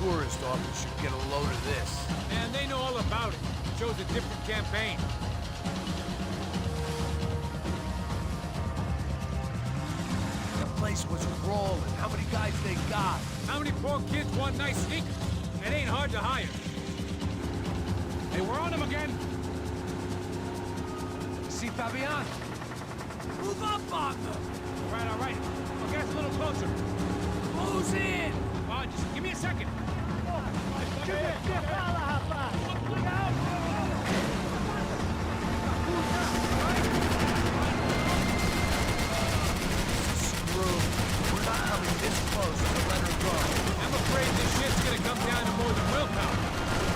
Tourist office should get a load of this. Man, they know all about it. Shows a different campaign. The place was rolling. How many guys they got? How many poor kids want nice sneakers? It ain't hard to hire. Hey, we're on them again. See Fabian? Move up on them. All right. I'll get us a little closer. Who's in? Come on, just give me a second. We're not coming this close to let her go. I'm afraid this shit's gonna come down to more than willpower.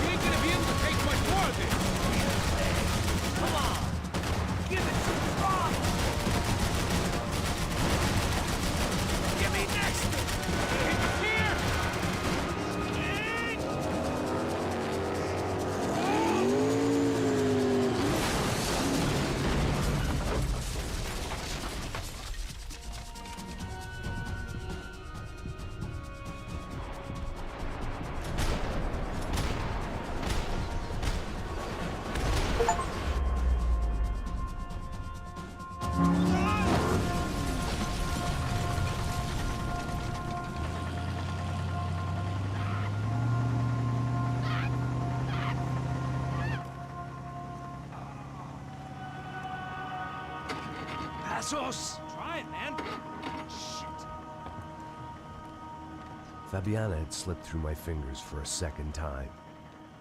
We ain't gonna be able to take much more of this. Come on! Give it some thought! Give me next! Here! Try it, man. Shit. Fabiana had slipped through my fingers for a second time.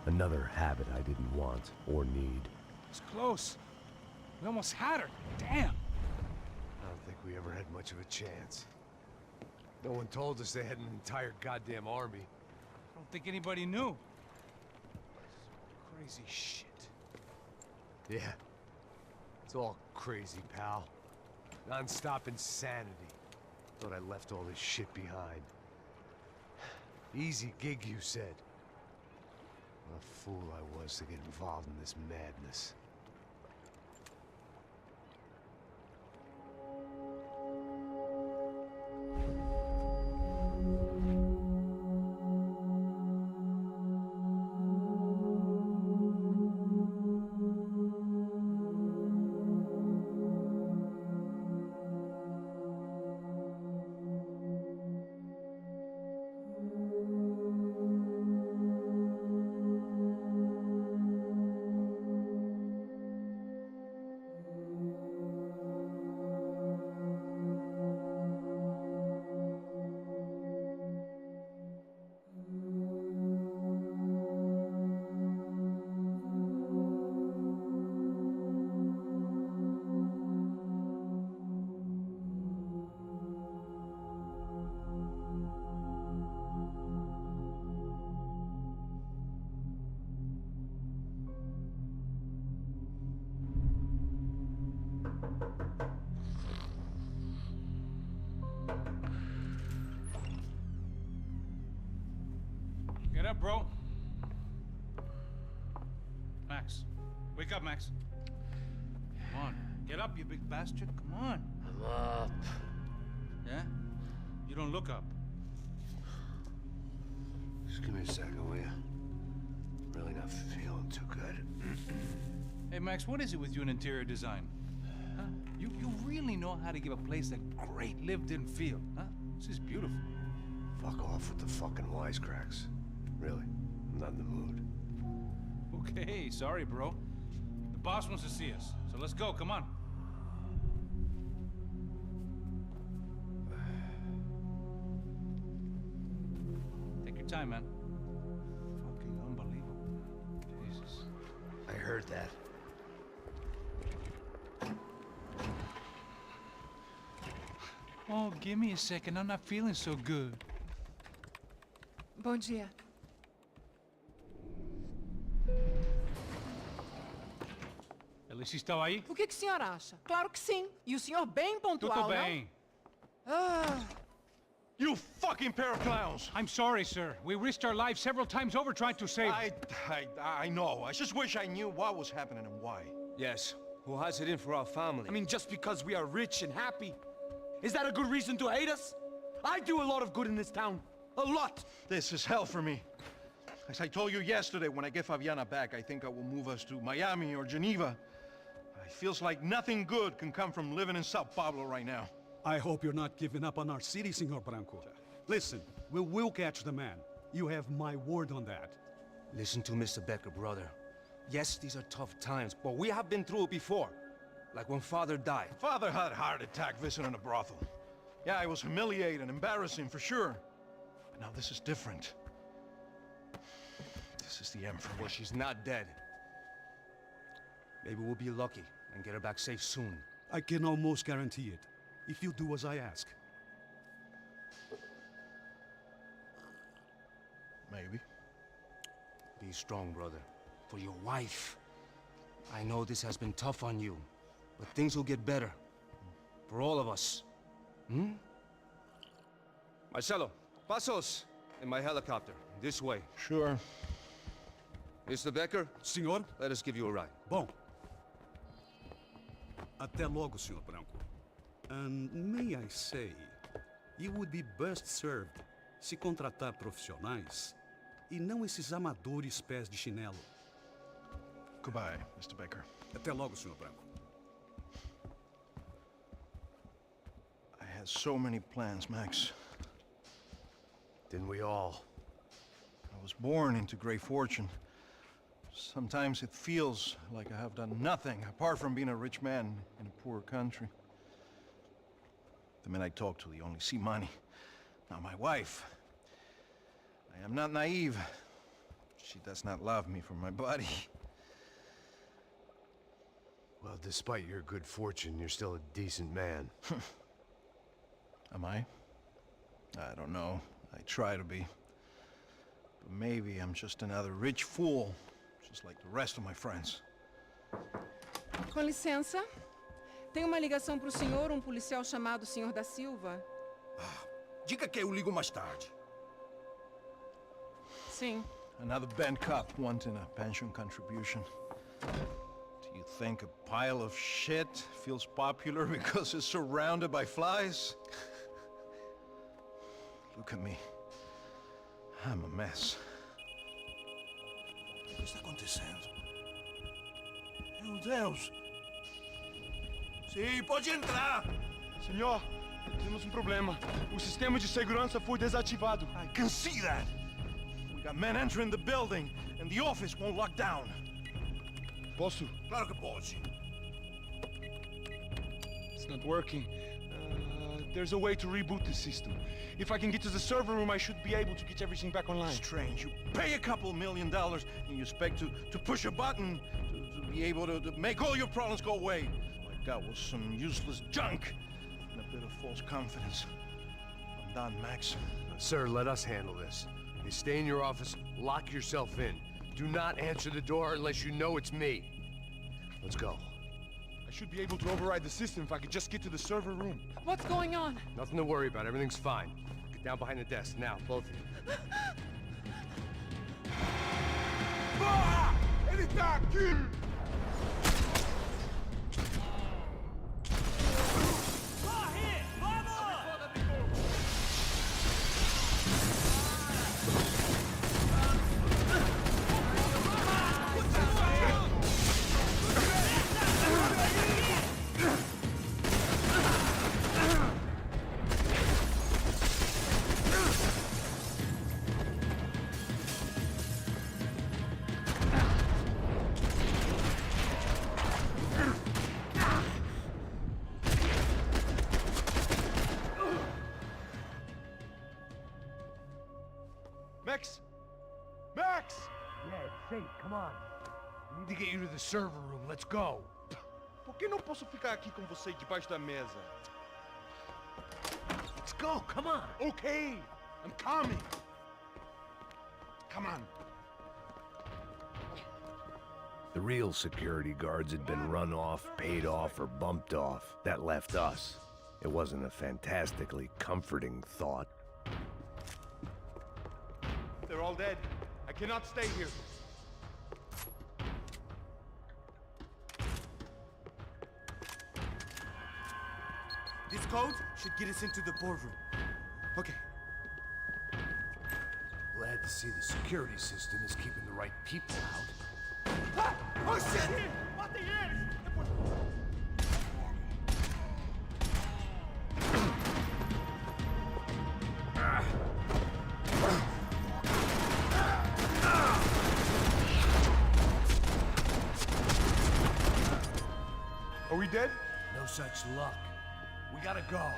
Another habit I didn't want or need. It's close. We almost had her. Damn. I don't think we ever had much of a chance. No one told us they had an entire goddamn army. I don't think anybody knew. Crazy shit. Yeah. It's all crazy, pal. Non-stop insanity. Thought I left all this shit behind. Easy gig, you said. What a fool I was to get involved in this madness. Get up, bro. Max. Wake up, Max. Come on. Get up, you big bastard. Come on. I'm up. Yeah? You don't look up. Just give me a second, will you? Really not feeling too good. Hey, Max, what is it with you in interior design? Huh? You really know how to give a place a great lived-in feel, huh? This is beautiful. Fuck off with the fucking wisecracks. Really, I'm not in the mood. Okay, sorry, bro. The boss wants to see us, so let's go, come on. your time, man. Fucking unbelievable. Jesus. I heard that. Oh, give me a second. I'm not feeling so good. Bom dia. Alice estava aí? O que o senhor acha? Claro que sim. E o senhor bem pontual, Tudo bem. Ah. You fucking pair of clowns! I'm sorry, sir. We risked our lives several times over trying to save... I know. I just wish I knew what was happening and why. Yes. Who has it in for our family? I mean, just because we are rich and happy, is that a good reason to hate us? I do a lot of good in this town. A lot! This is hell for me. As I told you yesterday, when I get Fabiana back, I think I will move us to Miami or Geneva. It feels like nothing good can come from living in Sao Paulo right now. I hope you're not giving up on our city, Senor Branco. Listen, we will catch the man. You have my word on that. Listen to Mr. Becker, brother. Yes, these are tough times, but we have been through it before. Like when Father died. Father had a heart attack visiting a brothel. Yeah, it was humiliating, embarrassing, for sure. But now this is different. This is the Emperor. Well, she's not dead. Maybe we'll be lucky and get her back safe soon. I can almost guarantee it, if you do as I ask. Maybe. Be strong, brother. For your wife. I know this has been tough on you, but things will get better. For all of us. Hmm? Marcelo, pasos in my helicopter. This way. Sure. Mr. Becker? Senhor? Let us give you a ride. Bom. Até logo, Senhor Branco. And may I say, you would be best served se contratar profissionais e não esses amadores pés de chinelo. Goodbye, Mr. Baker. Até logo, Senhor Branco. I had so many plans, Max. Didn't we all? I was born into great fortune. Sometimes it feels like I have done nothing apart from being a rich man in a poor country. The men I talk to, they only see money. Now my wife, I am not naive. She does not love me for my body. Well, despite your good fortune, you're still a decent man. Am I? I don't know. I try to be. But maybe I'm just another rich fool, just like the rest of my friends. Com licença. Tem uma ligação pro senhor, um policial chamado Senhor da Silva. Diga que eu ligo mais tarde. Sim. Another bent cop wanting a pension contribution. Do you think a pile of shit feels popular because it's surrounded by flies? Look at me. I'm a mess. O que está acontecendo? Meu Deus! Sim, pode entrar! Senhor, temos um problema. O sistema de segurança foi desativado. I can see that! We got men entering the building, and the office won't lock down. Posso? Claro que pode. It's not working. There's a way to reboot the system. If I can get to the server room, I should be able to get everything back online. Strange. You pay a couple $1 million, and you expect to push a button to be able to make all your problems go away. All I got was some useless junk and a bit of false confidence. I'm done, Max. Sir, let us handle this. You stay in your office, lock yourself in. Do not answer the door unless you know it's me. Let's go. I should be able to override the system if I could just get to the server room. What's going on? Nothing to worry about. Everything's fine. Get down behind the desk. Now, both of you. Ah! Ele tá aqui! safe. Come on. We need to get you to the server room. Let's go. Por que não posso ficar aqui com você debaixo da mesa? Let's go. Come on. Okay, I'm coming. Come on. The real security guards had been run off, paid off, or bumped off. That left us. It wasn't a fantastically comforting thought. They're all dead. I cannot stay here. This code should get us into the boardroom. Okay. Glad to see the security system is keeping the right people out. Ah! Oh shit! Matem eles! Are we dead? No such luck. We gotta go.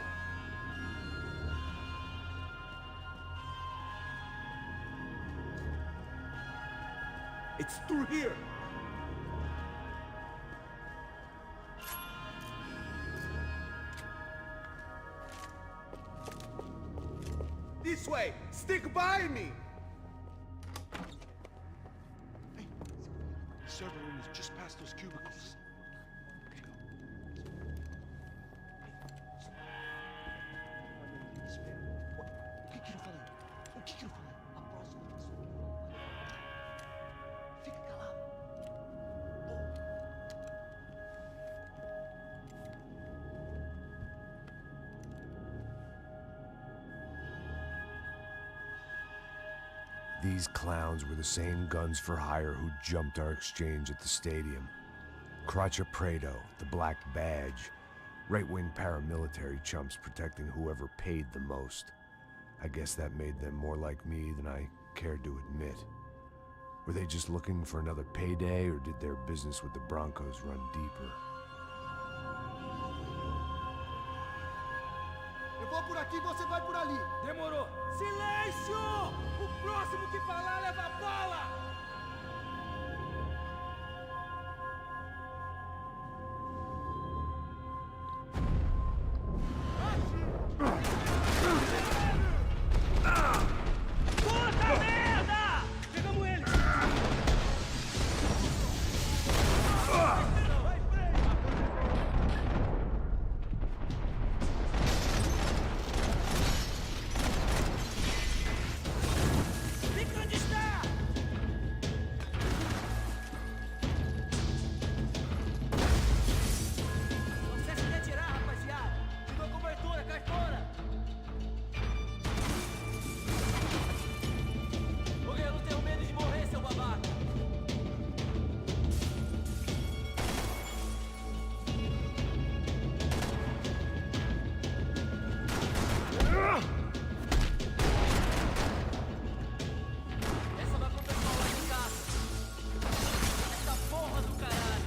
It's through here. This way. Stick by me. Hey, the server room is just past those cubicles. These clowns were the same guns for hire who jumped our exchange at the stadium. Crotcha Prado, the Black Badge. Right-wing paramilitary chumps protecting whoever paid the most. I guess that made them more like me than I cared to admit. Were they just looking for another payday, or did their business with the Broncos run deeper? Eu vou por aqui, você vai por ali. Demorou. Silêncio! O próximo que falar leva a bala! Puta merda! Pegamos ele! Fica onde está! Você se retirar, rapaziada! Te dou cobertura, cai fora! Eu não tenho medo de morrer, seu babaca! Essa vai pro pessoal lá de casa. Essa porra do caralho.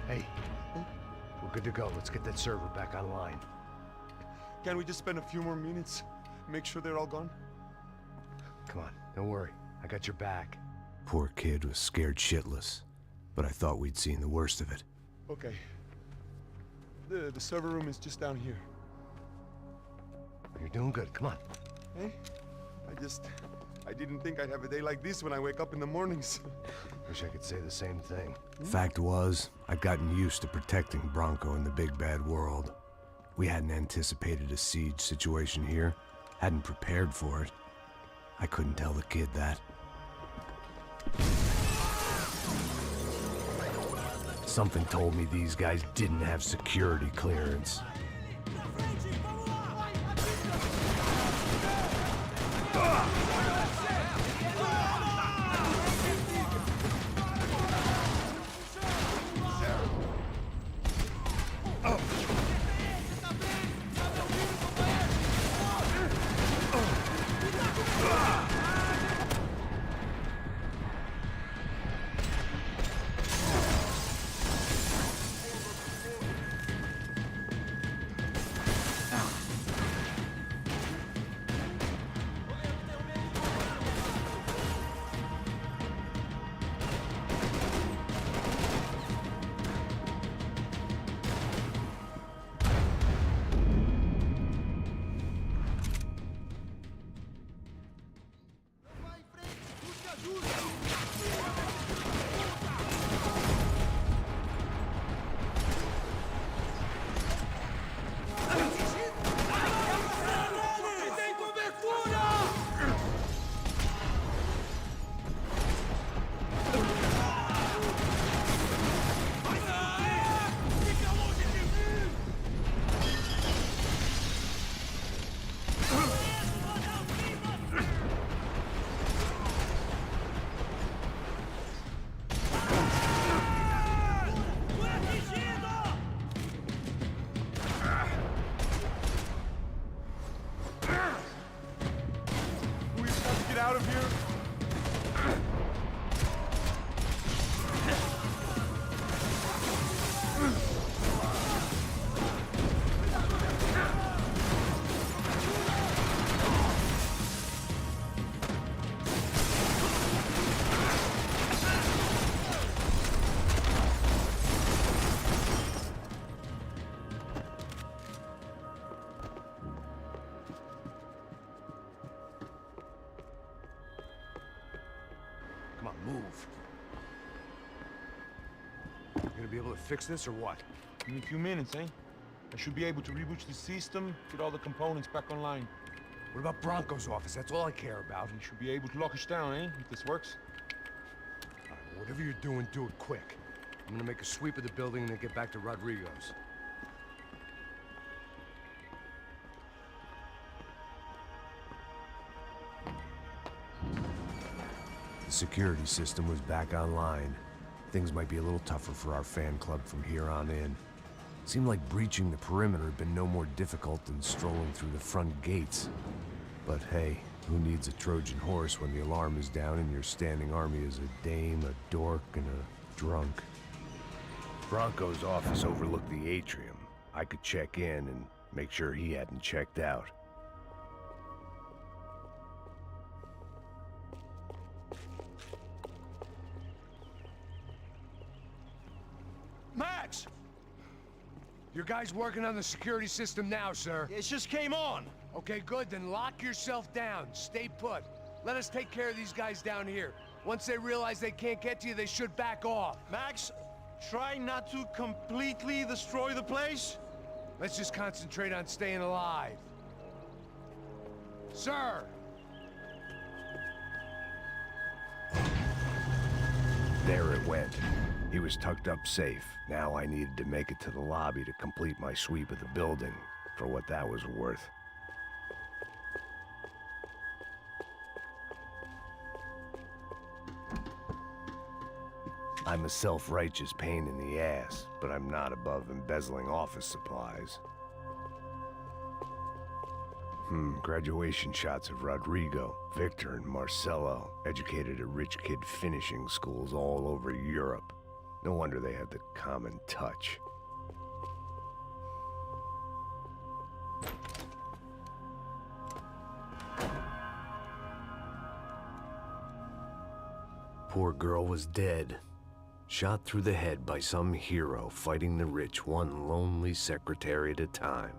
Hey, we're good to go. Let's get that server back online. Can we just spend a few more minutes? Make sure they're all gone? Come on, don't worry. I got your back. Poor kid was scared shitless, but I thought we'd seen the worst of it. Okay. The server room is just down here. You're doing good. Come on. Hey, I didn't think I'd have a day like this when I wake up in the mornings. Wish I could say the same thing. Fact was, I'd gotten used to protecting Bronco in the big bad world. We hadn't anticipated a siege situation here, hadn't prepared for it. I couldn't tell the kid that. Something told me these guys didn't have security clearance. out of here? Come on, move. You gonna be able to fix this or what? In a few minutes, eh? I should be able to reboot the system, get all the components back online. What about Bronco's office? That's all I care about. You should be able to lock us down, eh? If this works. All right, whatever you're doing, do it quick. I'm gonna make a sweep of the building and then get back to Rodrigo's. The security system was back online. Things might be a little tougher for our fan club from here on in. Seemed like breaching the perimeter had been no more difficult than strolling through the front gates. But hey, who needs a Trojan horse when the alarm is down and your standing army is a dame, a dork, and a drunk? Bronco's office overlooked the atrium. I could check in and make sure he hadn't checked out. Max! Your guy's working on the security system now, sir. It just came on. Okay, good. Then lock yourself down. Stay put. Let us take care of these guys down here. Once they realize they can't get to you, they should back off. Max, try not to completely destroy the place. Let's just concentrate on staying alive. Sir! There it went. He was tucked up safe. Now I needed to make it to the lobby to complete my sweep of the building, for what that was worth. I'm a self-righteous pain in the ass, but I'm not above embezzling office supplies. Graduation shots of Rodrigo, Victor, and Marcelo, educated at rich kid finishing schools all over Europe. No wonder they had the common touch. Poor girl was dead. Shot through the head by some hero fighting the rich one lonely secretary at a time.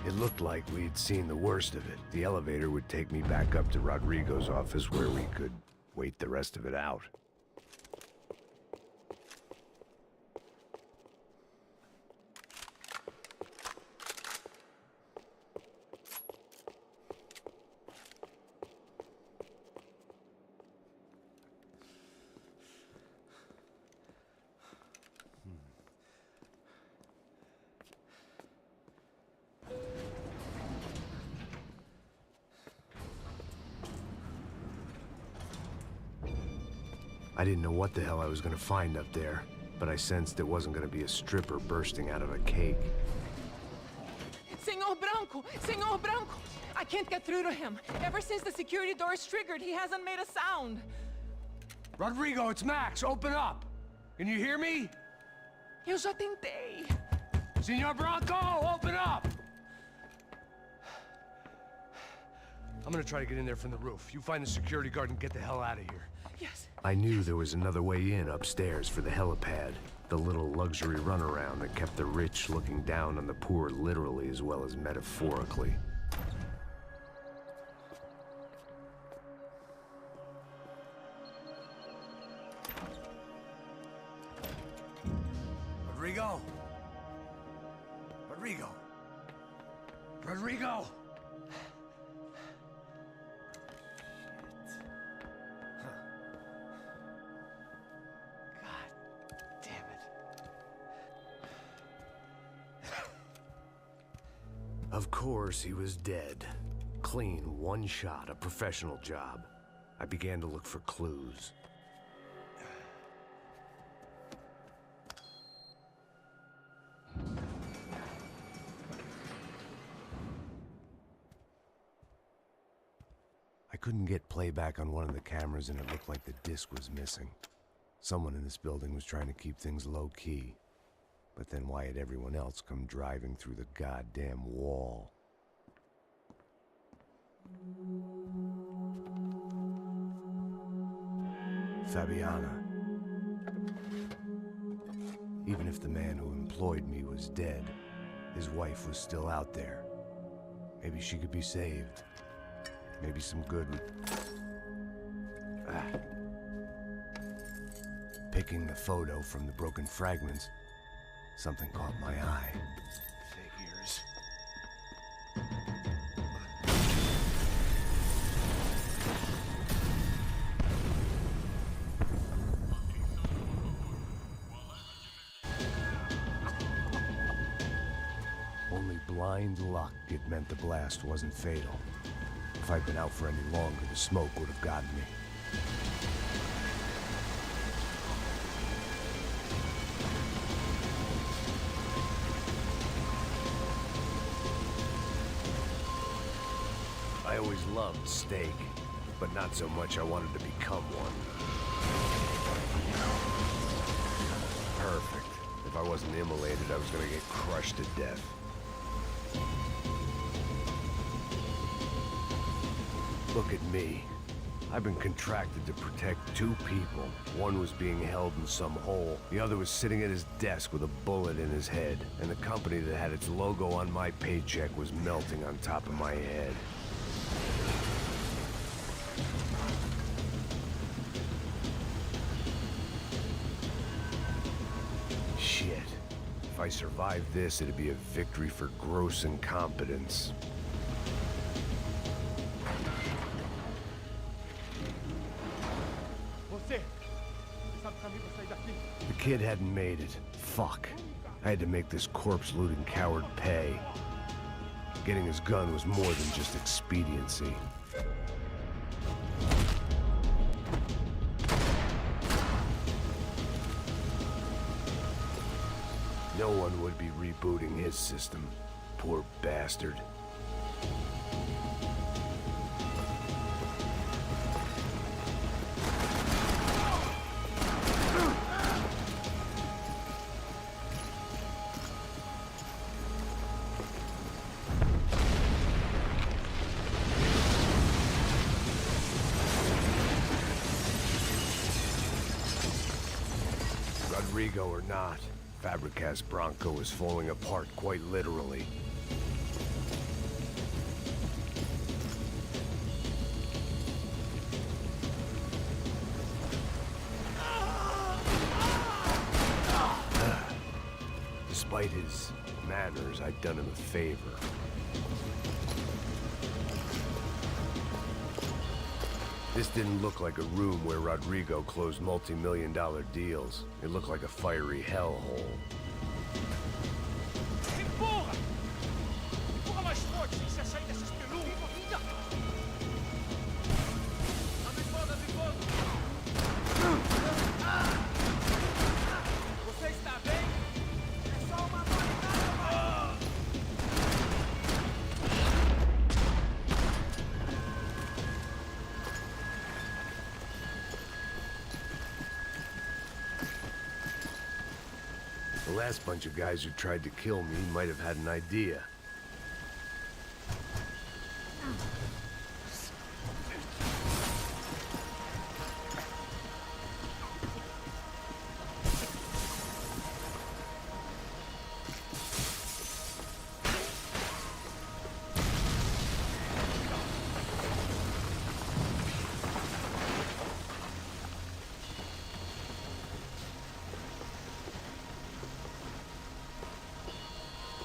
It looked like we'd seen the worst of it. The elevator would take me back up to Rodrigo's office where we could wait the rest of it out. I didn't know what the hell I was gonna find up there, but I sensed it wasn't gonna be a stripper bursting out of a cake. Senor Branco! Senor Branco! I can't get through to him. Ever since the security door is triggered, he hasn't made a sound. Rodrigo, it's Max. Open up. Can you hear me? Eu já tentei. Senor Branco, open up! I'm gonna try to get in there from the roof. You find the security guard and get the hell out of here. Yes. I knew there was another way in upstairs for the helipad. The little luxury runaround that kept the rich looking down on the poor literally as well as metaphorically. Rodrigo? Rodrigo? Rodrigo? Of course, he was dead. Clean, one shot, a professional job. I began to look for clues. I couldn't get playback on one of the cameras and it looked like the disc was missing. Someone in this building was trying to keep things low-key. But then why had everyone else come driving through the goddamn wall? Fabiana. Even if the man who employed me was dead, his wife was still out there. Maybe she could be saved. Maybe some good would... Picking the photo from the broken fragments, something caught my eye. Figures. Only blind luck it meant the blast wasn't fatal. If I'd been out for any longer, the smoke would have gotten me. I always loved steak, but not so much I wanted to become one. Perfect. If I wasn't immolated, I was gonna get crushed to death. Look at me. I've been contracted to protect two people. One was being held in some hole. The other was sitting at his desk with a bullet in his head. And the company that had its logo on my paycheck was melting on top of my head. Shit. If I survived this, it'd be a victory for gross incompetence. The kid hadn't made it. Fuck. I had to make this corpse-looting coward pay. Getting his gun was more than just expediency. No one would be rebooting his system. Poor bastard. Rodrigo or not, Fabricas Bronco is falling apart quite literally. Despite his manners, I'd done him a favor. This didn't look like a room where Rodrigo closed multi-million-dollar deals. It looked like a fiery hellhole. Empurra! Empurra mais forte, sem se sair dessas pelucas! Abre fogo, abre fogo! Você está bem? É só uma barricada, The last bunch of guys who tried to kill me might have had an idea.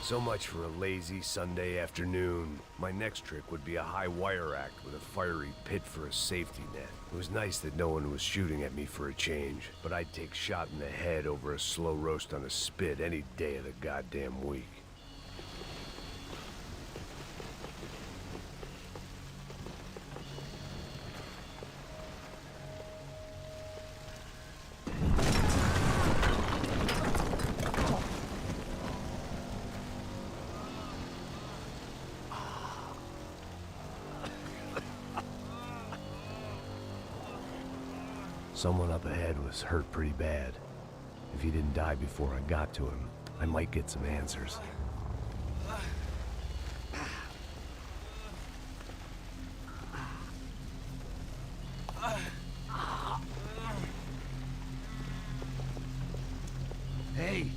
So much for a lazy Sunday afternoon. My next trick would be a high wire act with a fiery pit for a safety net. It was nice that no one was shooting at me for a change, but I'd take shot in the head over a slow roast on a spit any day of the goddamn week. Someone up ahead was hurt pretty bad. If he didn't die before I got to him, I might get some answers. Hey!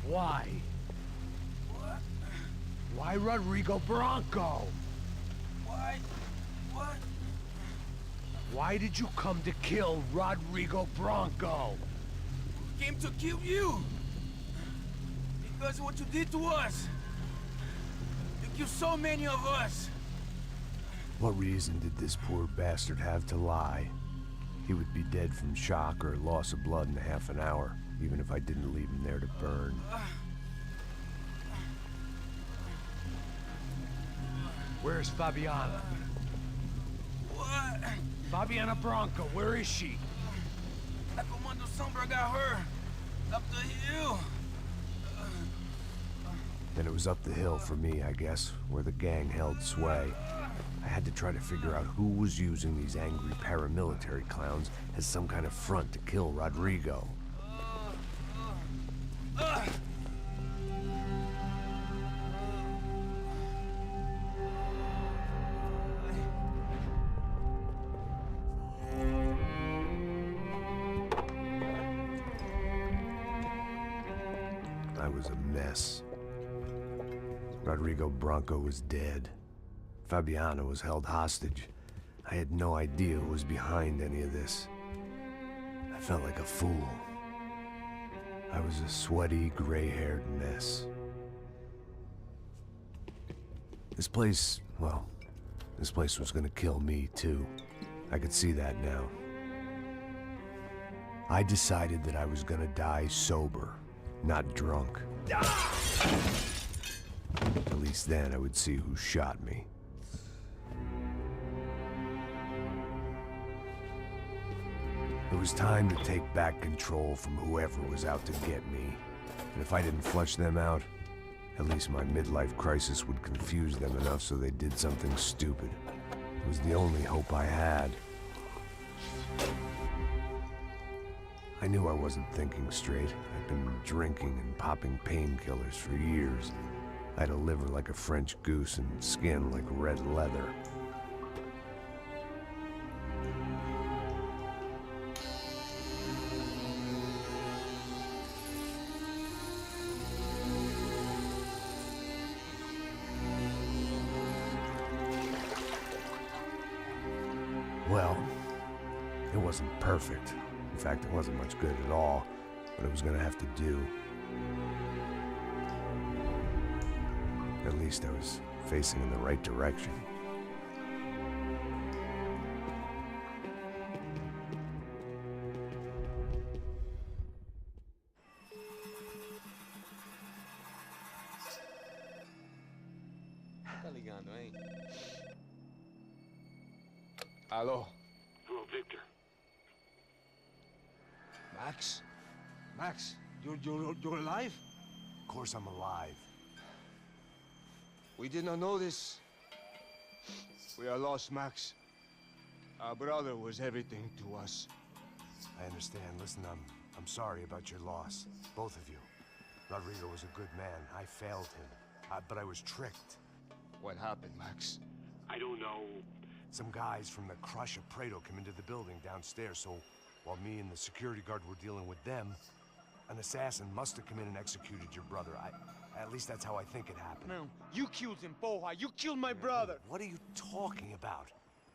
Why? Why Rodrigo Bronco? Why? What? Why did you come to kill Rodrigo Bronco? Came to kill you! Because of what you did to us! You killed so many of us! What reason did this poor bastard have to lie? He would be dead from shock or loss of blood in half an hour, even if I didn't leave him there to burn. Where's Fabiana? What? Fabiana Bronco, where is she? La Comando Sombra got her. Up the hill. Then it was up the hill for me, I guess, where the gang held sway. I had to try to figure out who was using these angry paramilitary clowns as some kind of front to kill Rodrigo. I was a mess. Rodrigo Bronco was dead. Fabiana was held hostage. I had no idea who was behind any of this. I felt like a fool. I was a sweaty, gray-haired mess. This place, well, this place was gonna kill me, too. I could see that now. I decided that I was gonna die sober, not drunk. At least then I would see who shot me. It was time to take back control from whoever was out to get me. And if I didn't flush them out, at least my midlife crisis would confuse them enough so they did something stupid. It was the only hope I had. I knew I wasn't thinking straight. I'd been drinking and popping painkillers for years. I had a liver like a French goose and skin like red leather. Well, it wasn't perfect. In fact, it wasn't much good at all, but it was gonna have to do. least I was facing in the right direction. Tá ligando, hein? Alô? Hello, Victor. Max? Max, you're alive? Of course I'm alive. We did not know this. We are lost, Max. Our brother was everything to us. I understand. Listen, I'm sorry about your loss. Both of you. Rodrigo was a good man. I failed him. But I was tricked. What happened, Max? I don't know. Some guys from the Crush of Prado came into the building downstairs, so while me and the security guard were dealing with them, an assassin must have come in and executed your brother. At least that's how I think it happened. No, you killed him, Porra. You killed my brother. What are you talking about?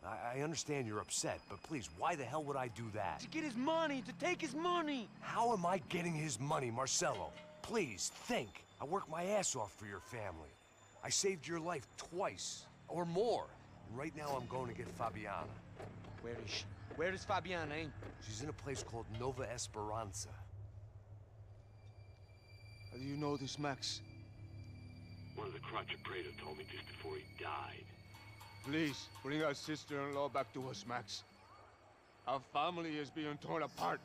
I understand you're upset, but please, why the hell would I do that? To get his money, to take his money. How am I getting his money, Marcelo? Please, think. I worked my ass off for your family. I saved your life twice, or more. And right now I'm going to get Fabiana. Where is she? Where is Fabiana, eh? She's in a place called Nova Esperanza. How do you know this, Max? One of the Crotch of Prado told me just before he died. Please, bring our sister-in-law back to us, Max. Our family is being torn apart.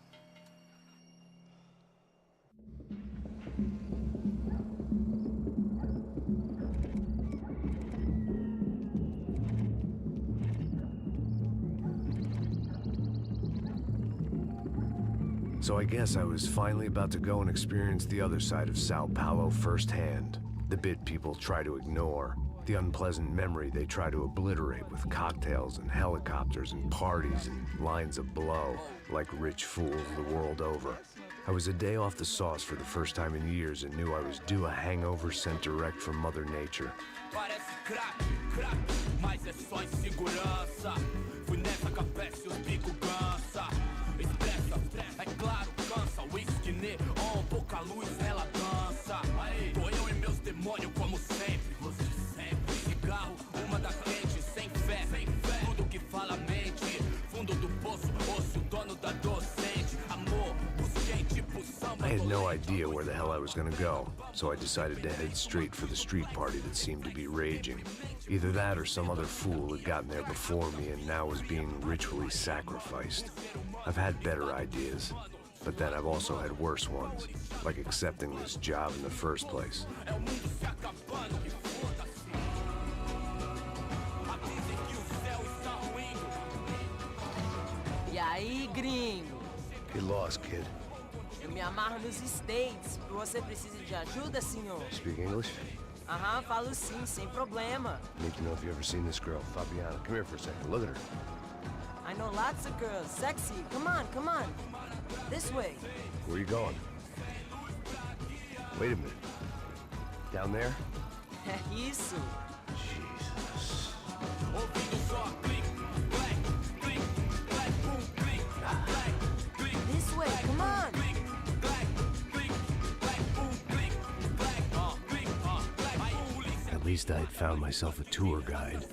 So I guess I was finally about to go and experience the other side of Sao Paulo firsthand. The bit people try to ignore. The unpleasant memory they try to obliterate with cocktails and helicopters and parties and lines of blow, like rich fools the world over. I was a day off the sauce for the first time in years and knew I was due a hangover sent direct from Mother Nature. Parece crack, crack, mas é só insegurança. Fui nessa café se os bico cansa. Expressa, é claro, cansa. Whisky neon, pouca luz, ela dança. Tô eu e meus demônios como sempre. Você sempre. Cigarro, uma da frente, sem fé. Tudo que fala mente. Fundo do poço, osso, dono da docente. Amor, busquei tipo samba. I had no idea where the hell I was gonna go, so I decided to head straight for the street party that seemed to be raging. Either that or some other fool had gotten there before me and now was being ritually sacrificed. I've had better ideas, but then I've also had worse ones, like accepting this job in the first place. E aí, gringo? Get lost, kid. Eu me amarro nos States. Você precisa de ajuda, senhor? Speak English? Aham, falo sim, sem problema. I need to know if you've ever seen this girl, Fabiana. Come here for a second. Look at her. I know lots of girls. Sexy. Come on, come on. This way. Where are you going? Wait a minute. Down there? Isso. Jesus. This way, come on. At least I had found myself a tour guide.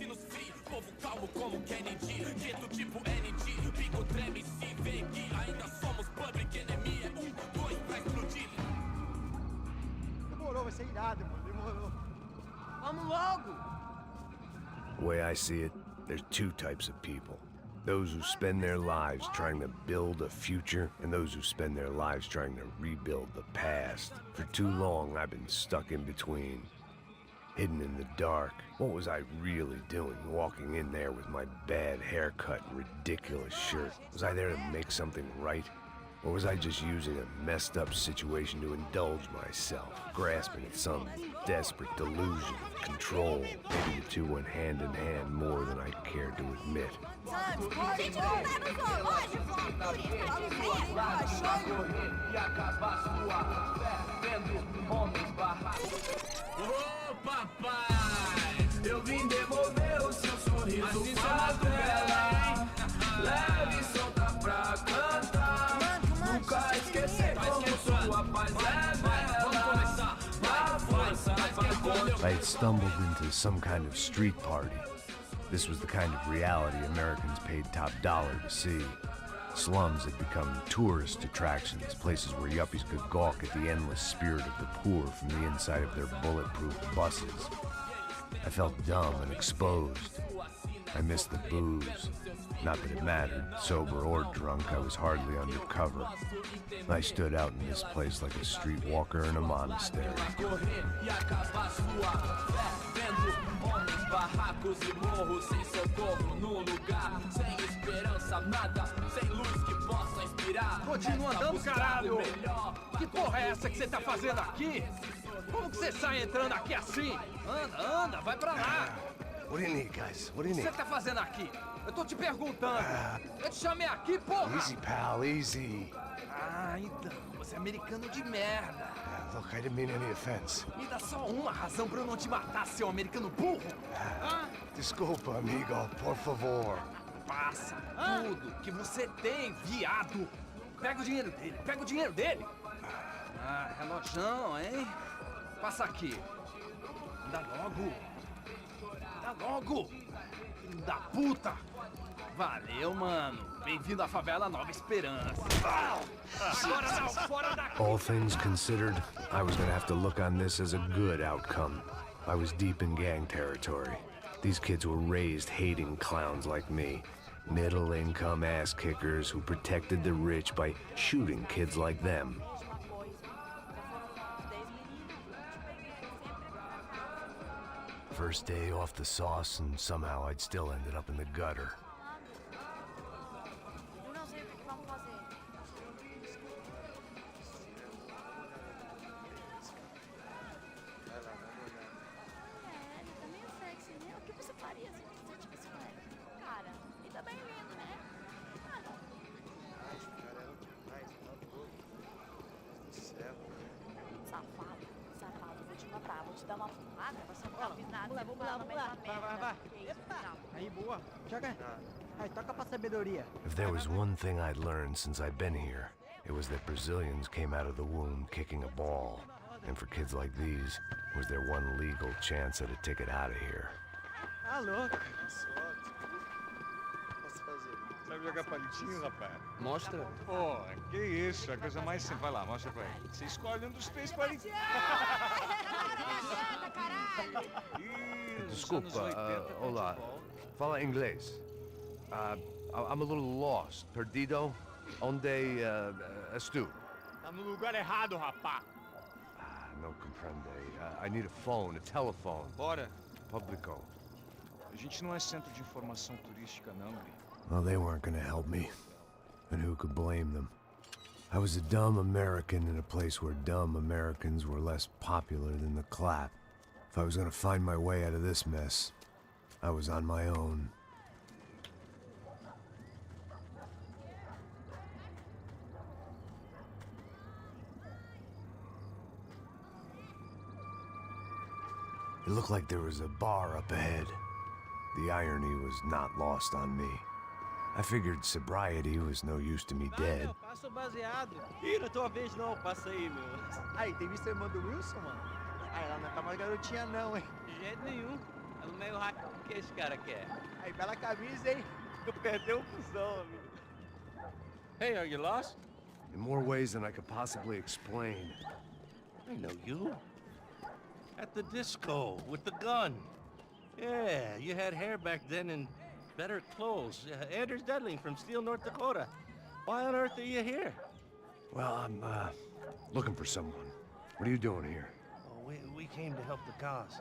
Demorou, vai ser irado, mano. Demorou. Vamos logo. The way I see it, there's two types of people. Those who spend their lives trying to build a future, and those who spend their lives trying to rebuild the past. For too long, I've been stuck in between. Hidden in the dark. What was I really doing, walking in there with my bad haircut and ridiculous shirt? Was I there to make something right? Or was I just using a messed up situation to indulge myself, grasping at some desperate delusion of control? Maybe the two went hand in hand more than I cared to admit. Ô papai, eu vim devolver o seu sorriso favela. Leve e solta pra cantar. Nunca esquecer como sua paz é bela. A força vai I had stumbled into some kind of street party. This was the kind of reality Americans paid top dollar to see. Slums had become tourist attractions, places where yuppies could gawk at the endless spirit of the poor from the inside of their bulletproof buses. I felt dumb and exposed. I missed the booze. Not that it mattered, sober or drunk, I was hardly undercover. I stood out in this place like a streetwalker in a monastery. Continua andando, caralho! Que porra é essa que você tá fazendo aqui? Como que você sai entrando aqui assim? Anda, anda, vai pra lá! What do you need, guys? What do you O que need? você tá fazendo aqui? Eu tô te perguntando. Eu te chamei aqui, porra! Easy, pal, easy. Ah, então, você é americano de merda. Look, I didn't mean any offense. Me dá só uma razão pra eu não te matar, seu americano burro. Desculpa, amigo, por favor. Passa tudo que você tem, viado. Pega o dinheiro dele, pega o dinheiro dele. Ah, relojão, hein? Passa aqui. Dá logo. Dá logo. Filho da puta. Valeu, mano. Bem-vindo à favela Nova Esperança. Agora não, fora daqui. All things considered, I was gonna have to look on this as a good outcome. I was deep in gang territory. These kids were raised hating clowns like me. Middle-income ass-kickers who protected the rich by shooting kids like them. First day off the sauce, and somehow I'd still ended up in the gutter. If there was one thing I'd learned since I'd been here, it was that Brazilians came out of the womb kicking a ball. And for kids like these, was their one legal chance at a ticket out of here. Alô? Sabe jogar palitinho, rapaz? Mostra. Pô, que isso, a coisa mais simples. Vai lá, mostra pra ele. Você escolhe um dos 3 palitinhos. Desculpa, olá. Fala inglês. I'm a little lost. Perdido? Onde estou? Tá no lugar errado, rapá. Não compreende. I need a phone, a telephone. Bora. Publico. A gente não é centro de informação turística, não, Gri. Well, they weren't gonna help me. And who could blame them? I was a dumb American in a place where dumb Americans were less popular than the clap. If I was gonna find my way out of this mess, I was on my own. It looked like there was a bar up ahead. The irony was not lost on me. I figured sobriety was no use to me dead. Passa o baseado. Ih, não é tua vez não, passa aí, meu. Aí, tem visto a irmã do Wilson, mano? Ah, ela não tá mais garotinha não, hein? De jeito nenhum. Ela não é o hack que esse cara quer. Aí, bela camisa, hein? Tu perdeu o cuzão, amigo. Hey, are you lost? In more ways than I could possibly explain. I know you. At the disco, with the gun. Yeah, you had hair back then and better clothes. Anders Dudley from Steele, North Dakota. Why on earth are you here? Well, I'm, looking for someone. What are you doing here? Oh, we came to help the cause.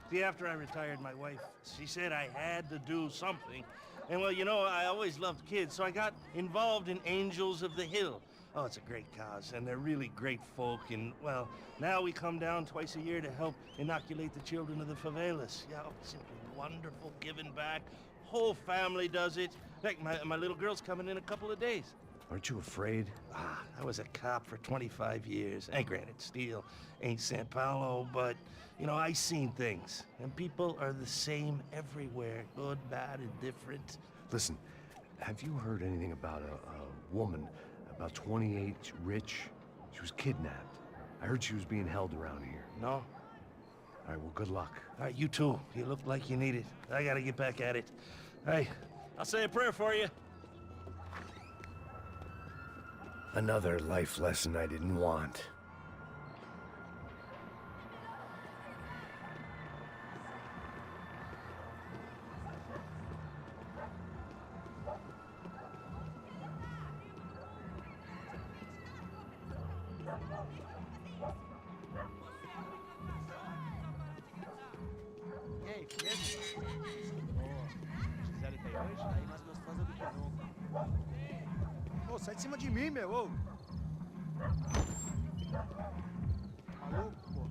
See, after I retired, my wife, she said I had to do something. And well, you know, I always loved kids, so I got involved in Angels of the Hill. Oh, it's a great cause, and they're really great folk, and, well, now we come down twice a year to help inoculate the children of the favelas. Yeah, oh, simply wonderful, giving back. Whole family does it. In fact, my little girl's coming in a couple of days. Aren't you afraid? I was a cop for 25 years. And granted, Steele ain't San Paulo, but, you know, I seen things. And people are the same everywhere, good, bad, and different. Listen, have you heard anything about a woman, about 28, rich? She was kidnapped. I heard she was being held around here. No. All right, well, good luck. All right, you too. You look like you need it. I gotta get back at it. Hey, I'll say a prayer for you. Another life lesson I didn't want. E aí, beleza? Se quiser ir hoje, aí nós gostamos do que nunca. Ô, sai de cima de mim, meu, ô! Maluco, pô.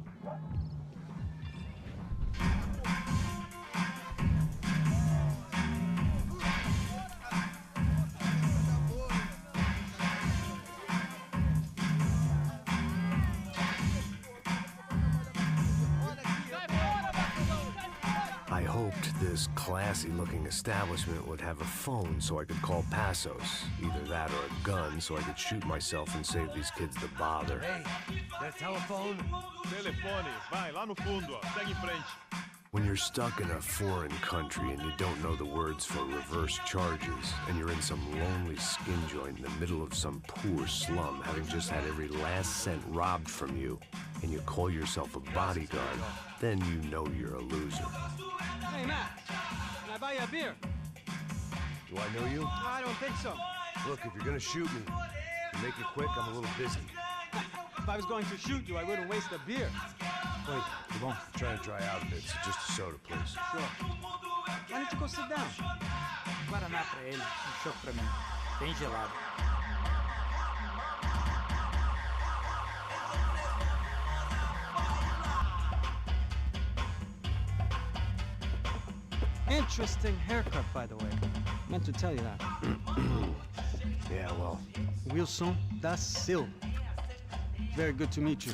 I hoped this classy-looking establishment would have a phone so I could call Passos. Either that or a gun so I could shoot myself and save these kids the bother. Hey, got a telephone? Telefone, vai, lá no fundo, ó. Segue em frente. When you're stuck in a foreign country and you don't know the words for reverse charges, and you're in some lonely skin joint in the middle of some poor slum, having just had every last cent robbed from you, and you call yourself a bodyguard, then you know you're a loser. Hey, Matt, can I buy you a beer? Do I know you? I don't think so. Look, if you're gonna shoot me, you make it quick, I'm a little busy. If I was going to shoot you, I wouldn't waste a beer. Wait, come on. I'm trying to dry out a bit, so just a soda, please. Sure. Why don't you go sit down? Guaraná pra ele, chopp pra mim. Bem gelado. Interesting haircut, by the way. Meant to tell you that. Yeah, well. Wilson da Silva. Very good to meet you.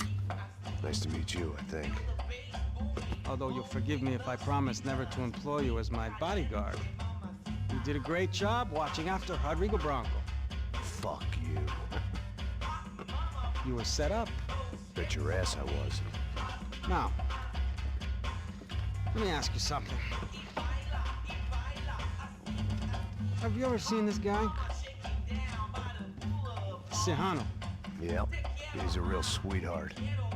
Nice to meet you, I think. Although you'll forgive me if I promise never to employ you as my bodyguard. You did a great job watching after Rodrigo Bronco. Fuck you. You were set up. Bet your ass I was. Now, let me ask you something. Have you ever seen this guy? Serrano. Yep. He's a real sweetheart.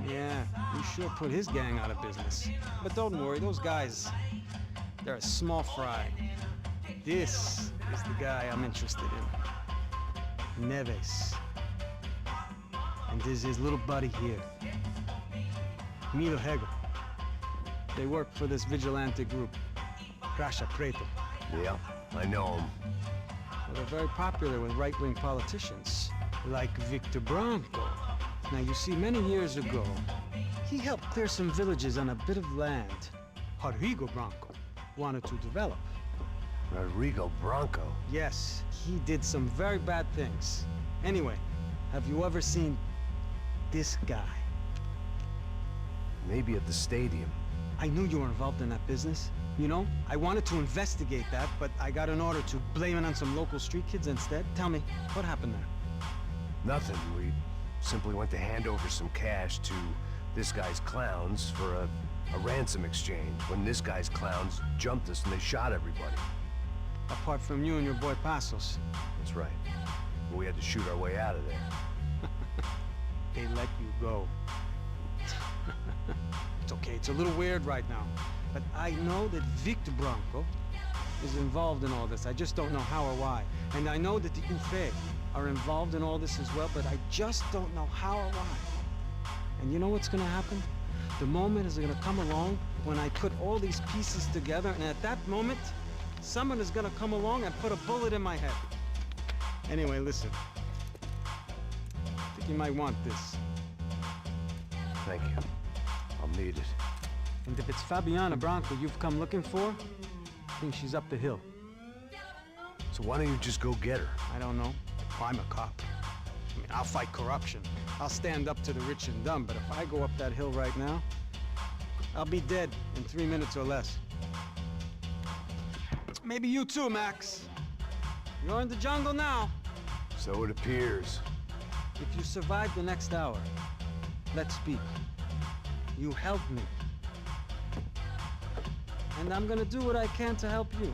Yeah, you sure put his gang out of business. But don't worry, those guys, they're a small fry. This is the guy I'm interested in. Neves. And this is his little buddy here. Milo Hegel. They work for this vigilante group, Crasha Preto. Yeah, I know him. Well, they're very popular with right-wing politicians, like Victor Bronco. Now, you see, many years ago, he helped clear some villages on a bit of land Rodrigo Bronco wanted to develop. Rodrigo Bronco? Yes, he did some very bad things. Anyway, have you ever seen this guy? Maybe at the stadium. I knew you were involved in that business. You know, I wanted to investigate that, but I got an order to blame it on some local street kids instead. Tell me, what happened there? Nothing. We simply went to hand over some cash to this guy's clowns for a ransom exchange when this guy's clowns jumped us and they shot everybody. Apart from you and your boy Passos. That's right. But we had to shoot our way out of there. They let you go. It's okay, it's a little weird right now. But I know that Victor Bronco is involved in all this. I just don't know how or why. And I know that the Ufe are involved in all this as well, but I just don't know how or why. And you know what's gonna happen? The moment is gonna come along when I put all these pieces together, and at that moment, someone is gonna come along and put a bullet in my head. Anyway, listen. I think you might want this. Thank you. I'll need it. And if it's Fabiana Bronco you've come looking for, I think she's up the hill. So why don't you just go get her? I don't know. I'm a cop. I mean, I'll fight corruption. I'll stand up to the rich and dumb, but if I go up that hill right now, I'll be dead in 3 minutes or less. Maybe you too, Max. You're in the jungle now. So it appears. If you survive the next hour, let's speak. You help me. and I'm gonna do what I can to help you.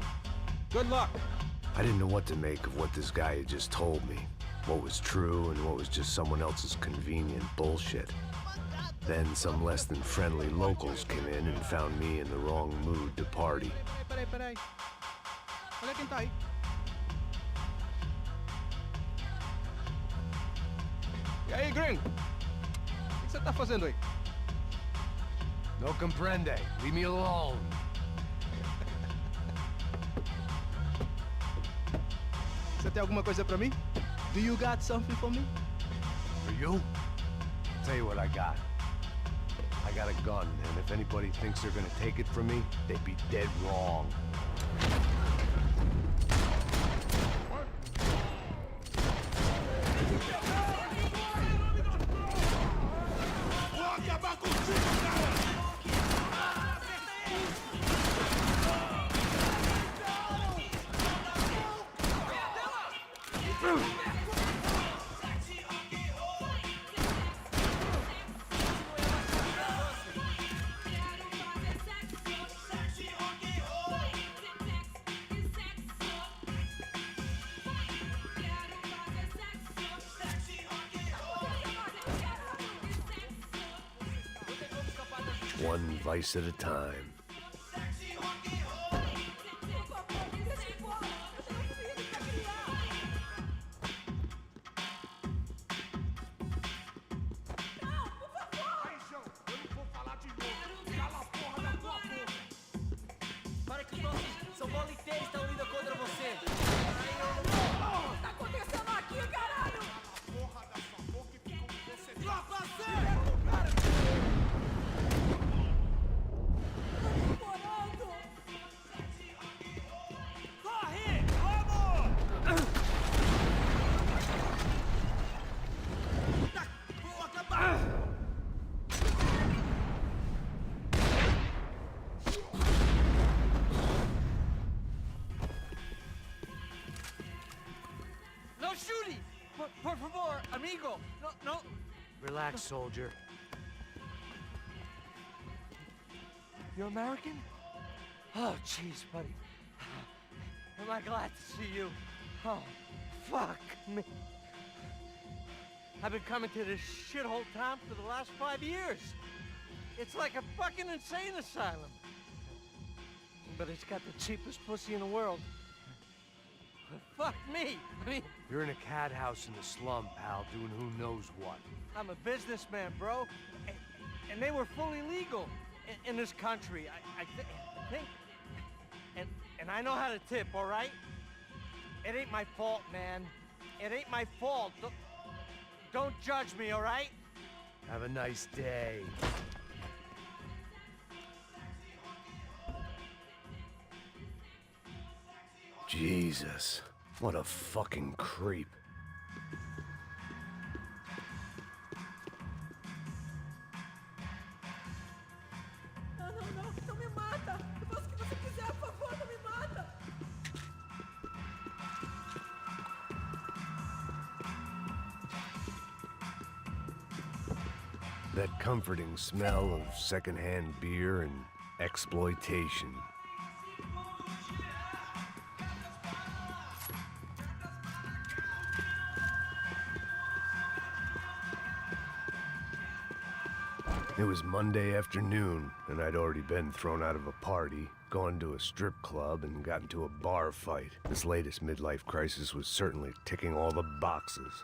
Good luck. I didn't know what to make of what this guy had just told me. What was true and what was just someone else's convenient bullshit. Then some less than friendly locals came in and found me in the wrong mood to party. Peraí. Olha quem tá aí. E aí, gringo? O que você tá fazendo aí? No comprende. Leave me alone. Você tem alguma coisa pra mim? Do you got something for me? For you? Tell you what I got. I got a gun, and if anybody thinks they're gonna take it from me, they'd be dead wrong. One vice at a time. Para que os nossos São Paulo inteiro estão unidos contra você. O que tá acontecendo aqui, caralho? Porra da sua boca e fica com você. Tropa séria! No shooting! Por favor, amigo! No. Relax, soldier. You American? Oh, jeez, buddy. Am I glad to see you? Oh, fuck me. I've been coming to this shithole town for the last 5 years. It's like a fucking insane asylum. But it's got the cheapest pussy in the world. Fuck me. I mean, You're in a cat house in the slum, pal, doing who knows what. I'm a businessman, bro. And they were fully legal in this country. I think. And I know how to tip, all right? It ain't my fault, man. It ain't my fault. Don't judge me, all right? Have a nice day. Jesus, what a fucking creep. Não me mata! Eu faço o que você quiser, por favor, não me mata! That comforting smell of secondhand beer and exploitation. It was Monday afternoon, and I'd already been thrown out of a party, gone to a strip club, and got into a bar fight. This latest midlife crisis was certainly ticking all the boxes.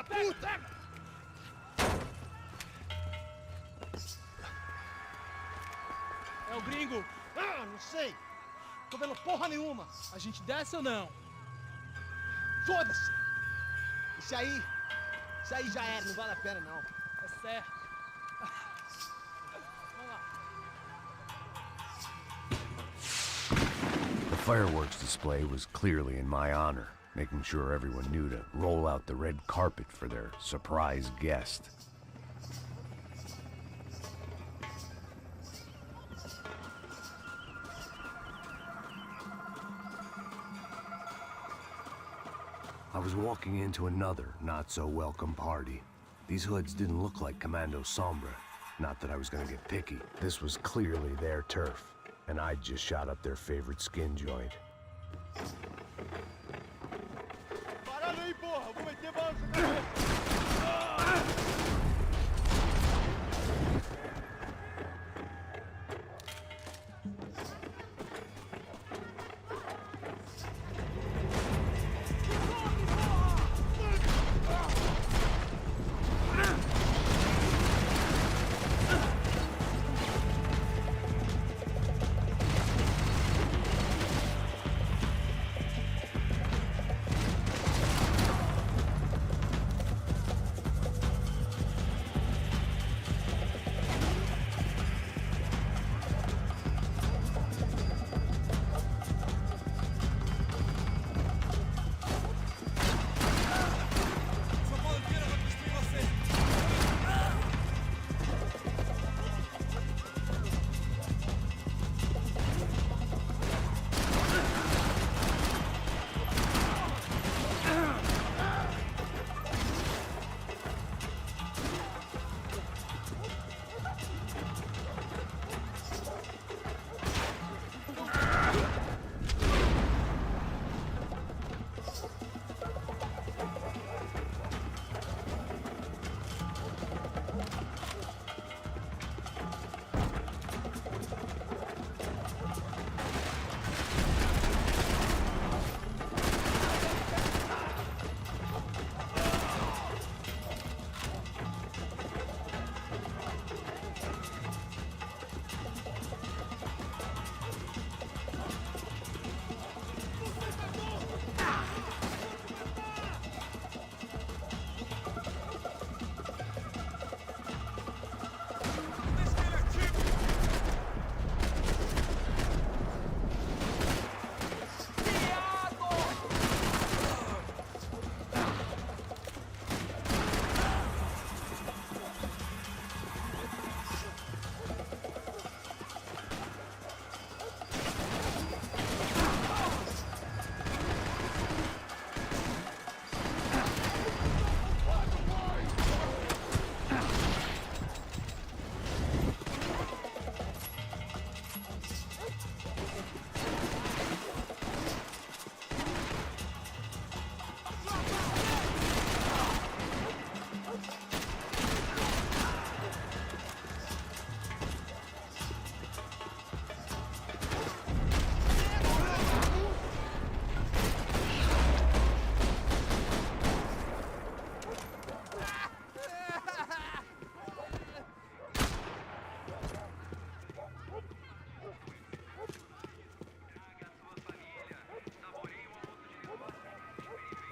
Puta! É o gringo. Ah, não sei. Tô vendo porra nenhuma. A gente desce ou não? Foda-se. Isso aí já era, não vale a pena não. É certo. Vamos lá. The fireworks display was clearly in my honor, making sure everyone knew to roll out the red carpet for their surprise guest. was walking into another not-so-welcome party. These hoods didn't look like Commando Sombra. Not that I was gonna get picky. This was clearly their turf, and I'd just shot up their favorite skin joint. Parada aí, porra! Vou meter bala nessa cabeça!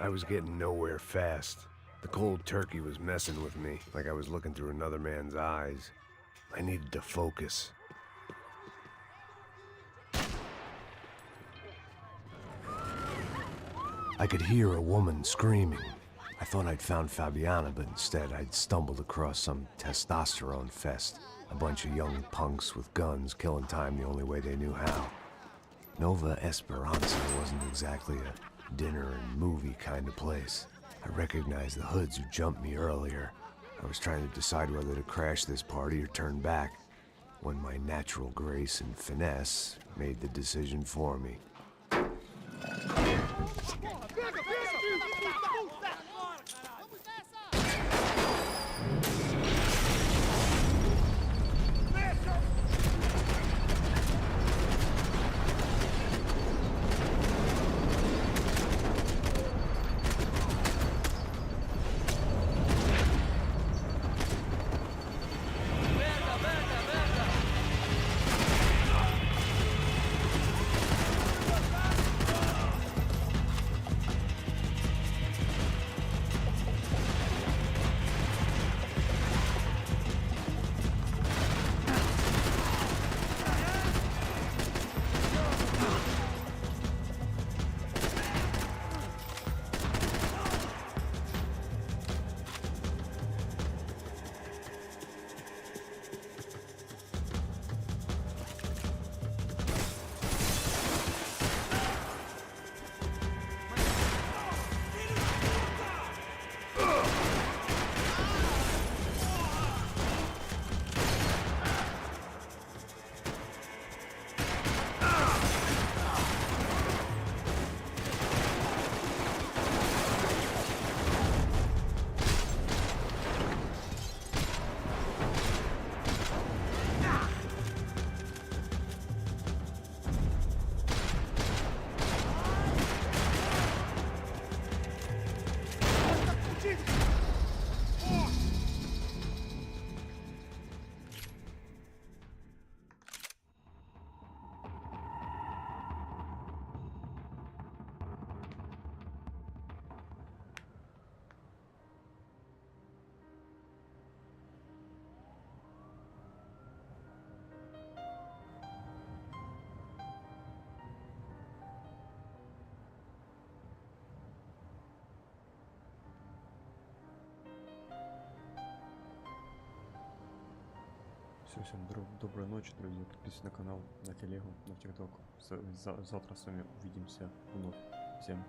I was getting nowhere fast. The cold turkey was messing with me, like I was looking through another man's eyes. I needed to focus. I could hear a woman screaming. I thought I'd found Fabiana, but instead I'd stumbled across some testosterone fest. A bunch of young punks with guns killing time the only way they knew how. Nova Esperanza wasn't exactly a dinner and movie kind of place. I recognized the hoods who jumped me earlier. I was trying to decide whether to crash this party or turn back, when my natural grace and finesse made the decision for me. Все, всем доброй ночи, друзья. Подписывайтесь на канал, на телегу, на тикток. Завтра с вами увидимся вновь. Всем